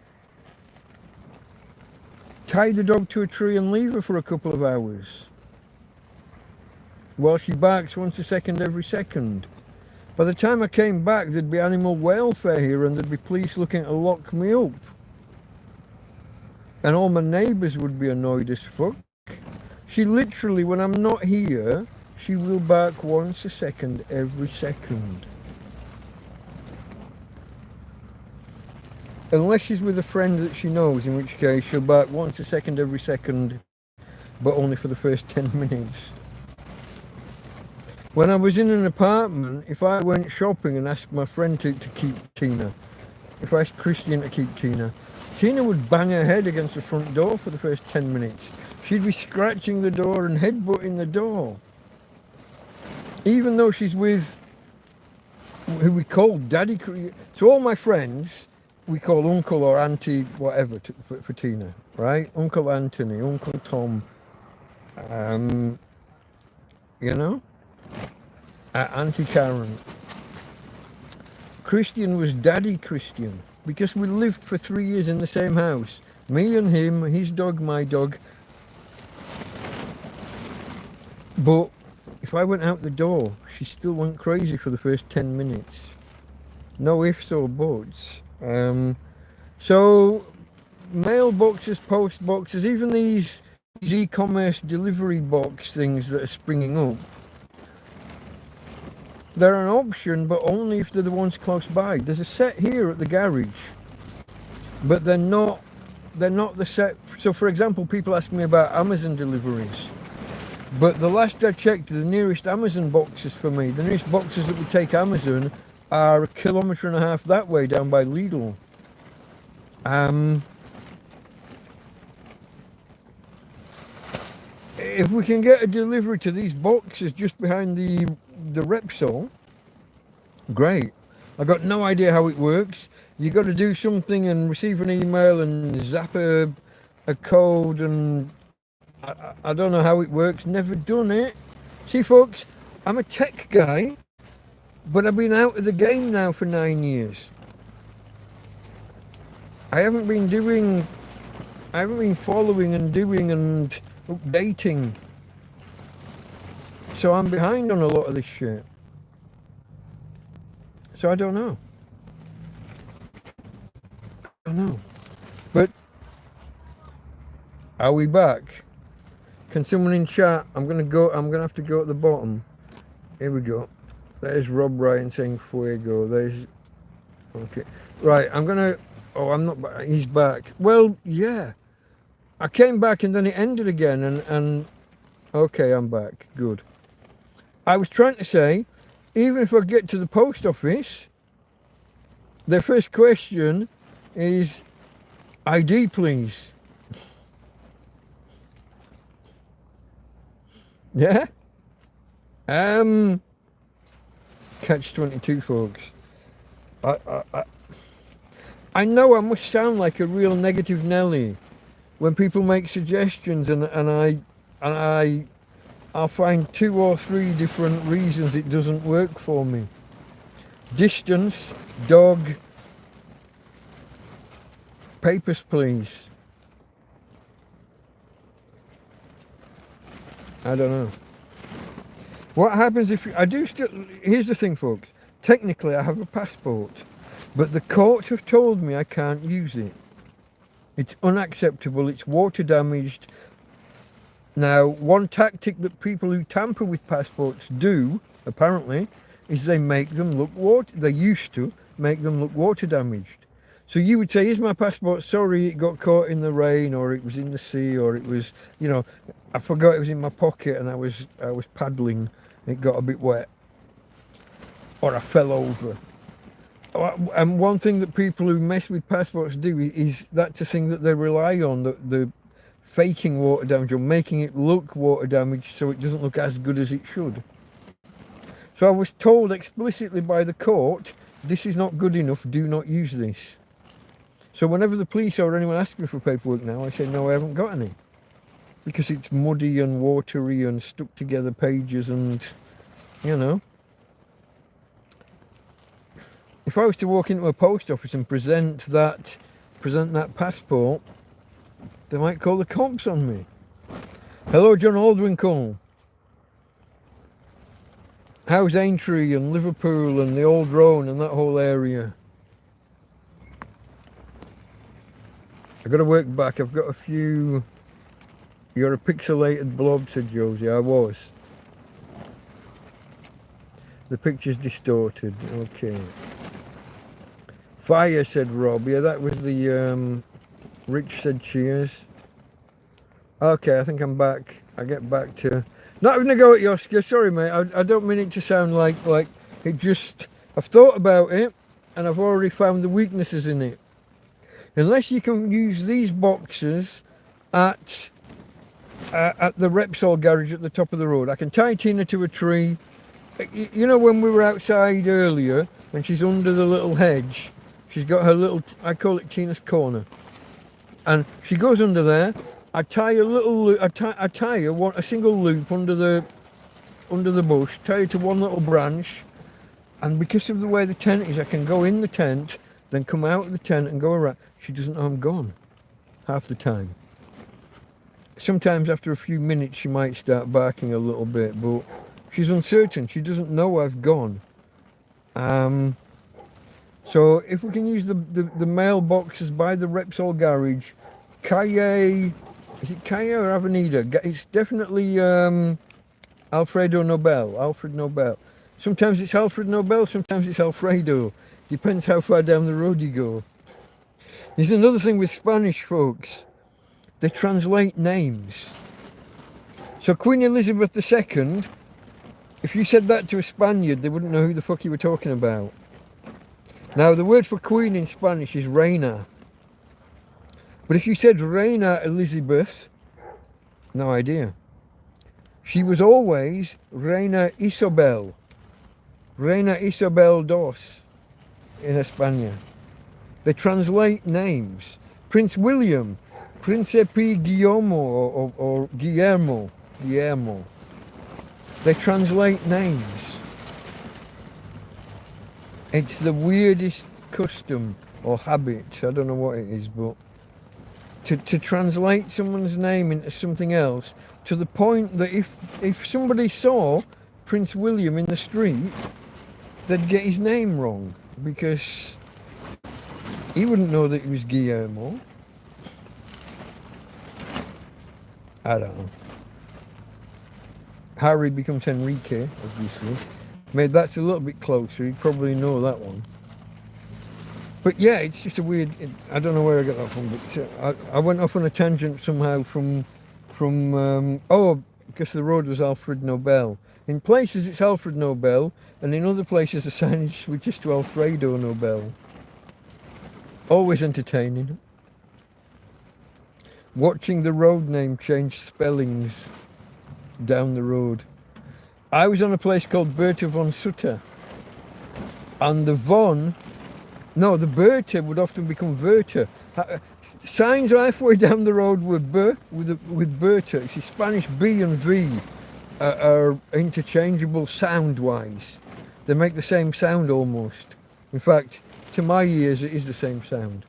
Tie the dog to a tree and leave her for a couple of hours while she barks once a second every second. By the time I came back, there'd be animal welfare here and there'd be police looking to lock me up. And all my neighbours would be annoyed as fuck. She literally, when I'm not here, she will bark once a second every second. Unless she's with a friend that she knows, in which case she'll bark once a second every second, but only for the first 10 minutes. When I was in an apartment, if I went shopping and asked my friend to keep Tina, if I asked Christian to keep Tina, Tina would bang her head against the front door for the first 10 minutes. She'd be scratching the door and headbutting the door. Even though she's with who we call Daddy. So all my friends, we call Uncle or Auntie, whatever, for Tina, right? Uncle Anthony, Uncle Tom, you know? Auntie Karen. Christian was Daddy Christian because we lived for 3 years in the same house. Me and him, his dog, my dog. But if I went out the door, she still went crazy for the first 10 minutes. No ifs or buts. So mailboxes, post boxes, even these e-commerce delivery box things that are springing up, they're an option, but only if they're the ones close by. There's a set here at the garage, but they're not the set. So for example, people ask me about Amazon deliveries, but the last I checked, the nearest Amazon boxes for me, the nearest boxes that would take Amazon are 1.5 kilometers that way down by Lidl. If we can get a delivery to these boxes just behind the Repsol, great. I got no idea how it works. You got to do something and receive an email and zap a code, and I don't know how it works. Never done it. See, folks, I'm a tech guy, but I've been out of the game now for 9 years. I haven't been following and doing and updating. So I'm behind on a lot of this shit. So I don't know. But are we back? Can someone in chat? I'm gonna have to go at the bottom. Here we go. There's Rob Ryan saying fuego. There's okay. Right, I'm not back. He's back. Well, yeah. I came back and then it ended again and okay, I'm back. Good. I was trying to say, even if I get to the post office, their first question is, ID please. Yeah? Catch 22, folks. I know I must sound like a real negative Nelly when people make suggestions and I'll find 2 or 3 different reasons it doesn't work for me. Distance, dog, papers please. I don't know. What happens if I do still... Here's the thing, folks. Technically, I have a passport, but the court have told me I can't use it. It's unacceptable. It's water damaged. Now, one tactic that people who tamper with passports do, apparently, is they make them look they used to make them look water damaged. So you would say, here's my passport, sorry, it got caught in the rain, or it was in the sea, or it was, you know, I forgot it was in my pocket and I was paddling, it got a bit wet. Or I fell over. And one thing that people who mess with passports do is that's a thing that they rely on, the faking water damage or making it look water damage so it doesn't look as good as it should. So I was told explicitly by the court, this is not good enough, do not use this. So whenever the police or anyone asks me for paperwork now, I say, no, I haven't got any. Because it's muddy and watery and stuck together pages and, you know. If I was to walk into a post office and present that passport, they might call the cops on me. Hello, John Aldwinkle. How's Aintree and Liverpool and the Old Roan and that whole area? I've got to work back. I've got a few... You're a pixelated blob, said Josie. I was. The picture's distorted. Okay. Fire, said Rob. Yeah, that was the... Rich said cheers. Okay, I think I'm back. I get back to... Not having a go at Yoska. Sorry, mate. I don't mean it to sound like it just... I've thought about it, and I've already found the weaknesses in it. Unless you can use these boxes at the Repsol garage at the top of the road. I can tie Tina to a tree. You know when we were outside earlier, when she's under the little hedge, she's got her little, I call it Tina's corner. And she goes under there, I tie a little loop, I tie her a single loop under the bush, tie her to one little branch, and because of the way the tent is, I can go in the tent, then come out of the tent and go around. She doesn't know I'm gone, half the time. Sometimes after a few minutes she might start barking a little bit, but she's uncertain. She doesn't know I've gone. So if we can use the mailboxes by the Repsol garage, Calle, is it Calle or Avenida? It's definitely Alfred Nobel. Sometimes it's Alfred Nobel, sometimes it's Alfredo. Depends how far down the road you go. There's another thing with Spanish folks. They translate names. So Queen Elizabeth II, if you said that to a Spaniard, they wouldn't know who the fuck you were talking about. Now, the word for queen in Spanish is reina. But if you said Reina Elizabeth, no idea. She was always Reina Isabel. Reina Isabel II in España. They translate names. Prince William, Principe Guillermo or Guillermo. They translate names. It's the weirdest custom or habit, I don't know what it is, but to translate someone's name into something else, to the point that if somebody saw Prince William in the street, they'd get his name wrong, because he wouldn't know that he was Guillermo. I don't know. Harry becomes Enrique, obviously. Maybe that's a little bit closer, you'd probably know that one. But yeah, it's just a weird, I don't know where I got that from, but I went off on a tangent somehow from because the road was Alfred Nobel. In places it's Alfred Nobel, and in other places the signage switches to Alfredo Nobel. Always entertaining. Watching the road name change spellings down the road. I was on a place called Bertha von Sutter, and the Bertha would often become Verta. Signs halfway down the road with Bertha. See, Spanish B and V are interchangeable sound-wise. They make the same sound almost. In fact, to my ears, it is the same sound.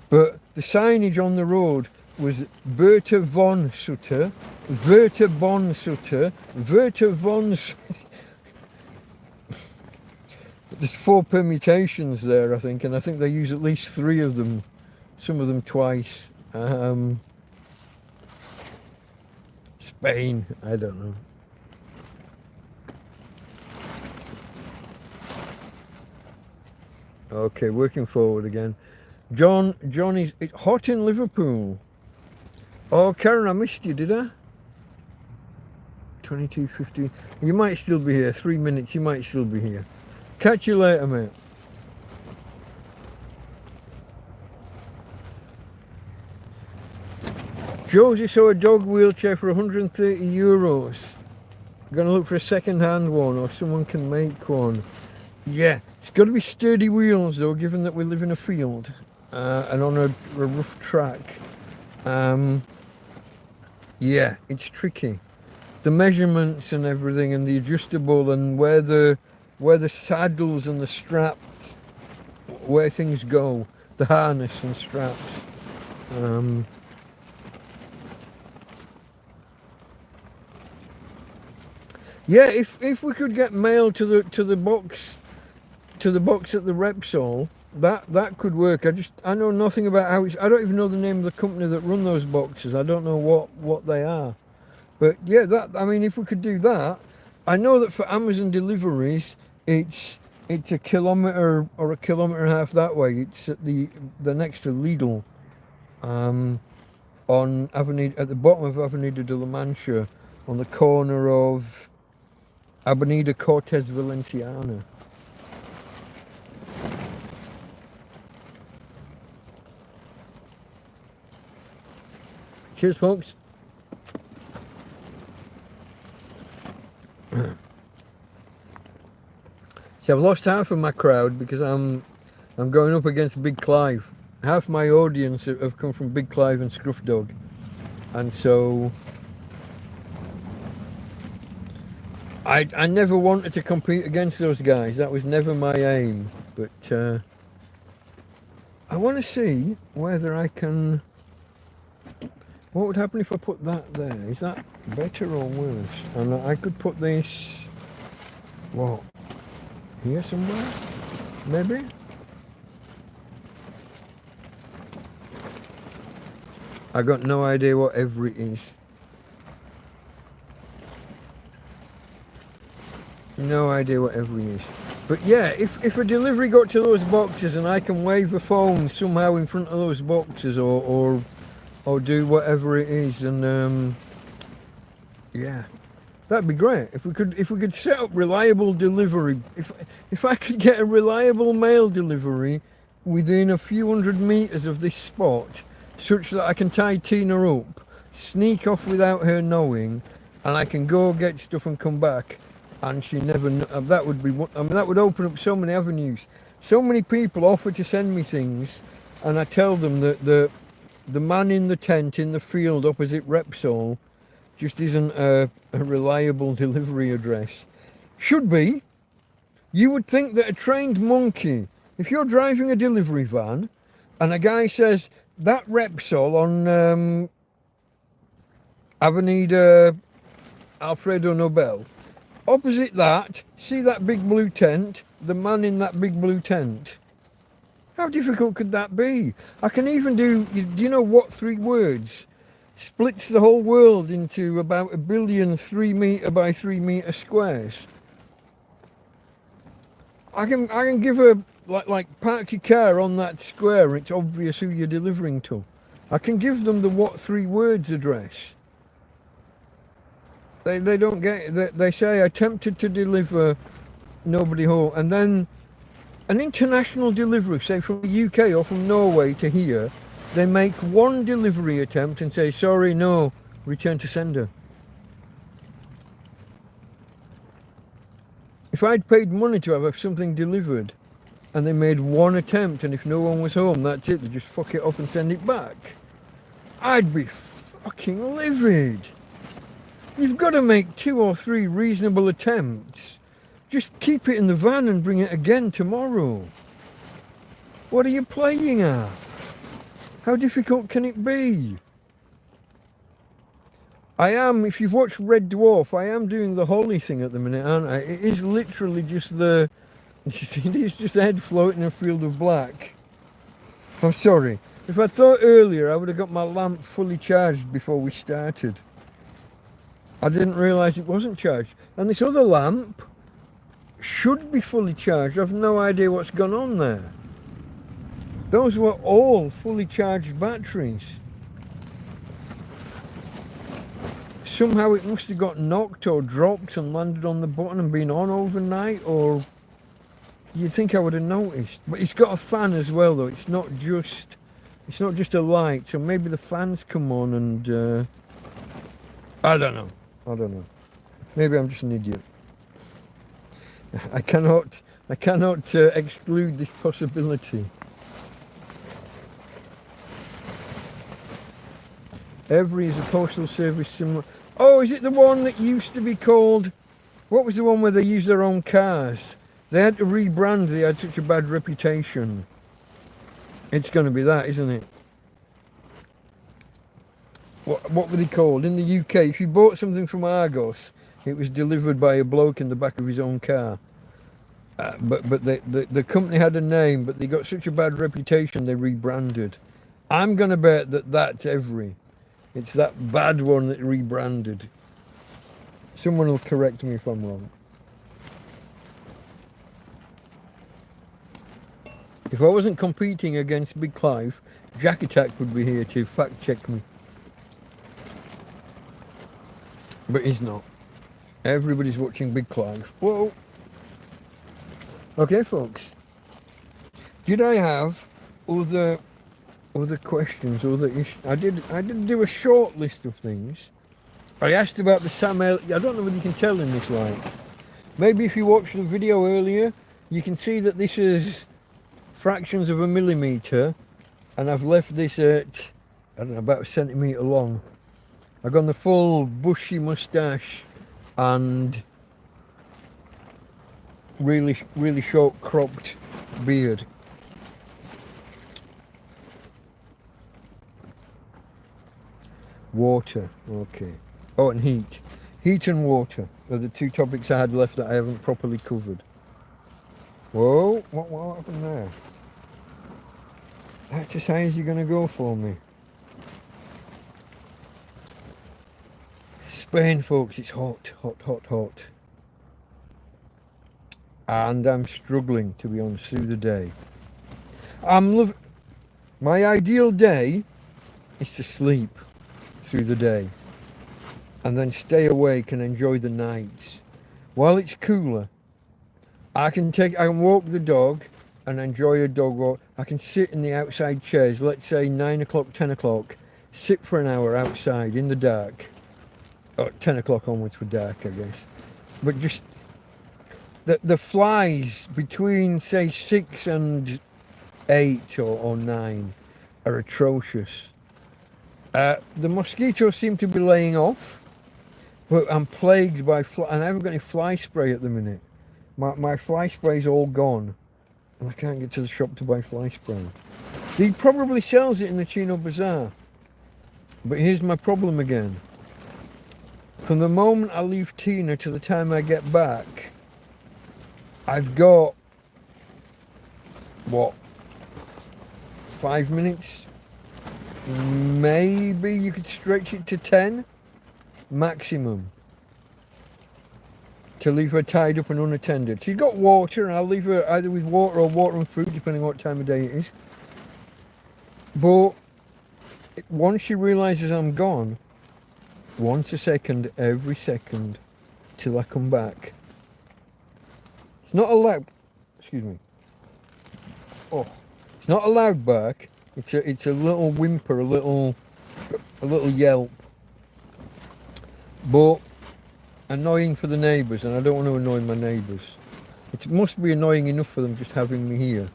But the signage on the road was Bertha von Sutter, Verta von Sutter, Verta von... There's 4 permutations there, I think, and I think they use at least 3 of them, some of them twice. Spain, I don't know. Okay, working forward again. John is, it's hot in Liverpool. Oh, Karen, I missed you, did I? 22:15. You might still be here. 3 minutes, you might still be here. Catch you later, mate. Josie saw a dog wheelchair for €130. Gonna look for a second-hand one, or someone can make one. Yeah, it's got to be sturdy wheels though, given that we live in a field and on a rough track. Yeah, it's tricky. The measurements and everything, and the adjustable, and where the saddles and the straps, where things go, the harness and straps. Yeah, if we could get mail to the box at the Repsol, that could work. I know nothing about how it's. I don't even know the name of the company that run those boxes. I don't know what they are. But yeah, I mean, if we could do that, I know that for Amazon deliveries, it's a kilometre or a kilometre and a half that way. It's at the next to Lidl, on at the bottom of Avenida de la Mancha, on the corner of Avenida Cortes Valenciana. Cheers, folks. See, I've lost half of my crowd because I'm going up against Big Clive. Half my audience have come from Big Clive and Scruff Dog, and so I never wanted to compete against those guys. That was never my aim. But I want to see whether I can. What would happen if I put that there? Is that better or worse? And I could put this, what, here somewhere? Maybe? I got no idea what every is. No idea what every is. But yeah, if a delivery got to those boxes and I can wave a phone somehow in front of those boxes or do whatever it is, and yeah, that'd be great. If we could set up reliable delivery, if I could get a reliable mail delivery within a few hundred meters of this spot, such that I can tie Tina up, sneak off without her knowing, and I can go get stuff and come back, and she never. That would be. I mean, that would open up so many avenues. So many people offer to send me things, and I tell them that the man in the tent in the field opposite Repsol just isn't a reliable delivery address. Should be. You would think that a trained monkey, if you're driving a delivery van and a guy says, that Repsol on Avenida Alfredo Nobel, opposite that, see that big blue tent, the man in that big blue tent. How difficult could that be? I can even do you know what 3 words splits the whole world into about 1 billion 3 metre by 3 metre squares? I can give a like park your car on that square. It's obvious who you're delivering to. I can give them the what 3 words address. They don't get it. They say attempted to deliver, nobody home, and then an international delivery, say from the UK or from Norway to here, they make 1 delivery attempt and say, sorry, no, return to sender. If I'd paid money to have something delivered and they made 1 attempt, and if no one was home, that's it, they just fuck it off and send it back, I'd be fucking livid. You've got to make 2 or 3 reasonable attempts. Just keep it in the van and bring it again tomorrow. What are you playing at? How difficult can it be? I am, if you've watched Red Dwarf, I am doing the Holly thing at the minute, aren't I? It is literally just it is just head floating in a field of black. I'm sorry. If I thought earlier, I would have got my lamp fully charged before we started. I didn't realise it wasn't charged. And this other lamp should be fully charged. I've no idea what's gone on there. Those were all fully charged batteries. Somehow it must have got knocked or dropped and landed on the button and been on overnight, or you'd think I would have noticed. But it's got a fan as well though. It's not just It's not just a light, so maybe the fans come on and I don't know. Maybe I'm just an idiot. I cannot exclude this possibility. Every is a postal service similar. Oh, is it the one that used to be called? What was the one where they used their own cars? They had to rebrand. They had such a bad reputation. It's going to be that, isn't it? What were they called? In the UK, if you bought something from Argos, it was delivered by a bloke in the back of his own car. But the company had a name, but they got such a bad reputation they rebranded. I'm going to bet that that's Every. It's that bad one that rebranded. Someone will correct me if I'm wrong. If I wasn't competing against Big Clive, Jack Attack would be here to fact check me. But he's not. Everybody's watching Big Clive. Whoa! Okay, folks. Did I have other questions, other issues? I did do a short list of things. I asked about the Sam Elliott. I don't know whether you can tell in this light. Maybe if you watched the video earlier, you can see that this is fractions of a millimetre, and I've left this at, I don't know, about a centimetre long. I've gone the full bushy moustache and really short cropped beard. Water, okay. Oh, and heat. Heat and water are the two topics I had left that I haven't properly covered. Whoa, what happened there? That's as high as you're going to go for me. Spain, folks, it's hot. And I'm struggling, to be honest, through the day. My ideal day is to sleep through the day and then stay awake and enjoy the nights. While it's cooler, I can walk the dog and enjoy a dog walk. I can sit in the outside chairs, let's say 9 o'clock, 10 o'clock, sit for an hour outside in the dark. 10 o'clock onwards for dark, I guess. But just the flies between, say, 6 and 8 or 9 are atrocious. The mosquitoes seem to be laying off, but I'm plagued by and I haven't got any fly spray at the minute. My fly spray's all gone, and I can't get to the shop to buy fly spray. He probably sells it in the Chino Bazaar. But here's my problem again. From the moment I leave Tina to the time I get back, I've got, 5 minutes? Maybe you could stretch it to 10 maximum to leave her tied up and unattended. She's got water, and I'll leave her either with water or water and food, depending on what time of day it is. But once she realises I'm gone, once a second, every second, till I come back. It's not a loud, excuse me. Oh, it's not a loud bark. It's a little whimper, a little yelp. But annoying for the neighbours, and I don't want to annoy my neighbours. It must be annoying enough for them just having me here.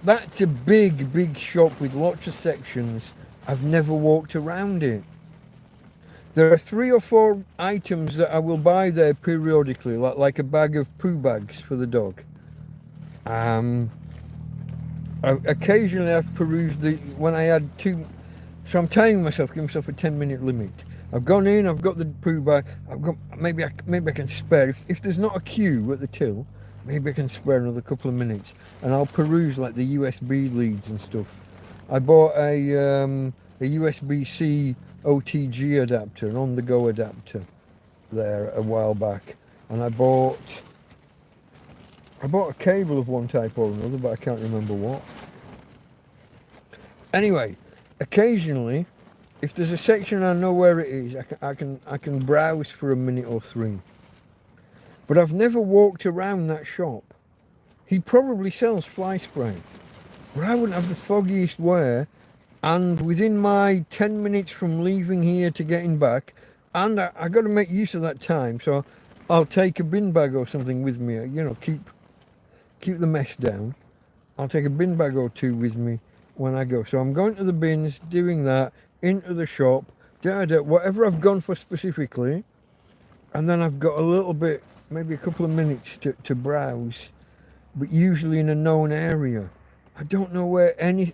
That's a big shop with lots of sections. I've never walked around it. There are 3 or 4 items that I will buy there periodically, like a bag of poo bags for the dog. Occasionally I've perused when I had 2, so I'm timing myself, giving myself a 10-minute limit. I've gone in, I've got the poo bag, maybe I can spare, if there's not a queue at the till, maybe I can spare another couple of minutes, and I'll peruse like the USB leads and stuff. I bought a USB-C OTG adapter, an on-the-go adapter there a while back, and I bought a cable of one type or another, but I can't remember what. Anyway, occasionally, if there's a section I know where it is, I can browse for a minute or 3. but I've never walked around that shop. He probably sells fly spray, but I wouldn't have the foggiest where. And within my 10 minutes from leaving here to getting back, and I got to make use of that time, so I'll take a bin bag or something with me, you know, keep the mess down. I'll take a bin bag or two with me when I go. So I'm going to the bins, doing that, into the shop, whatever I've gone for specifically, and then I've got a little bit, maybe a couple of minutes to browse, but usually in a known area. I don't know where any...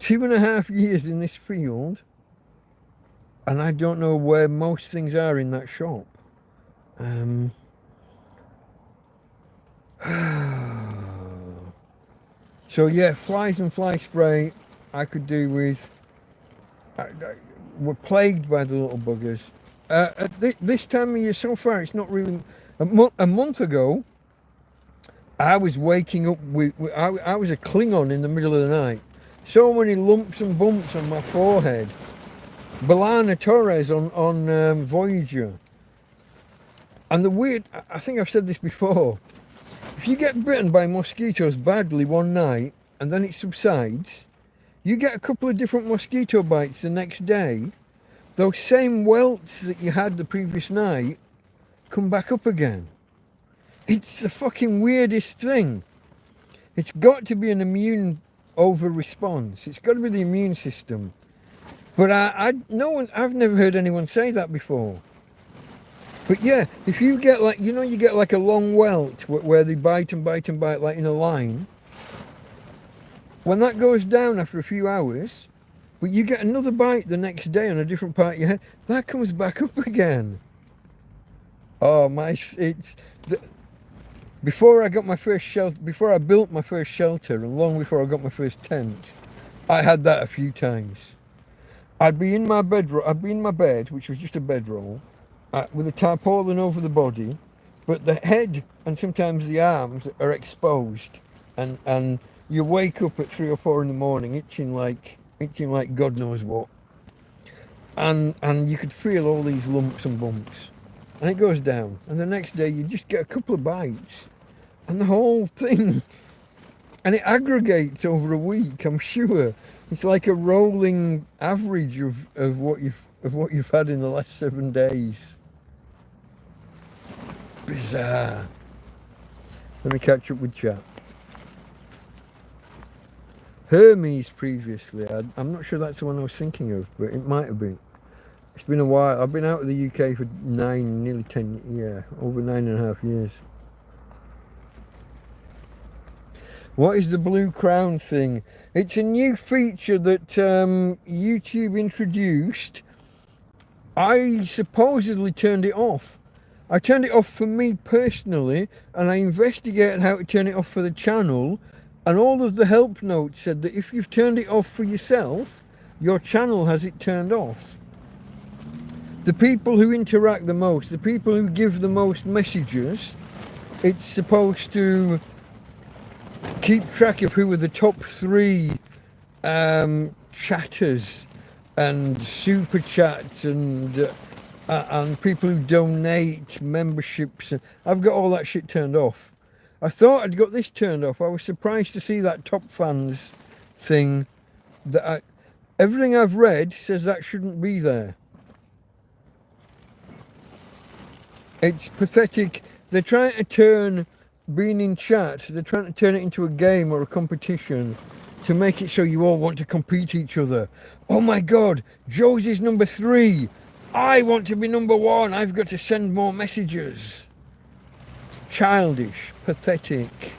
2.5 years in this field, and I don't know where most things are in that shop. So yeah, flies and fly spray I could do with. We're plagued by the little buggers. At this time of year, so far, it's not really. A month ago, I was waking up with I was a Klingon in the middle of the night. So many lumps and bumps on my forehead. B'Elanna Torres on Voyager. And the weird, I think I've said this before, if you get bitten by mosquitoes badly one night and then it subsides, you get a couple of different mosquito bites the next day, those same welts that you had the previous night come back up again. It's the fucking weirdest thing. It's got to be an immune over response. It's got to be the immune system. But I've never heard anyone say that before. But yeah, if you get like, you know, you get like a long welt where they bite and bite and bite like in a line. When that goes down after a few hours, but you get another bite the next day on a different part of your head, that comes back up again. Oh my, before I got my first shelter, before I built my first shelter, and long before I got my first tent, I had that a few times. I'd be in my bed, which was just a bedroll, with a tarpaulin over the body, but the head and sometimes the arms are exposed, and you wake up at 3 or 4 in the morning, itching like God knows what, and you could feel all these lumps and bumps, and it goes down, and the next day you just get a couple of bites, and the whole thing, and it aggregates over a week. I'm sure it's like a rolling average of what you've had in the last 7 days. Bizarre. Let me catch up with chat. Hermes previously. I'm not sure that's the one I was thinking of, but it might have been. It's been a while. I've been out of the UK for nearly 10, over 9.5 years. What is the blue crown thing? It's a new feature that YouTube introduced. I supposedly turned it off. I turned it off for me personally, and I investigated how to turn it off for the channel, and all of the help notes said that if you've turned it off for yourself, your channel has it turned off. The people who interact the most, the people who give the most messages, it's supposed to keep track of who are the top 3 chatters and super chats and people who donate memberships. I've got all that shit turned off. I thought I'd got this turned off. I was surprised to see that top fans thing. Everything I've read says that shouldn't be there. It's pathetic. They're trying to turn being in chat, they're trying to turn it into a game or a competition to make it so you all want to compete each other. Oh my God, Josie's number 3. I want to be number 1. I've got to send more messages. Childish, pathetic.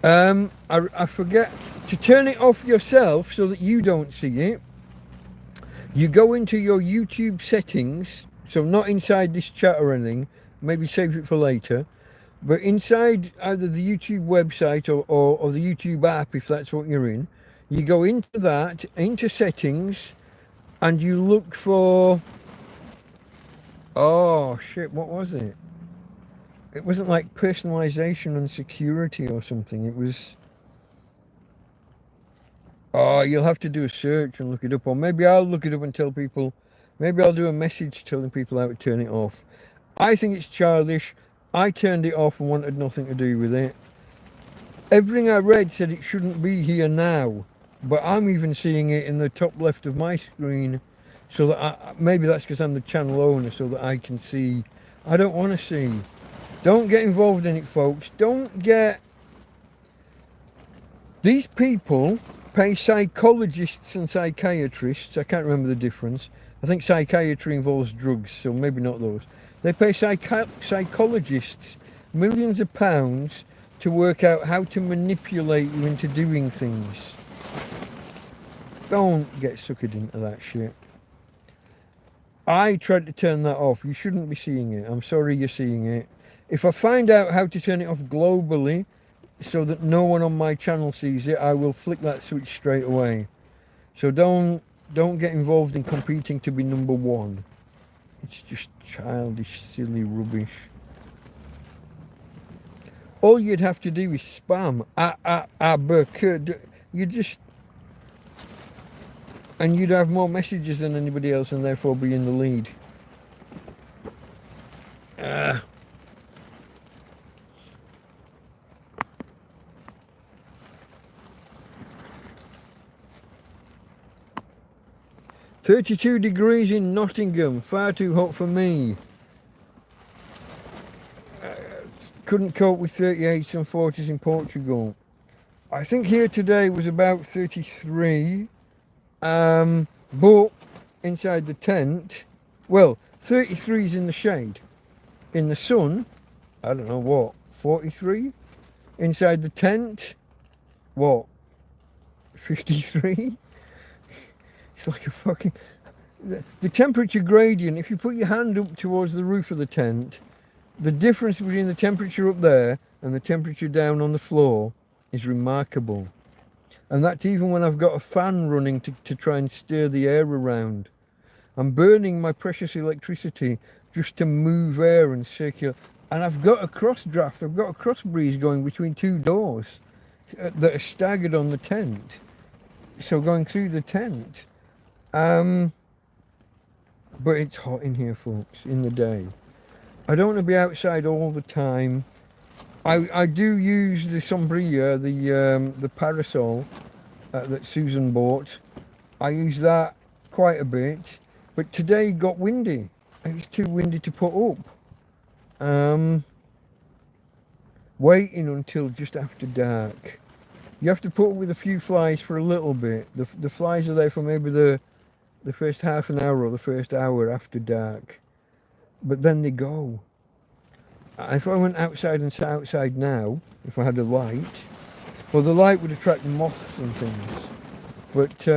I forget to turn it off yourself so that you don't see it. You go into your YouTube settings, so not inside this chat or anything, maybe save it for later, but inside either the YouTube website or the YouTube app, if that's what you're in, you go into that, into settings, and you look for, oh shit, what was it? It wasn't like personalization and security or something. It was, oh, you'll have to do a search and look it up, or maybe I'll look it up and tell people, maybe I'll do a message telling people how to turn it off. I think it's childish. I turned it off and wanted nothing to do with it. Everything I read said it shouldn't be here now, but I'm even seeing it in the top left of my screen, so that maybe that's because I'm the channel owner, so that I can see. I don't want to see. Don't get involved in it, folks. Don't get... These people pay psychologists and psychiatrists. I can't remember the difference. I think psychiatry involves drugs, so maybe not those. They pay psychologists millions of pounds to work out how to manipulate you into doing things. Don't get suckered into that shit. I tried to turn that off. You shouldn't be seeing it. I'm sorry you're seeing it. If I find out how to turn it off globally so that no one on my channel sees it, I will flick that switch straight away. So don't get involved in competing to be number one. It's just childish, silly rubbish. All you'd have to do is spam you just, and you'd have more messages than anybody else and therefore be in the lead. 32 degrees in Nottingham, far too hot for me. Couldn't cope with 38s and 40s in Portugal. I think here today was about 33, but inside the tent, well, 33's in the shade. In the sun, I don't know what, 43? Inside the tent, what, 53? It's like a fucking... The temperature gradient, if you put your hand up towards the roof of the tent, the difference between the temperature up there and the temperature down on the floor is remarkable. And that's even when I've got a fan running to try and steer the air around. I'm burning my precious electricity just to move air and circulate. And I've got a cross draft, I've got a cross breeze going between two doors that are staggered on the tent. So going through the tent. But it's hot in here, folks, in the day. I don't want to be outside all the time. I do use the sombrilla, the parasol that Susan bought. I use that quite a bit. But today it got windy. It was too windy to put up. Waiting until just after dark. You have to put up with a few flies for a little bit. The flies are there for maybe the first half an hour or the first hour after dark. But then they go. If I went outside and sat outside now, if I had a light, well, the light would attract moths and things. But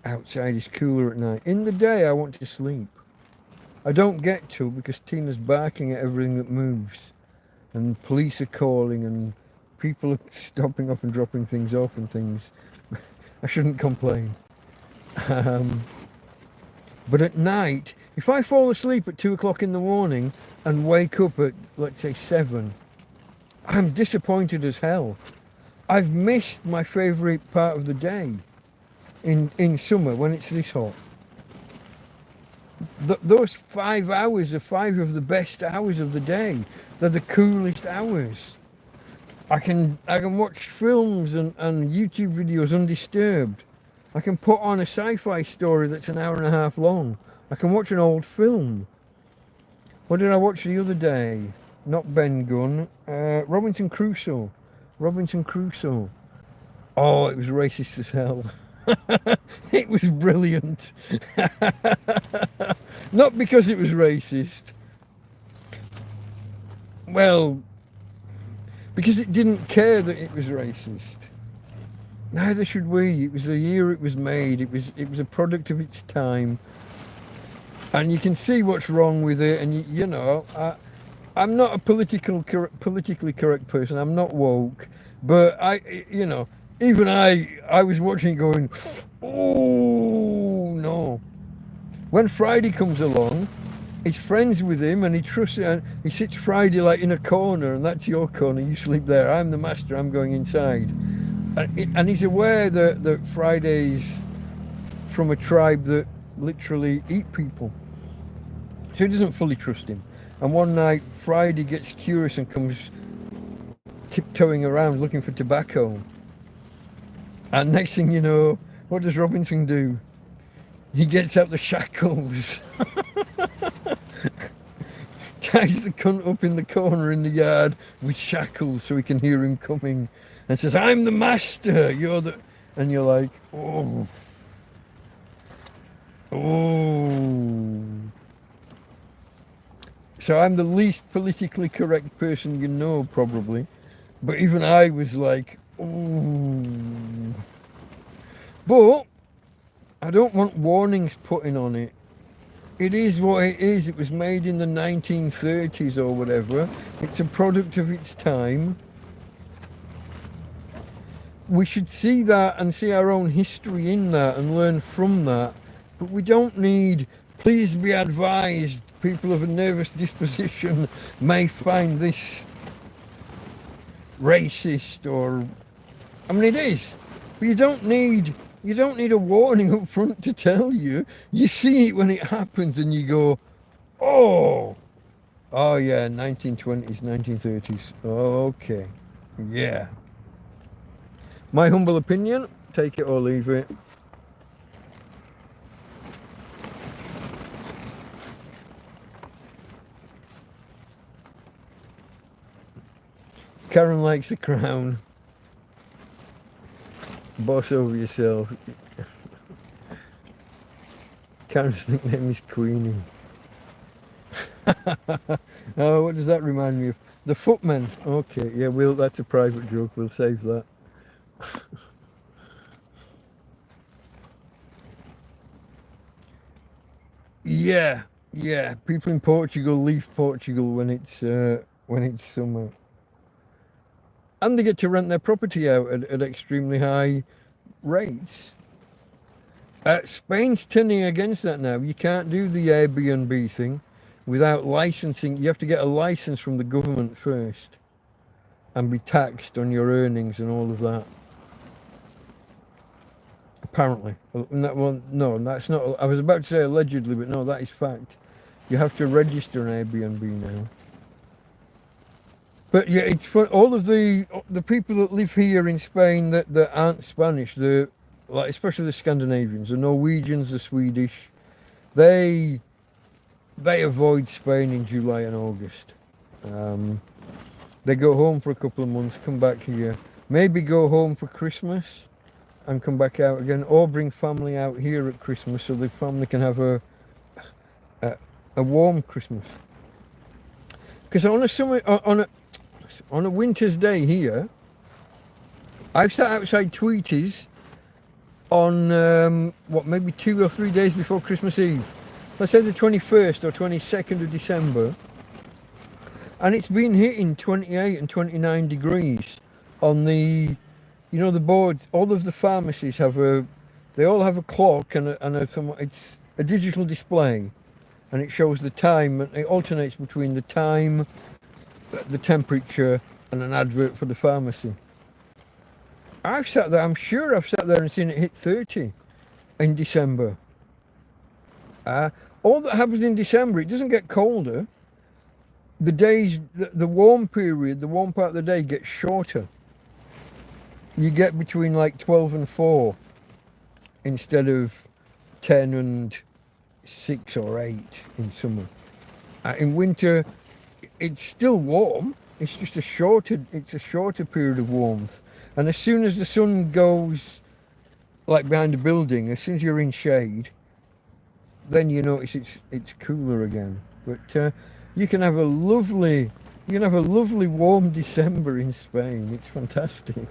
outside is cooler at night. In the day, I want to sleep. I don't get to because Tina's barking at everything that moves. And police are calling and people are stopping off and dropping things off and things. I shouldn't complain. But at night, if I fall asleep at 2 o'clock in the morning and wake up at, let's say, 7, I'm disappointed as hell. I've missed my favourite part of the day in summer when it's this hot. Those 5 hours are 5 of the best hours of the day. They're the coolest hours. I can watch films and YouTube videos undisturbed. I can put on a sci-fi story that's an hour and a half long. I can watch an old film. What did I watch the other day? Not Ben Gunn. Robinson Crusoe. Robinson Crusoe. Oh, it was racist as hell. It was brilliant. Not because it was racist. Well, because it didn't care that it was racist. Neither should we. It was the year it was made. It was a product of its time. And you can see what's wrong with it. And you know, I'm not a politically correct person. I'm not woke. But even I was watching it going, oh no. When Friday comes along, he's friends with him and he trusts it, and he sits Friday like in a corner, and that's your corner, you sleep there. I'm the master, I'm going inside. And he's aware that Friday's from a tribe that literally eat people. So he doesn't fully trust him. And one night, Friday gets curious and comes tiptoeing around looking for tobacco. And next thing you know, what does Robinson do? He gets out the shackles, ties the cunt up in the corner in the yard with shackles so he can hear him coming, and says, "I'm the master, you're the..." And you're like, oh. So I'm the least politically correct person you know, probably. But even I was like, oh. But I don't want warnings putting on it. It is what it is. It was made in the 1930s or whatever. It's a product of its time. We should see that and see our own history in that and learn from that. But we don't need, please be advised, people of a nervous disposition may find this racist or... I mean, it is. But you don't need a warning up front to tell you. You see it when it happens and you go, oh yeah, 1920s, 1930s. Oh, okay, yeah. My humble opinion, take it or leave it. Karen likes a crown. Boss over yourself. Karen's nickname is Queenie. Oh, what does that remind me of? The Footmen. Okay, yeah, that's a private joke. We'll save that. Yeah. People in Portugal leave Portugal when it's summer, and they get to rent their property out at extremely high rates. Spain's turning against that now. You can't do the Airbnb thing without licensing. You have to get a license from the government first and be taxed on your earnings and all of that. Apparently. Well, no, that's not... I was about to say allegedly, but no, that is fact. You have to register an Airbnb now. But yeah, it's for all of the people that live here in Spain that aren't Spanish, like especially the Scandinavians, the Norwegians, the Swedish, they avoid Spain in July and August. They go home for a couple of months, come back here, maybe go home for Christmas and come back out again, or bring family out here at Christmas so the family can have a warm Christmas. Because on a winter's day here, I've sat outside Tweety's on maybe 2 or 3 days before Christmas Eve. Let's say the 21st or 22nd of December, and it's been hitting 28 and 29 degrees on the, the boards. All of the pharmacies they all have a clock and it's a digital display, and it shows the time, and it alternates between the time, the temperature, and an advert for the pharmacy. I'm sure I've sat there and seen it hit 30 in December. All that happens in December, it doesn't get colder. The days, the warm period, the warm part of the day gets shorter. You get between like 12 and 4 instead of 10 and 6 or 8 in summer. In winter, it's still warm. It's just a shorter period of warmth. And as soon as the sun goes, like behind a building, as soon as you're in shade, then you notice it's cooler again. But you can have a lovely warm December in Spain. It's fantastic.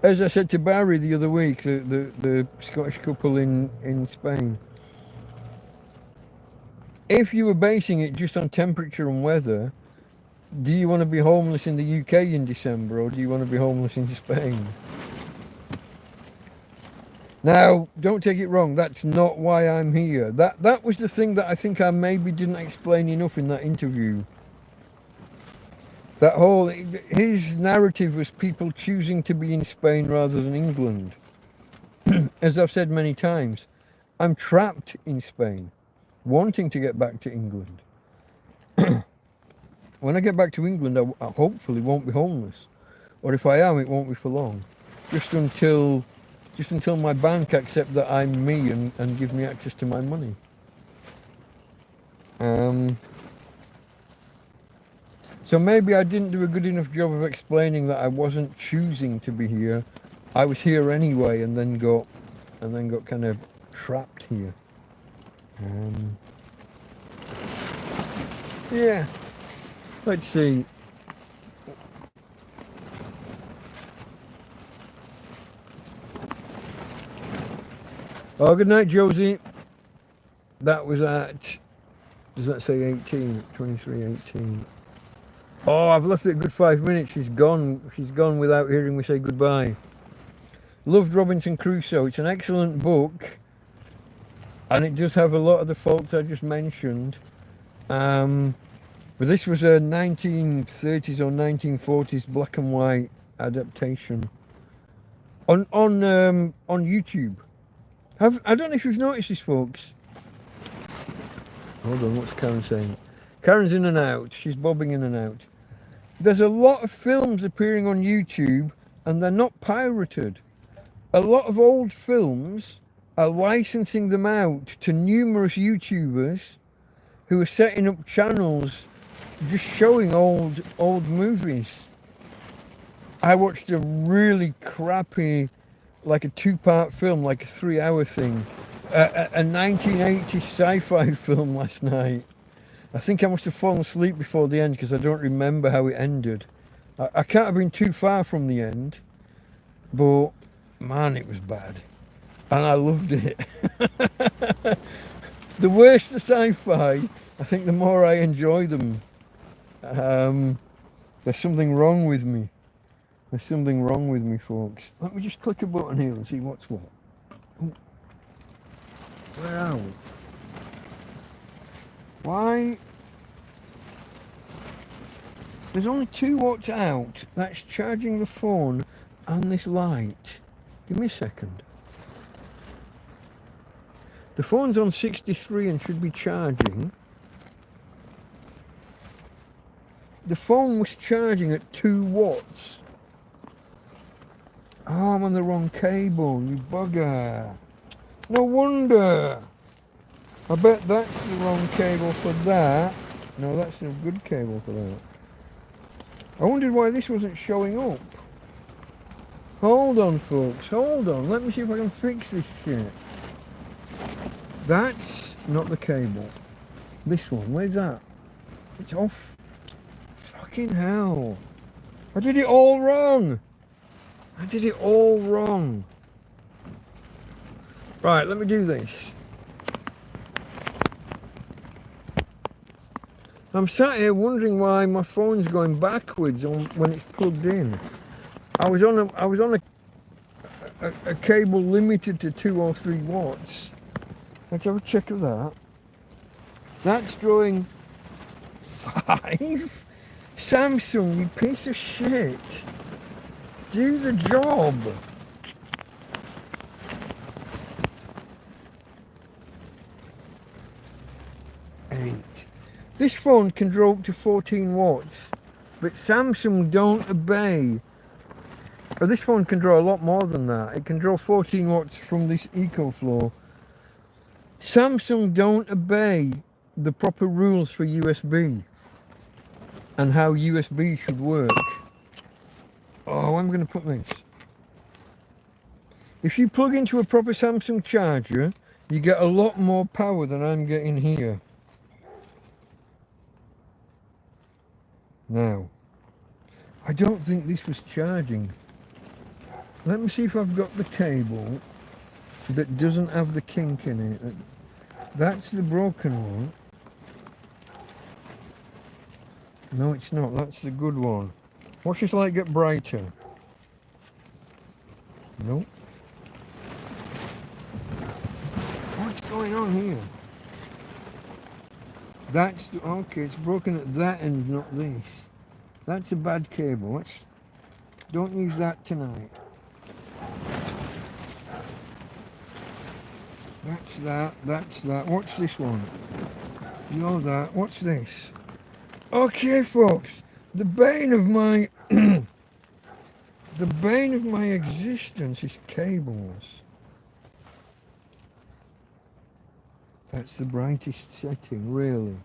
As I said to Barry the other week, the Scottish couple in Spain, if you were basing it just on temperature and weather, do you want to be homeless in the UK in December, or do you want to be homeless in Spain? Now, don't take it wrong, that's not why I'm here. That was the thing that I think I maybe didn't explain enough in that interview. His narrative was people choosing to be in Spain rather than England. As I've said many times, I'm trapped in Spain, wanting to get back to England. When I get back to England, I hopefully won't be homeless, or if I am, it won't be for long. Just until my bank accept that I'm me and give me access to my money. So maybe I didn't do a good enough job of explaining that I wasn't choosing to be here. I was here anyway, and then got kind of trapped here. Yeah. Let's see. Oh, good night, Josie. That was at, does that say 18? 23, 18. Oh, I've left it a good 5 minutes. She's gone. She's gone without hearing me say goodbye. Loved Robinson Crusoe. It's an excellent book. And it does have a lot of the faults I just mentioned. But this was a 1930s or 1940s black and white adaptation. On YouTube. I don't know if you've noticed this, folks. Hold on, what's Karen saying? Karen's in and out. She's bobbing in and out. There's a lot of films appearing on YouTube, and they're not pirated. A lot of old films are licensing them out to numerous YouTubers who are setting up channels just showing old movies. I watched a really crappy, like a 2-part film, like a 3-hour thing, a 1980s sci-fi film last night. I think I must have fallen asleep before the end because I don't remember how it ended. I can't have been too far from the end, but man, it was bad. And I loved it. The worse the sci-fi, I think the more I enjoy them. There's something wrong with me. There's something wrong with me, folks. Let me just click a button here and see what's what. Ooh. Where are we? Why? There's only 2 watts out. That's charging the phone and this light. Give me a second. The phone's on 63 and should be charging. The phone was charging at 2 watts. Oh, I'm on the wrong cable, you bugger. No wonder. I bet that's the wrong cable for that. No, that's a good cable for that. I wondered why this wasn't showing up. Hold on, folks, hold on. Let me see if I can fix this shit. That's not the cable. This one, where's that? It's off. Fucking hell. I did it all wrong. I did it all wrong. Right, let me do this. I'm sat here wondering why my phone's going backwards when it's plugged in. I was on a cable limited to 2 or 3 watts. Let's have a check of that. That's drawing 5. Samsung, you piece of shit. Do the job. This phone can draw up to 14 watts, but Samsung don't obey. Or this phone can draw a lot more than that. It can draw 14 watts from this EcoFlow. Samsung don't obey the proper rules for USB and how USB should work. Oh, I'm going to put this. If you plug into a proper Samsung charger, you get a lot more power than I'm getting here. Now, I don't think this was charging. Let me see if I've got the cable that doesn't have the kink in it. That's the broken one. No, it's not. That's the good one. Watch this light get brighter. Nope. What's going on here? That's, okay, it's broken at that end, not this. That's a bad cable. Don't use that tonight. That's that, that's that. What's this one? You're that. What's this? Okay, folks. The bane of my... the bane of my existence is cables. That's the brightest setting, really.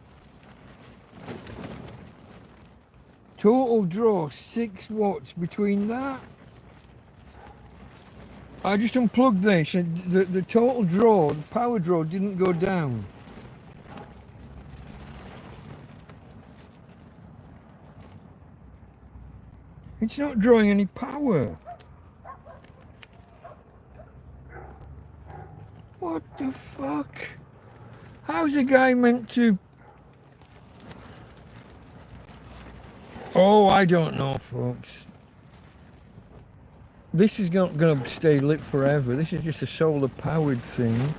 Total draw, 6 watts between that. I just unplugged this and the total draw, the power draw didn't go down. It's not drawing any power. What the fuck? How's a guy meant to... Oh, I don't know, folks. This is not going to stay lit forever. This is just a solar powered thing.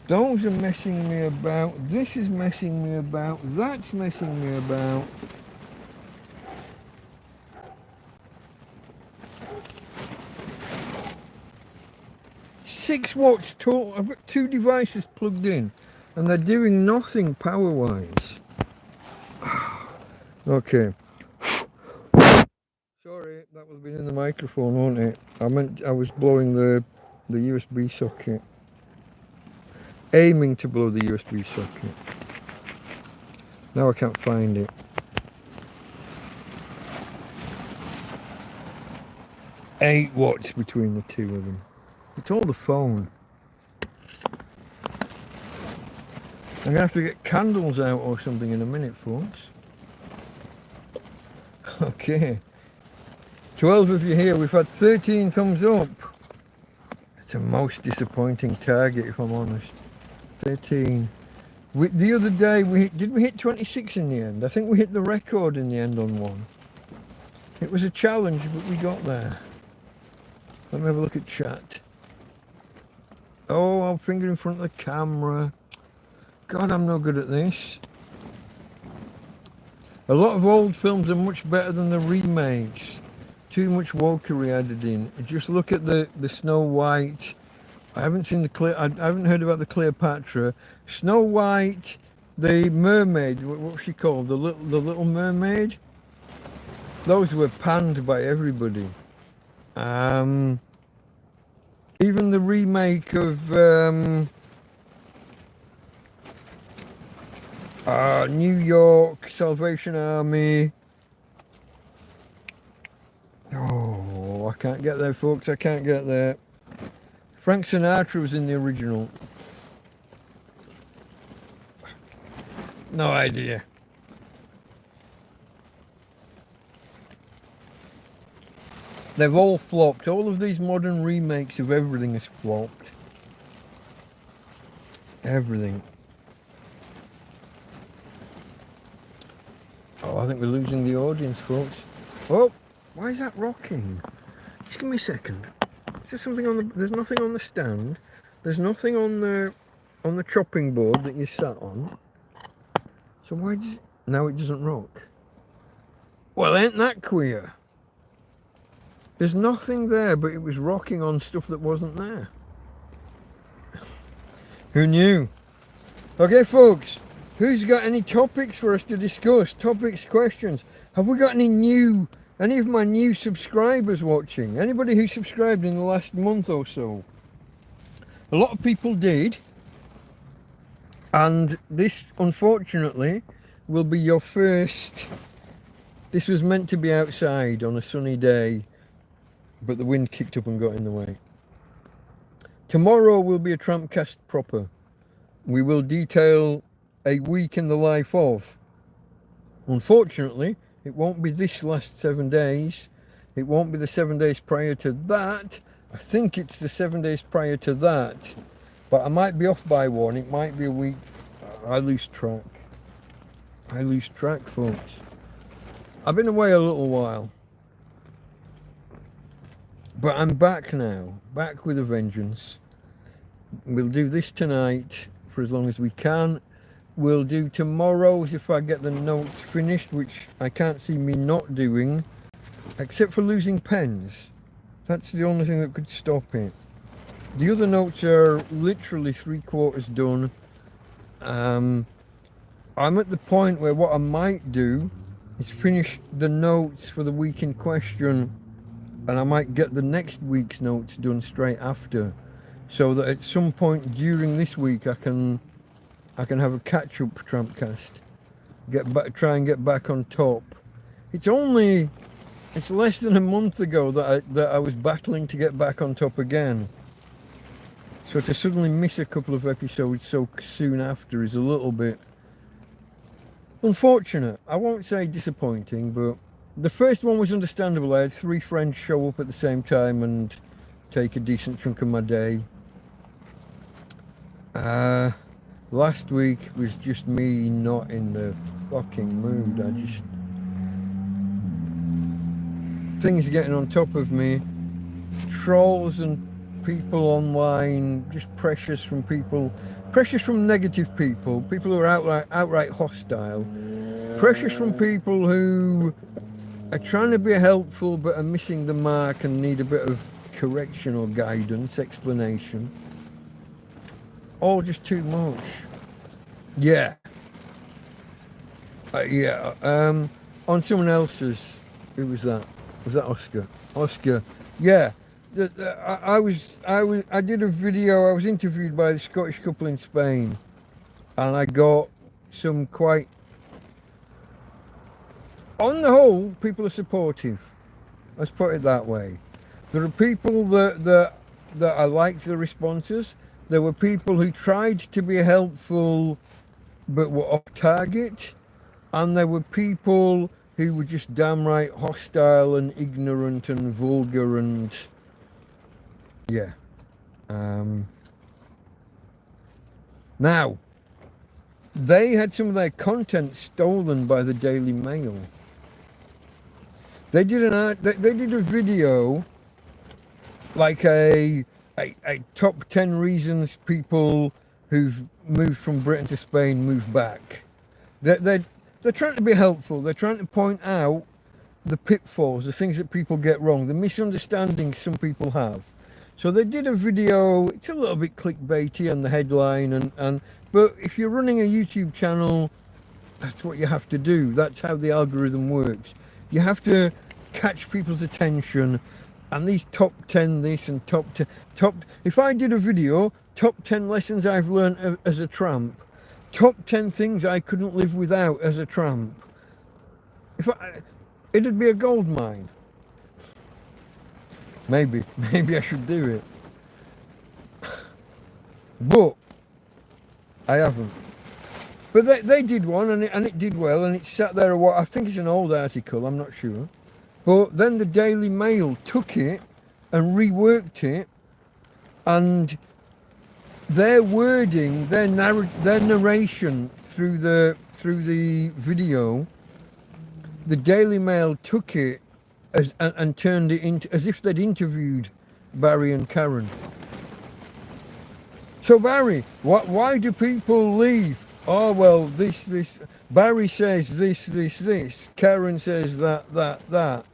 Those are messing me about. This is messing me about. That's messing me about. Six watts total. I've got 2 devices plugged in and they're doing nothing power wise. Okay. Sorry, that would have been in the microphone, won't it? I was blowing the USB socket. Aiming to blow the USB socket. Now I can't find it. 8 watts between the 2 of them. It's all the phone. I'm gonna have to get candles out or something in a minute, folks. Okay. 12 of you here. We've had 13 thumbs up. It's a most disappointing target, if I'm honest. 13. The other day, did we hit 26 in the end? I think we hit the record in the end on one. It was a challenge, but we got there. Let me have a look at chat. Oh, I'm finger in front of the camera. God, I'm no good at this. A lot of old films are much better than the remakes. Too much wokery added in. Just look at the Snow White. I haven't seen I haven't heard about the Cleopatra. Snow White, the mermaid. What's she called? The Little Mermaid. Those were panned by everybody. Even the remake of New York, Salvation Army. Oh, I can't get there, folks. I can't get there. Frank Sinatra was in the original. No idea. They've all flopped. All of these modern remakes of everything has flopped. Everything. Oh, I think we're losing the audience, folks. Oh, why is that rocking? Just give me a second. Is there something on the... There's nothing on the stand. There's nothing on the chopping board that you sat on. So why does... Now it doesn't rock. Well, ain't that queer? There's nothing there, but it was rocking on stuff that wasn't there. Who knew? Okay, folks. Who's got any topics for us to discuss? Topics, questions. Have we got any of my new subscribers watching? Anybody who subscribed in the last month or so? A lot of people did. And this, unfortunately, will be your first... This was meant to be outside on a sunny day, but the wind kicked up and got in the way. Tomorrow will be a TrampCast proper. We will detail a week in the life of. Unfortunately, it won't be this last 7 days. It won't be the 7 days prior to that. I think it's the 7 days prior to that. But I might be off by one. It might be a week. I lose track. I lose track, folks. I've been away a little while. But I'm back now. Back with a vengeance. We'll do this tonight for as long as we can. We'll do tomorrow's if I get the notes finished, which I can't see me not doing, except for losing pens. That's the only thing that could stop it. The other notes are literally 3/4 done. I'm at the point where what I might do is finish the notes for the week in question, and I might get the next week's notes done straight after, so that at some point during this week I can have a catch-up TrampCast, try and get back on top. It's less than a month ago that I was battling to get back on top again. So to suddenly miss a couple of episodes so soon after is a little bit unfortunate. I won't say disappointing, but the first one was understandable. I had 3 friends show up at the same time and take a decent chunk of my day. Last week was just me not in the fucking mood. Things are getting on top of me. Trolls and people online, just pressures from negative people who are outright hostile, pressures from people who are trying to be helpful but are missing the mark and need a bit of correction or guidance, explanation. All just too much. Yeah. On someone else's, who was that? Was that Oscar? Oscar. Yeah. I did a video. I was interviewed by the Scottish couple in Spain, and I got some quite. On the whole, people are supportive. Let's put it that way. There are people that I liked the responses. There were people who tried to be helpful but were off target, and there were people who were just damn right hostile and ignorant and vulgar and yeah. Now, they had some of their content stolen by the Daily Mail. They did a video like a top 10 reasons people who've moved from Britain to Spain move back. They're trying to be helpful. They're trying to point out the pitfalls, the things that people get wrong, the misunderstandings some people have. So they did a video. It's a little bit clickbaity on the headline, but if you're running a YouTube channel, that's what you have to do. That's how the algorithm works. You have to catch people's attention, and these top 10 this and top. If I did a video, top 10 lessons I've learned as a tramp, top 10 things I couldn't live without as a tramp, it'd be a gold mine. Maybe I should do it, but I haven't. But they did one, and it did well, and it sat there a while. I think it's an old article, I'm not sure. But then the Daily Mail took it and reworked it, and their wording, their narration through the video, the Daily Mail took it and turned it into as if they'd interviewed Barry and Karen. So Barry, why do people leave? Oh well, this. Barry says this. Karen says that.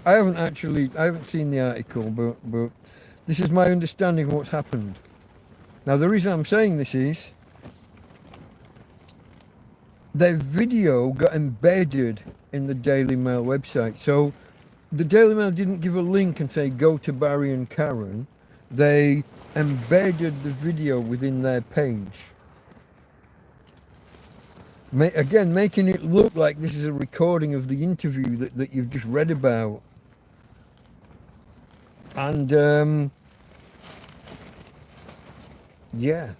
I haven't seen the article, but this is my understanding of what's happened. Now the reason I'm saying this is their video got embedded in the Daily Mail website. So the Daily Mail didn't give a link and say go to Barry and Karen. They embedded the video within their page. Again, making it look like this is a recording of the interview that you've just read about. And yeah.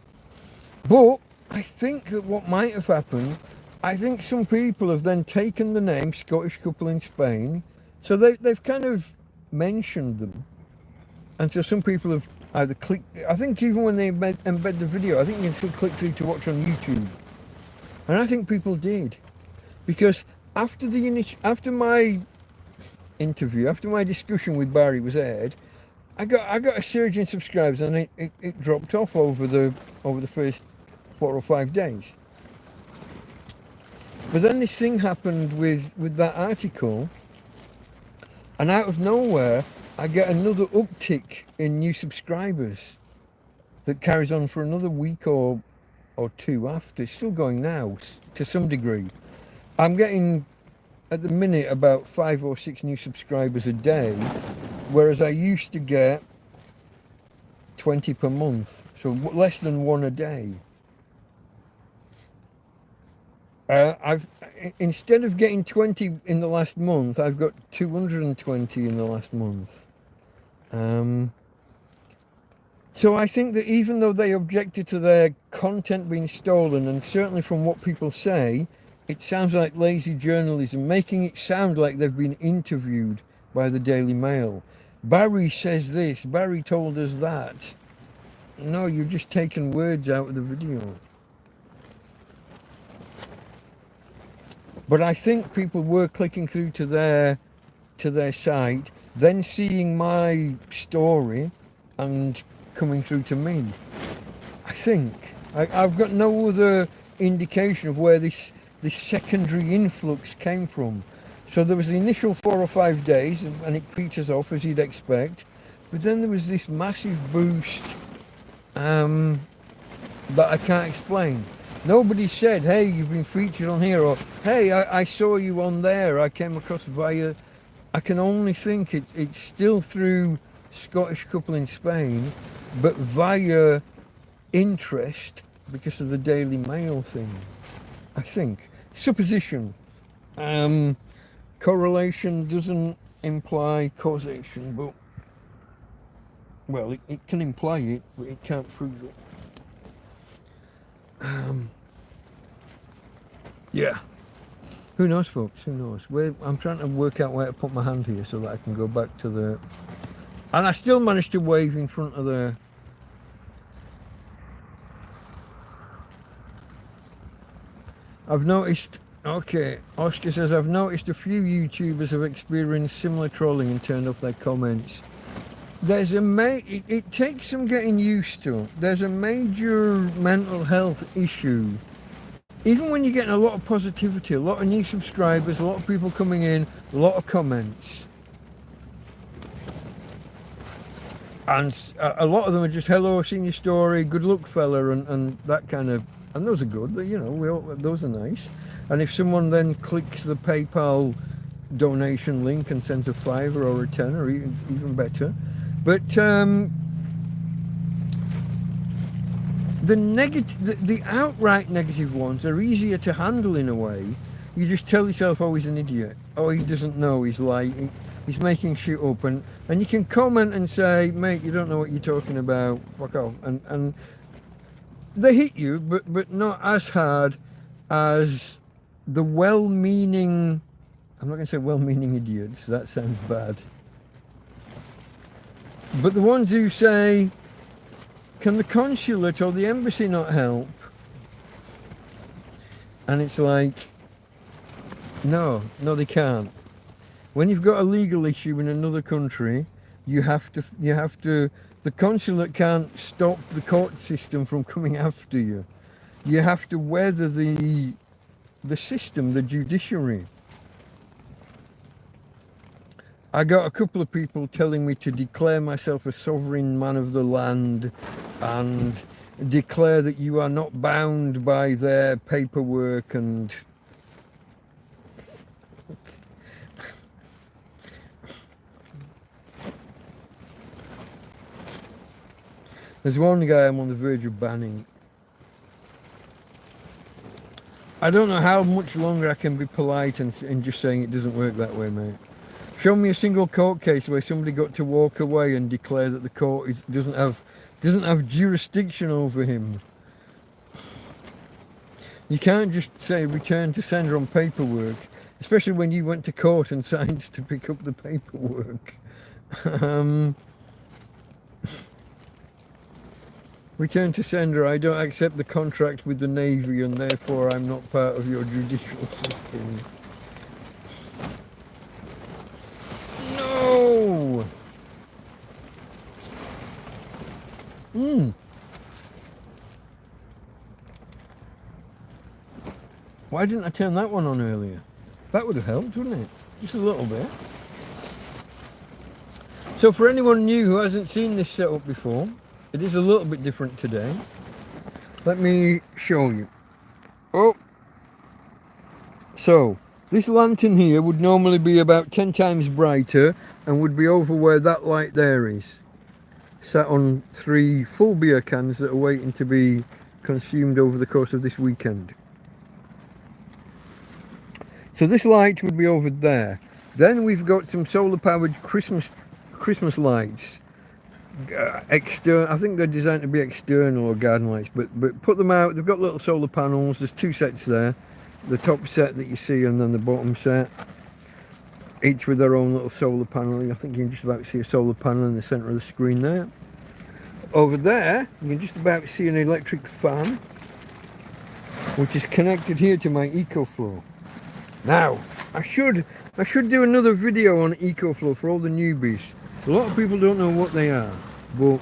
But I think that what might have happened, I think some people have then taken the name Scottish couple in Spain, so they've kind of mentioned them. And so some people have either clicked, I think even when they embed the video, I think you can still click through to watch on YouTube. And I think people did. Because after my interview, after my discussion with Barry was aired, I got a surge in subscribers, and it dropped off over the first 4 or 5 days. But then this thing happened with that article, and out of nowhere, I get another uptick in new subscribers that carries on for another week or two after. It's still going now to some degree. I'm getting at the minute about 5 or 6 new subscribers a day, whereas I used to get 20 per month, so less than one a day. I've instead of getting 20 in the last month, I've got 220 in the last month. So I think that even though they objected to their content being stolen, and certainly from what people say, it sounds like lazy journalism, making it sound like they've been interviewed by the Daily Mail. Barry says this, Barry told us that. No, you've just taken words out of the video. But I think people were clicking through to their site, then seeing my story and coming through to me. I think. I've got no other indication of where this secondary influx came from. So there was the initial 4 or 5 days, and it peters off as you'd expect. But then there was this massive boost that I can't explain. Nobody said, hey, you've been featured on here, or hey, I saw you on there, I came across via... I can only think it's still through Scottish couple in Spain, but via interest because of the Daily Mail thing. I think. Supposition. Correlation doesn't imply causation, but... Well, it can imply it, but it can't prove it. Yeah. Who knows, folks? Who knows? I'm trying to work out where to put my hand here so that I can go back to the... And I still managed to wave in front of the... I've noticed... Okay, Oscar says, I've noticed a few YouTubers have experienced similar trolling and turned off their comments. There's it takes some getting used to. There's a major mental health issue. Even when you're getting a lot of positivity, a lot of new subscribers, a lot of people coming in, a lot of comments. And a lot of them are just, hello, seen your story, good luck fella, and that kind of, and those are good, you know, those are nice. And if someone then clicks the PayPal donation link and sends a $5 or a $10 or even better. But the outright negative ones are easier to handle in a way. You just tell yourself, oh, he's an idiot. Oh, he doesn't know, he's lying. He's making shit up. And you can comment and say, mate, you don't know what you're talking about. Fuck off. And they hit you, but not as hard as the well-meaning... I'm not going to say well-meaning idiots. That sounds bad. But the ones who say, can the consulate or the embassy not help? And it's like, no, they can't. When you've got a legal issue in another country, you have to, the consulate can't stop the court system from coming after you. You have to weather the system, the judiciary. I got a couple of people telling me to declare myself a sovereign man of the land and declare that you are not bound by their paperwork and... There's one guy I'm on the verge of banning. I don't know how much longer I can be polite and just saying it doesn't work that way, mate. Show me a single court case where somebody got to walk away and declare that the court doesn't have jurisdiction over him. You can't just say return to sender on paperwork, especially when you went to court and signed to pick up the paperwork. Return to sender, I don't accept the contract with the Navy and therefore I'm not part of your judicial system. No! Why didn't I turn that one on earlier? That would have helped, wouldn't it? Just a little bit. So for anyone new who hasn't seen this setup before, it is a little bit different today. Let me show you. Oh, so this lantern here would normally be about 10 times brighter and would be over where that light there is, sat on 3 full beer cans that are waiting to be consumed over the course of this weekend. So this light would be over there. Then we've got some solar powered Christmas lights. External, I think they're designed to be external or garden lights, but put them out. They've got little solar panels. There's 2 sets there, the top set that you see and then the bottom set, each with their own little solar panel. I think you can just about see a solar panel in the center of the screen there. Over there you can just about see an electric fan, which is connected here to my EcoFlow. Now I should do another video on EcoFlow for all the newbies. A lot of people don't know what they are, but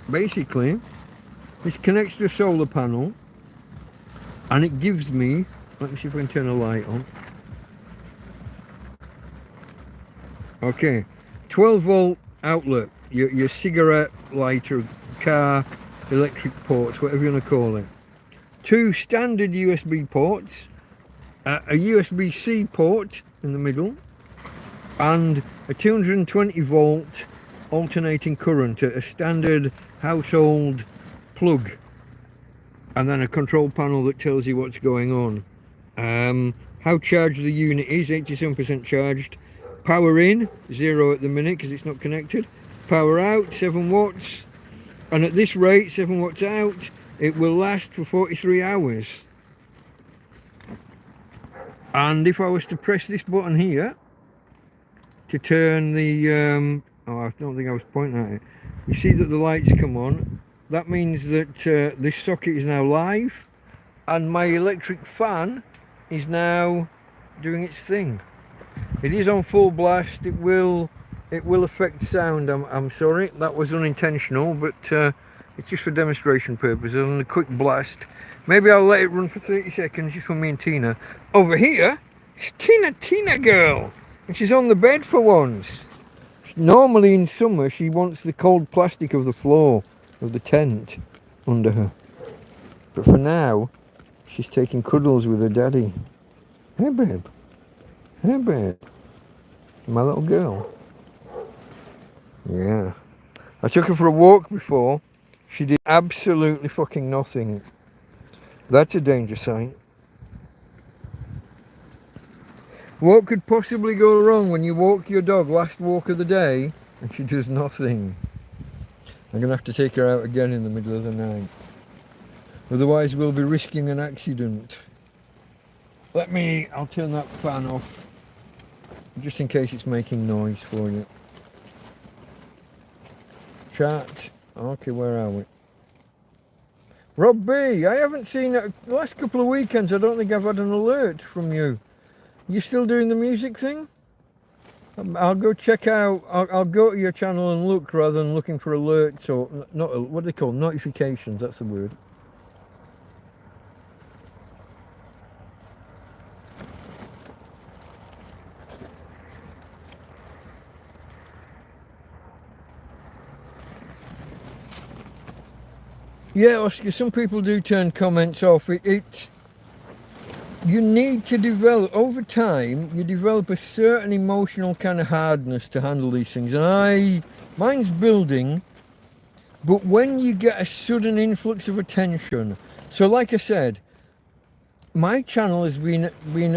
basically this connects to a solar panel and it gives me, let me see if I can turn a light on. Okay, 12 volt outlet, your cigarette lighter, car, electric ports, whatever you want to call it. 2 standard USB ports, a USB-C port in the middle, and a 220 volt alternating current, a standard household plug, and then a control panel that tells you what's going on. How charged the unit is, 87% charged. Power in, 0 at the minute because it's not connected. Power out, 7 watts. And at this rate, 7 watts out, it will last for 43 hours. And if I was to press this button here to turn the oh, I don't think I was pointing at it. You see that the lights come on. That means that this socket is now live and my electric fan is now doing its thing. It is on full blast. It will affect sound. I'm sorry, that was unintentional, but it's just for demonstration purposes. On a quick blast, maybe I'll let it run for 30 seconds just for me and Tina. Over here, it's Tina girl, and she's on the bed for once. Normally in summer she wants the cold plastic of the floor of the tent under her, but for now she's taking cuddles with her daddy. Hey babe, hey babe, my little girl. Yeah, I took her for a walk before. She did absolutely fucking nothing. That's a danger sign. What could possibly go wrong when you walk your dog last walk of the day and she does nothing? I'm going to have to take her out again in the middle of the night. Otherwise we'll be risking an accident. I'll turn that fan off just in case it's making noise for you. Chat. Okay, where are we? Rob B, I haven't seen it the last couple of weekends. I don't think I've had an alert from you. You still doing the music thing? I'll go check out, I'll go to your channel and look rather than looking for alerts or, not, what do they call, notifications, that's the word. Yeah, Oscar, some people do turn comments off. You need to develop, over time, you develop a certain emotional kind of hardness to handle these things. And mine's building, but when you get a sudden influx of attention, so like I said, my channel has been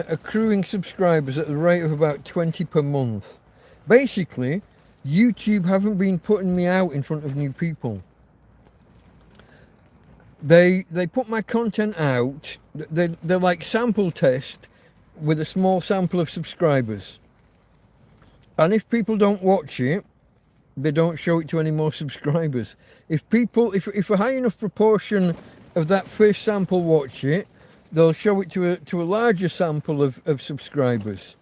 accruing subscribers at the rate of about 20 per month. Basically, YouTube haven't been putting me out in front of new people. They put my content out, they're like sample test with a small sample of subscribers. And if people don't watch it, they don't show it to any more subscribers. If a high enough proportion of that first sample watch it, they'll show it to a larger sample of subscribers.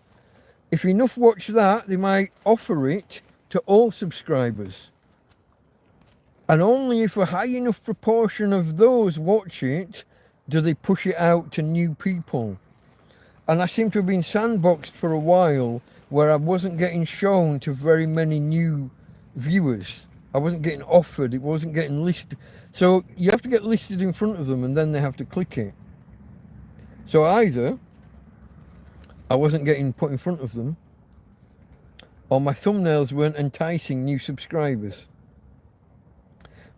If enough watch that, they might offer it to all subscribers. And only if a high enough proportion of those watch it, do they push it out to new people. And I seem to have been sandboxed for a while, where I wasn't getting shown to very many new viewers. I wasn't getting offered, it wasn't getting listed. So you have to get listed in front of them and then they have to click it. So either I wasn't getting put in front of them, or my thumbnails weren't enticing new subscribers.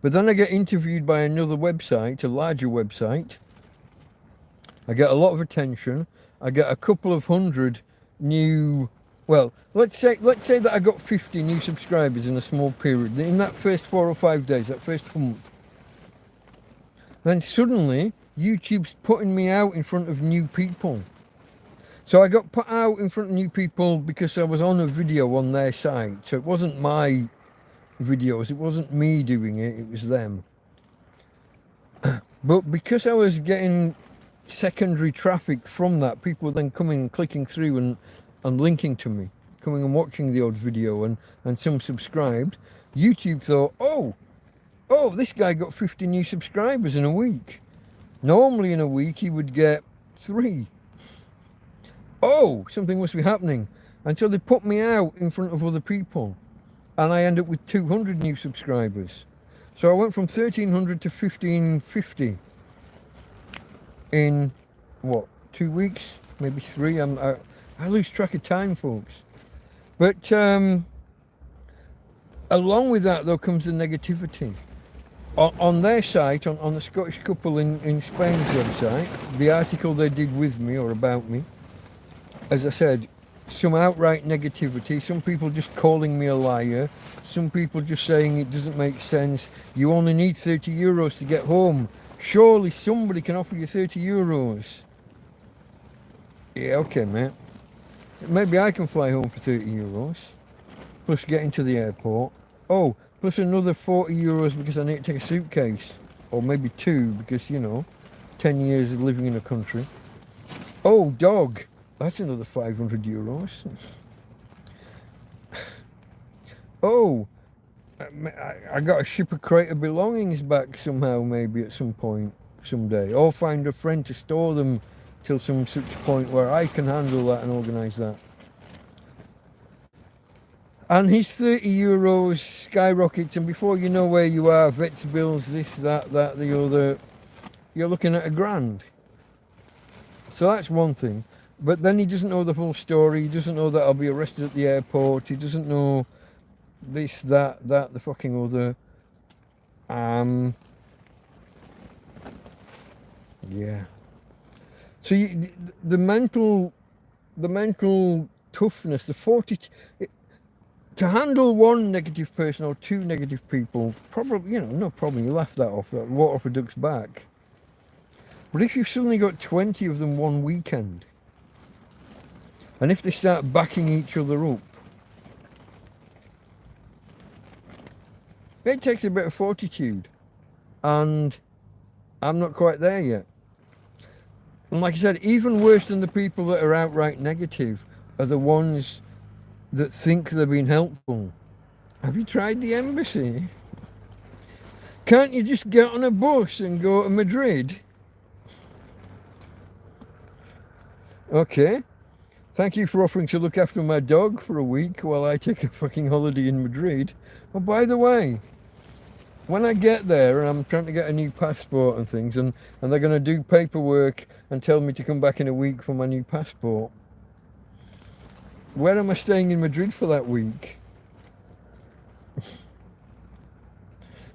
But then I get interviewed by another website, a larger website. I get a lot of attention. I get a couple of hundred new, well, let's say that I got 50 new subscribers in a small period. In that first 4 or 5 days, that first hump. Then suddenly, YouTube's putting me out in front of new people. So I got put out in front of new people because I was on a video on their site. So it wasn't my videos, it wasn't me doing it, it was them. But because I was getting secondary traffic from that, people were then coming and clicking through and linking to me, coming and watching the odd video, and some subscribed. YouTube thought, oh, this guy got 50 new subscribers in a week. Normally in a week he would get 3. Oh, something must be happening. And so they put me out in front of other people. And I end up with 200 new subscribers. So I went from 1,300 to 1,550 in, what, 2 weeks? Maybe 3. I lose track of time, folks. But along with that, though, comes the negativity. On their site, on the Scottish couple in Spain's website, the article they did with me or about me, as I said, some outright negativity, some people just calling me a liar, some people just saying it doesn't make sense, you only need 30 euros to get home, surely somebody can offer you 30 euros. Yeah, okay, mate. Maybe I can fly home for 30 euros, plus getting to the airport. Oh, plus another 40 euros because I need to take a suitcase, or maybe 2 because, you know, 10 years of living in a country. Oh, dog. That's another 500 euros. Oh, I got to ship a crate of belongings back somehow, maybe at some point, someday. Or find a friend to store them till some such point where I can handle that and organise that. And his 30 euros skyrockets, and before you know where you are, vets bills, this, that, the other, you're looking at £1,000. So that's one thing. But then he doesn't know the full story. He doesn't know that I'll be arrested at the airport. He doesn't know this, that, the fucking other. Yeah. So the mental toughness, the fortitude, to handle one negative person or 2 negative people, probably, you know, no problem. You laugh that off. That water off a duck's back. But if you've suddenly got 20 of them one weekend, and if they start backing each other up, it takes a bit of fortitude. And I'm not quite there yet. And like I said, even worse than the people that are outright negative are the ones that think they're being helpful. Have you tried the embassy? Can't you just get on a bus and go to Madrid? Okay. Thank you for offering to look after my dog for a week while I take a fucking holiday in Madrid. Oh, by the way, when I get there and I'm trying to get a new passport and things, and they're going to do paperwork and tell me to come back in a week for my new passport, where am I staying in Madrid for that week?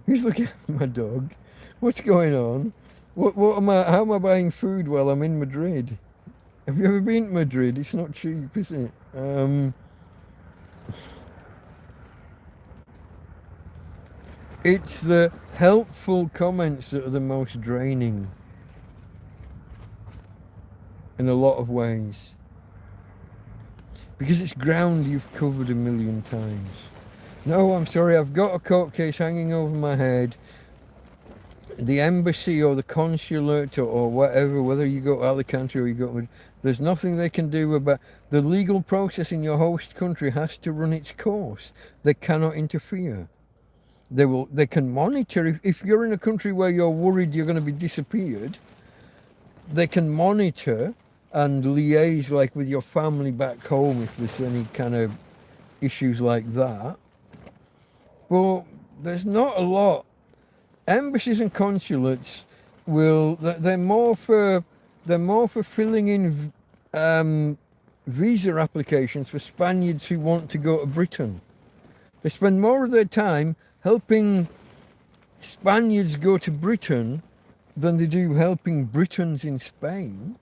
Who's looking after my dog? What's going on? What am I? How am I buying food while I'm in Madrid? Have you ever been to Madrid? It's not cheap, is it? It's the helpful comments that are the most draining in a lot of ways. Because it's ground you've covered 1,000,000 times. No, I'm sorry, I've got a court case hanging over my head. The embassy or the consulate or whatever, whether you go to Alicante or you go to... There's nothing they can do about... The legal process in your host country has to run its course. They cannot interfere. They can monitor. If you're in a country where you're worried you're going to be disappeared, they can monitor and liaise like with your family back home if there's any kind of issues like that. but there's not a lot. Embassies and consulates they're more for filling in visa applications for Spaniards who want to go to Britain. They spend more of their time helping Spaniards go to Britain than they do helping Britons in Spain.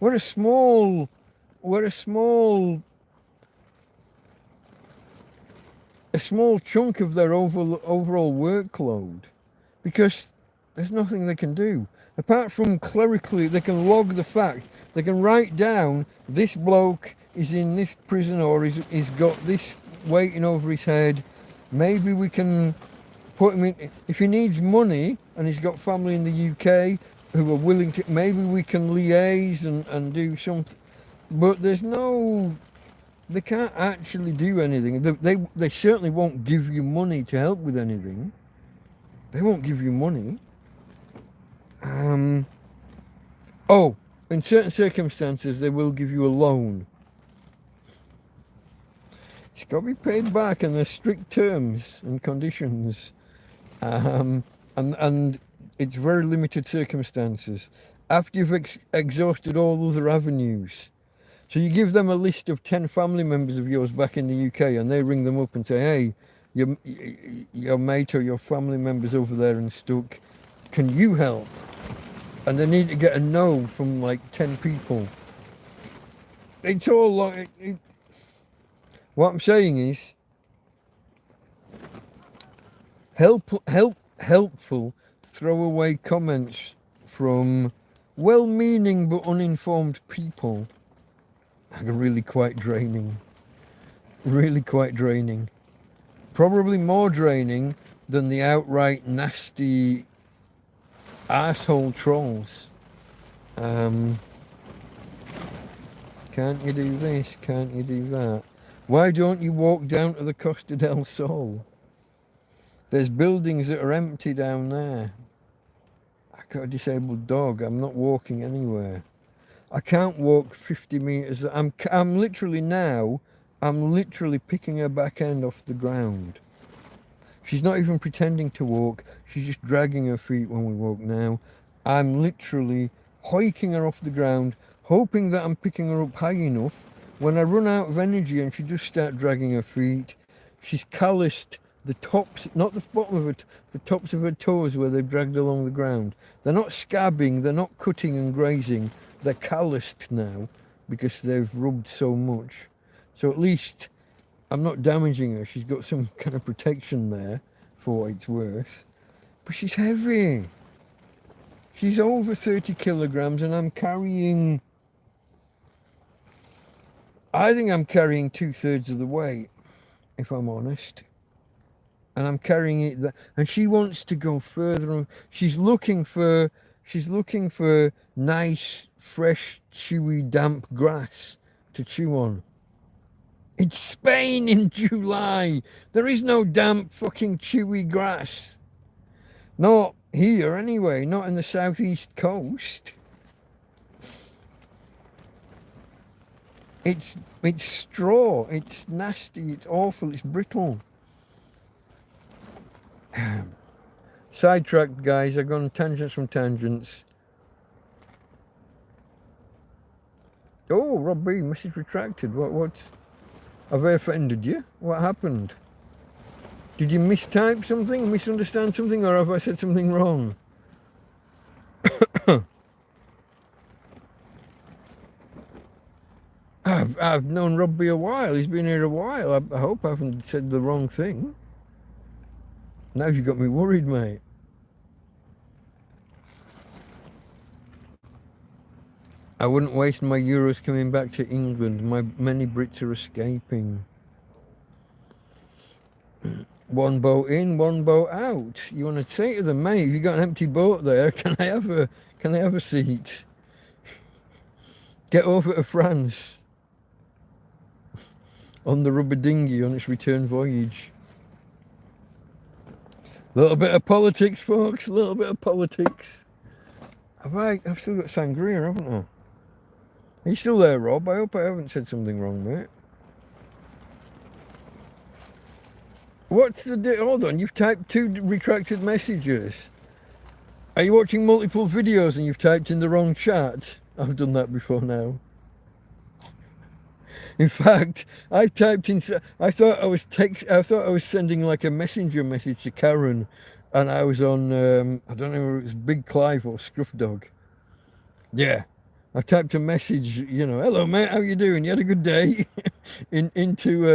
We're a small chunk of their overall workload, because there's nothing they can do. Apart from clerically, they can log the fact. They can write down, this bloke is in this prison, or he's got this waiting over his head. Maybe we can put him in, if he needs money and he's got family in the UK who are willing to, maybe we can liaise and do something. But there's no, they can't actually do anything. They certainly won't give you money to help with anything. They won't give you money. Oh, in certain circumstances, they will give you a loan. It's got to be paid back, and there's strict terms and conditions. And it's very limited circumstances. After you've exhausted all other avenues. So you give them a list of 10 family members of yours back in the UK, and they ring them up and say, hey, your mate or your family member's over there and stuck. Can you help? And they need to get a no from like 10 people. It's all like... What I'm saying is, helpful throwaway comments from well-meaning but uninformed people are really quite draining. Really quite draining. Probably more draining than the outright nasty asshole trolls. Can't you do this? Can't you do that? Why don't you walk down to the Costa del Sol? There's buildings that are empty down there. I got a disabled dog. I'm not walking anywhere. I can't walk 50 meters. I'm literally picking her back end off the ground. She's not even pretending to walk. She's just dragging her feet when we walk now. I'm literally hoiking her off the ground, hoping that I'm picking her up high enough. When I run out of energy and she just starts dragging her feet, she's calloused the tops, not the bottom of her, the tops of her toes where they've dragged along the ground. They're not scabbing, they're not cutting and grazing. They're calloused now because they've rubbed so much. So at least I'm not damaging her. She's got some kind of protection there for what it's worth. But she's heavy. She's over 30 kilograms and I'm carrying... I think I'm carrying 2/3 of the weight, if I'm honest. And I'm carrying it, and she wants to go further. She's looking for nice, fresh, chewy, damp grass to chew on. It's Spain in July. There is no damp, fucking chewy grass. Not here, anyway. Not in the southeast coast. It's straw. It's nasty. It's awful. It's brittle. Sidetracked, guys. I've gone tangents from tangents. Oh, Rob B, message retracted. What? Have I offended you? What happened? Did you mistype something, misunderstand something, or have I said something wrong? I've known Robbie a while. He's been here a while. I hope I haven't said the wrong thing. Now you got me worried, mate. I wouldn't waste my euros coming back to England. Many Brits are escaping. One boat in, one boat out. You want to say to them, mate, you got an empty boat there. Can I have a seat? Get over to France on the rubber dinghy on its return voyage. A little bit of politics, folks. A little bit of politics. I've still got sangria, haven't I? Are you still there, Rob? I hope I haven't said something wrong, mate. What's the deal? Hold on, you've typed 2 retracted messages. Are you watching multiple videos and you've typed in the wrong chat? I've done that before now. In fact, I typed in. I thought I was sending like a messenger message to Karen, and I was on. I don't know if it was Big Clive or Scruff Dog. Yeah, I typed a message. You know, hello mate, how you doing? You had a good day? into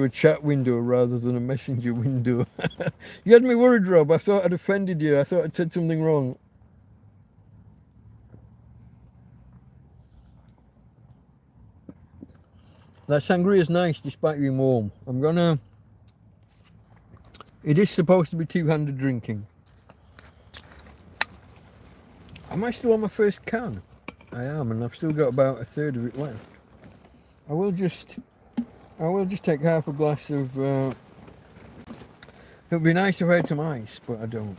a chat window rather than a messenger window. You had me worried, Rob. I thought I'd offended you. I thought I'd said something wrong. That sangria is nice despite being warm. It is supposed to be two-handed drinking. Am I still on my first can? I am, and I've still got about a third of it left. I will just take half a glass of. It would be nice if I had some ice, but I don't.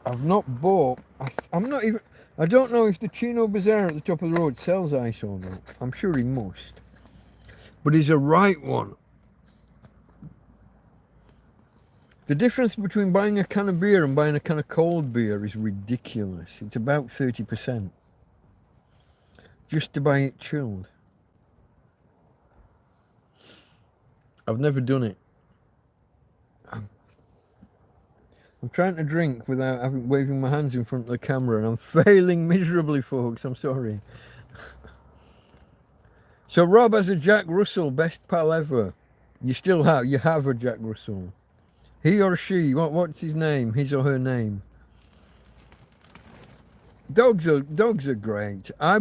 I've not bought. I'm not even. I don't know if the Chino Bazaar at the top of the road sells ice or not. I'm sure he must. But he's a right one. The difference between buying a can of beer and buying a can of cold beer is ridiculous. It's about 30%. Just to buy it chilled. I've never done it. I'm trying to drink without waving my hands in front of the camera, and I'm failing miserably, folks. I'm sorry. So Rob has a Jack Russell, best pal ever. You have a Jack Russell. He or she, what's his name? His or her name? Dogs are great. I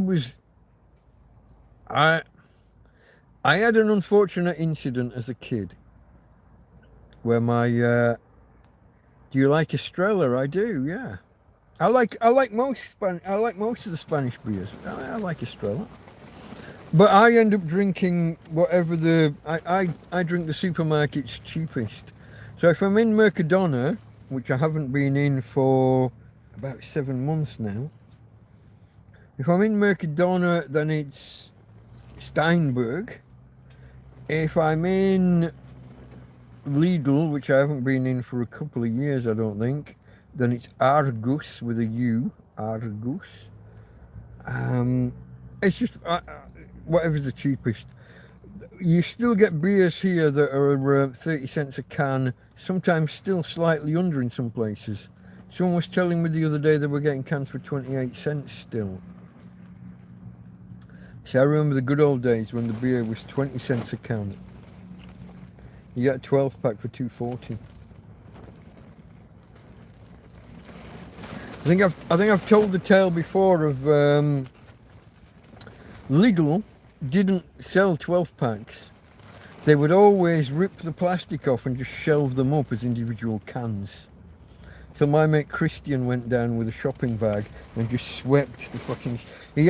had an unfortunate incident as a kid where my do you like Estrella? I do, yeah. I like most of the Spanish beers. I like Estrella. But I end up drinking whatever I drink the supermarket's cheapest. So if I'm in Mercadona, which I haven't been in for about 7 months now, if I'm in Mercadona, then it's Steinberg. If I'm in Lidl, which I haven't been in for a couple of years, I don't think, then it's Argus with a U, Argus. It's just whatever's the cheapest. You still get beers here that are 30 cents a can, sometimes still slightly under in some places. Someone was telling me the other day they were getting cans for 28 cents still. See, I remember the good old days when the beer was 20 cents a can. You get a 12 pack for $2.40. I think I've told the tale before of Lidl didn't sell 12 packs. They would always rip the plastic off and just shelve them up as individual cans. So my mate Christian went down with a shopping bag and just swept the fucking. He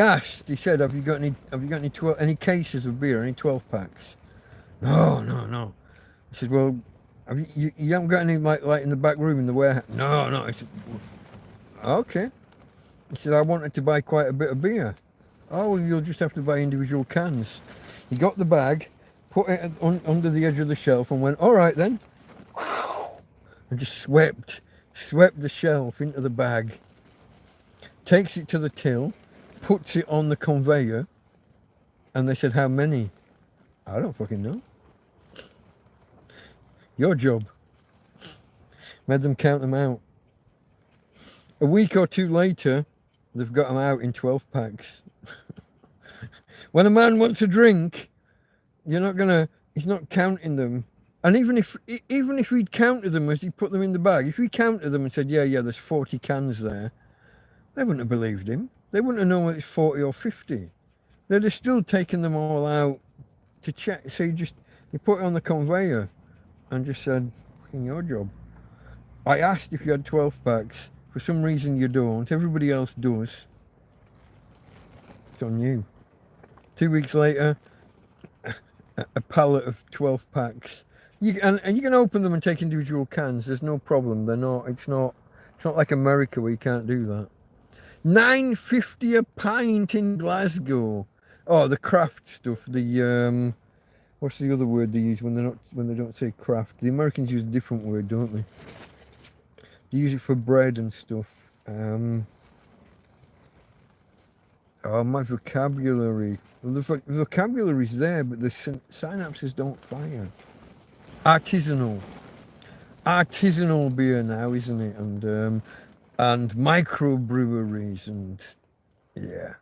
said, "Have you got any cases of beer? Any 12 packs?" No. I said, "Well, you haven't got any like in the back room in the warehouse?" No. I said, "Okay." He said, "I wanted to buy quite a bit of beer." "Oh, well, you'll just have to buy individual cans." He got the bag, put it under the edge of the shelf, and went, "All right then," and just swept the shelf into the bag. Takes it to the till, puts it on the conveyor, and they said, "How many?" "I don't fucking know." Your job. Made them count them out. A week or two later, they've got them out in 12 packs. When a man wants a drink, he's not counting them. And even if he'd counted them as he put them in the bag, if he counted them and said, yeah, there's 40 cans there, they wouldn't have believed him. They wouldn't have known whether it's 40 or 50. They'd have still taken them all out to check. So he put it on the conveyor and just said, "Fucking your job." I asked if you had 12 packs. For some reason you don't. Everybody else does. It's on you. 2 weeks later, a pallet of 12 packs. You can open them and take individual cans. There's no problem. It's not like America where you can't do that. $9.50 a pint in Glasgow. Oh, the craft stuff. The what's the other word they use when they don't say craft? The Americans use a different word, don't they? They use it for bread and stuff. Oh, my vocabulary. Well, the vocabulary's there, but the synapses don't fire. Artisanal beer now, isn't it? And microbreweries and yeah.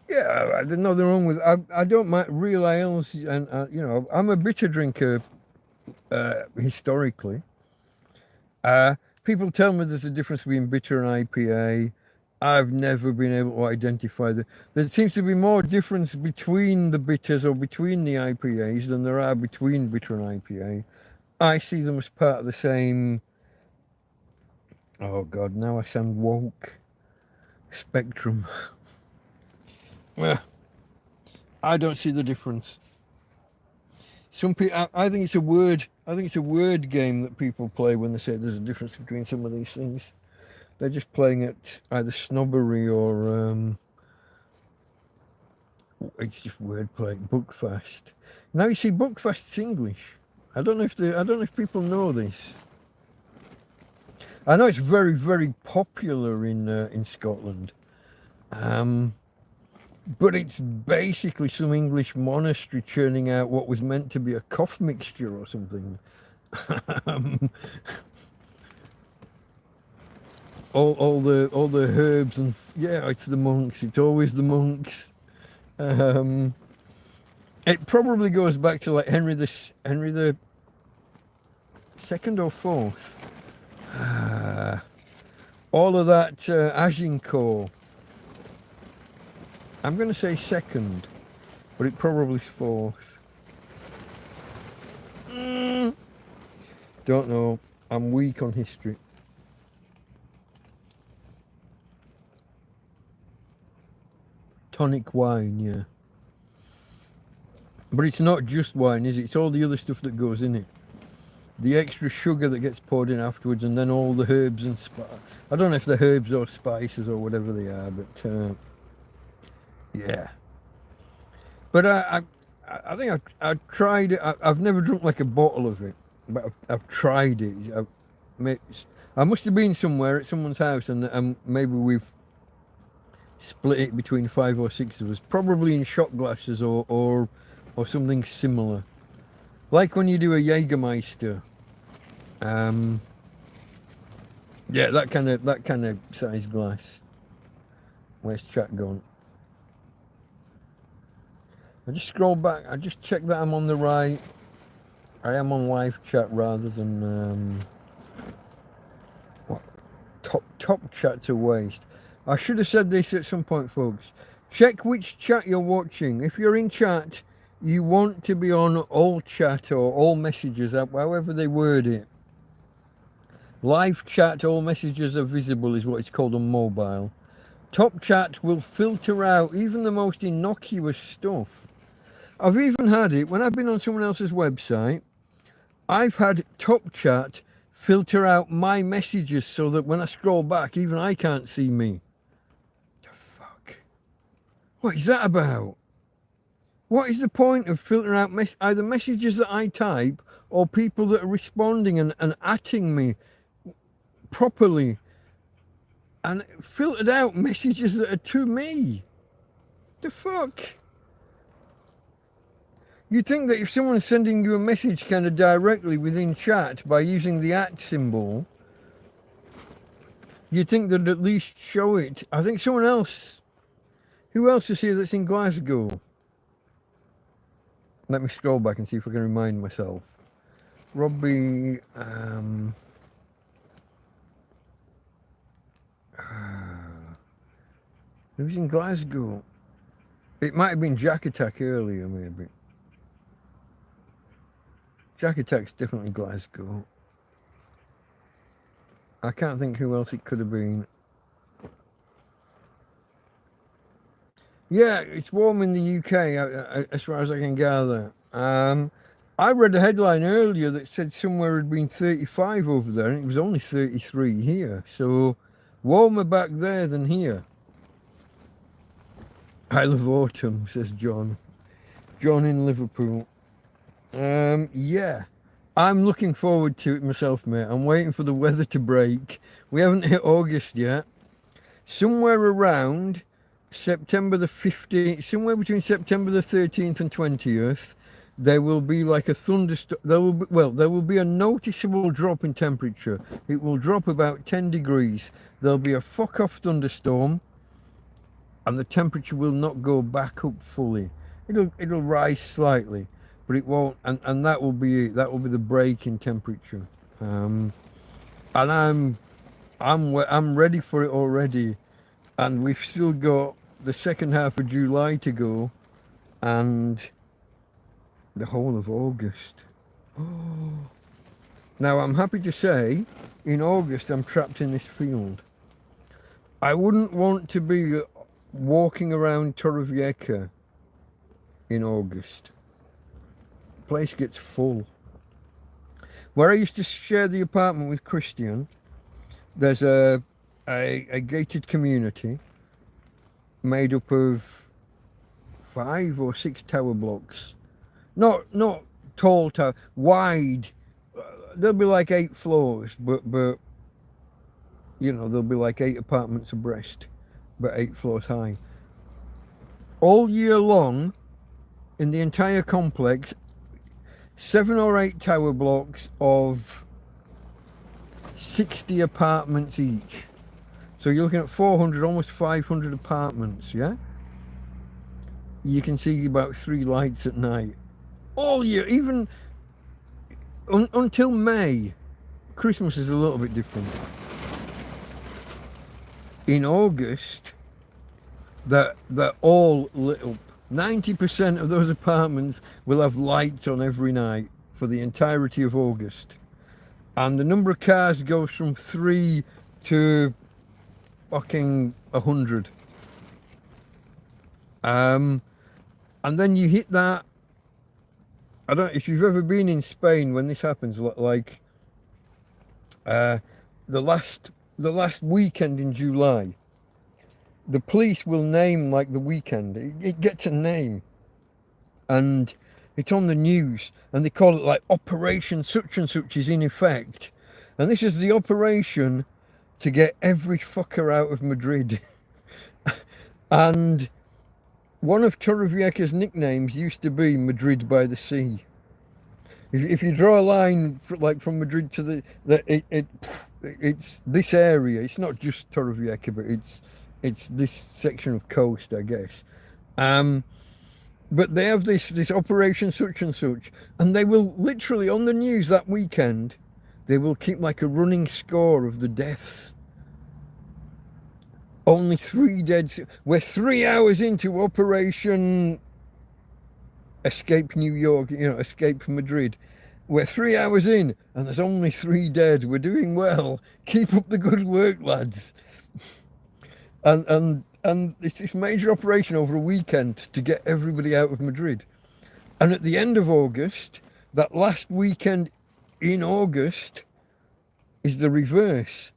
Yeah, there's nothing wrong with. I don't mind real ales, and you know, I'm a bitter drinker historically. People tell me there's a difference between bitter and IPA. I've never been able to identify that. There seems to be more difference between the bitters or between the IPAs than there are between bitter and IPA. I see them as part of the same. Oh God, now I sound woke. Spectrum. Well, I don't see the difference. Some people, I think it's a word. I think it's a word game that people play when they say there's a difference between some of these things. They're just playing at either snobbery or it's just wordplay. Bookfast. Now you see, Bookfast's English. I don't know if people know this. I know it's very, very popular in Scotland. But it's basically some English monastery churning out what was meant to be a cough mixture or something. all the herbs and yeah, it's the monks. It's always the monks. It probably goes back to like Henry the second or fourth. All of that Agincourt. I'm going to say second, but it probably is fourth. Don't know. I'm weak on history. Tonic wine, yeah. But it's not just wine, is it? It's all the other stuff that goes in it. The extra sugar that gets poured in afterwards, and then all the herbs and I don't know if they're herbs or spices or whatever they are, but yeah. But I think I've tried it. I've never drunk like a bottle of it, but I've tried it. I must have been somewhere at someone's house, and maybe we've split it between 5 or 6 of us, probably in shot glasses or something similar, like when you do a Jägermeister. Yeah, that kind of size glass. Where's chat gone? I just scroll back. I just check that I'm on the right. I am on live chat rather than what? Top chat's a waste. I should have said this at some point, folks. Check which chat you're watching. If you're in chat, you want to be on all chat or all messages, however they word it. Live chat, all messages are visible is what it's called on mobile. Top chat will filter out even the most innocuous stuff. I've even had it when I've been on someone else's website. I've had top chat filter out my messages so that when I scroll back, even I can't see me. The fuck? What is that about? What is the point of filtering out either messages that I type or people that are responding and atting me properly, and filtered out messages that are to me? The fuck? You'd think that if someone's sending you a message kind of directly within chat by using the @ symbol, you'd think they'd at least show it. I think someone else, who else is here that's in Glasgow? Let me scroll back and see if I can remind myself. Robbie, who's in Glasgow? It might have been Jack Attack earlier, maybe. Jack Attack's definitely Glasgow. I can't think who else it could have been. Yeah, it's warm in the UK, as far as I can gather. I read a headline earlier that said somewhere had been 35 over there, and it was only 33 here. So warmer back there than here. I love autumn, says John. John in Liverpool. Yeah. I'm looking forward to it myself, mate. I'm waiting for the weather to break. We haven't hit August yet. Somewhere around September the 15th, somewhere between September the 13th and 20th, there will be like a thunderstorm. There will be a noticeable drop in temperature. It will drop about 10 degrees. There'll be a fuck off thunderstorm, and the temperature will not go back up fully. It'll rise slightly, but it won't, and that will be the break in temperature. And I'm ready for it already, and we've still got the second half of July to go, and the whole of August. Now I'm happy to say, in August I'm trapped in this field. I wouldn't want to be walking around Torrevieja in August. The place gets full. Where I used to share the apartment with Christian, there's a gated community made up of 5 or 6 tower blocks. Not tall tower, wide. There'll be like 8 floors, but you know, there'll be like 8 apartments abreast, but 8 floors high. All year long, in the entire complex, 7 or 8 tower blocks of 60 apartments each. So you're looking at 400, almost 500 apartments, yeah? You can see about 3 lights at night. All year, even until May. Christmas is a little bit different. In August, they're all lit up. 90% of those apartments will have lights on every night for the entirety of August. And the number of cars goes from 3 to fucking 100. And then you hit that. I don't know if you've ever been in Spain when this happens, like the last weekend in July. The police will name like the weekend. It gets a name, and it's on the news, and they call it like Operation such and such is in effect, and this is the operation to get every fucker out of Madrid. And one of Torrevieja's nicknames used to be Madrid by the Sea. If you draw a line like from Madrid to it's this area. It's not just Torrevieja, but it's this section of coast, I guess. But they have this operation such and such, and they will literally on the news that weekend, they will keep like a running score of the deaths. Only 3 dead. We're 3 hours into Operation Escape New York, Escape Madrid. We're 3 hours in, and there's only 3 dead. We're doing well. Keep up the good work, lads. And it's this major operation over a weekend to get everybody out of Madrid. And at the end of August, that last weekend in August, is the reverse.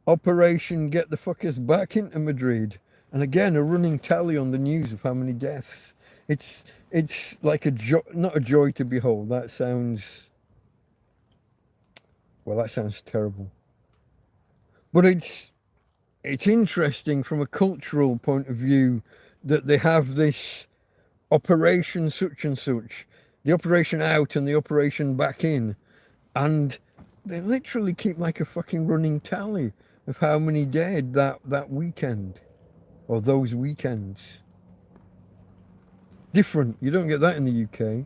Operation Get the Fuckers Back into Madrid. And again, a running tally on the news of how many deaths. It's like not a joy to behold. That sounds terrible. But it's interesting from a cultural point of view that they have this operation such and such, the operation out and the operation back in, and they literally keep like a fucking running tally of how many dead that weekend, or those weekends. Different. You don't get that in the UK.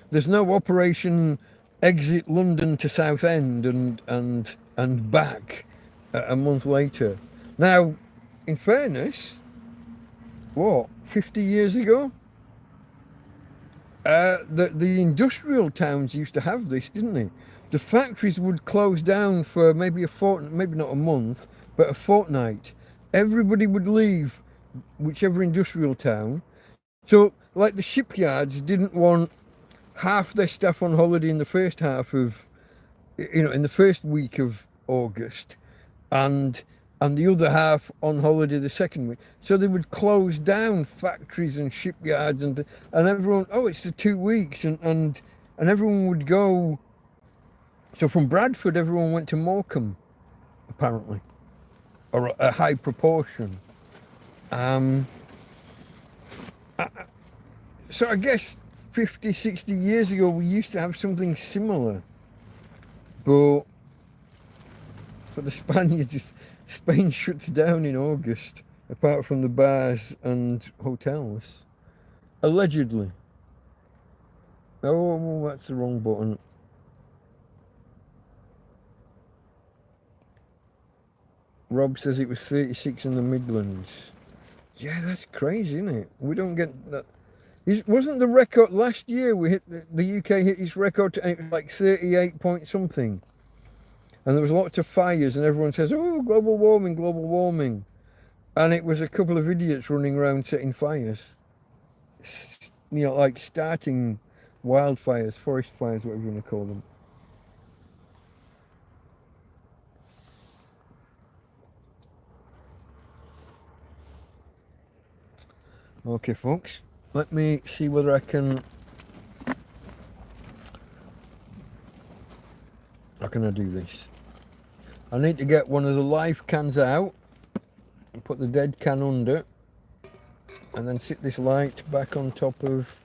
There's no Operation Exit London to Southend and back a month later. Now, in fairness, 50 years ago? The industrial towns used to have this, didn't they? The factories would close down for maybe a fortnight, maybe not a month, but a fortnight. Everybody would leave whichever industrial town. So, like the shipyards didn't want half their staff on holiday in the first half of, in the first week of August, and and the other half on holiday the second week. So they would close down factories and shipyards and everyone, oh, it's the 2 weeks, and everyone would go. So from Bradford, everyone went to Morecambe, apparently, or a high proportion. So I guess 50, 60 years ago, we used to have something similar. But for the Spaniards, Spain shuts down in August, apart from the bars and hotels. Allegedly. Oh, that's the wrong button. Rob says it was 36 in the Midlands. Yeah, that's crazy, isn't it? We don't get that. Wasn't the record last year? We hit the UK hit its record to like 38 point something, and there was lots of fires, and everyone says, "Oh, global warming, global warming," and it was a couple of idiots running around setting fires, you know, like starting wildfires, forest fires, whatever you want to call them. Okay, folks. Let me see whether I can. How can I do this? I need to get one of the live cans out and put the dead can under, and then sit this light back on top of.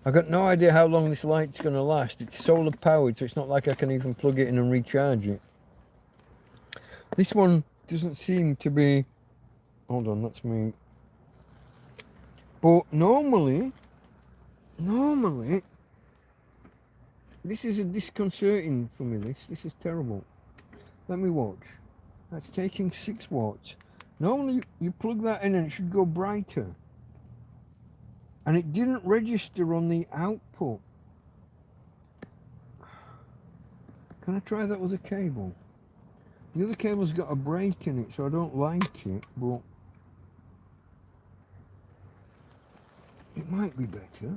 I've got no idea how long this light's going to last. It's solar powered, so it's not like I can even plug it in and recharge it. This one doesn't seem to be. Hold on, that's me. But normally, this is a disconcerting for me, this is terrible. Let me watch. That's taking 6 watts. Normally you plug that in and it should go brighter. And it didn't register on the output. Can I try that with a cable? The other cable's got a break in it, so I don't like it, but it might be better.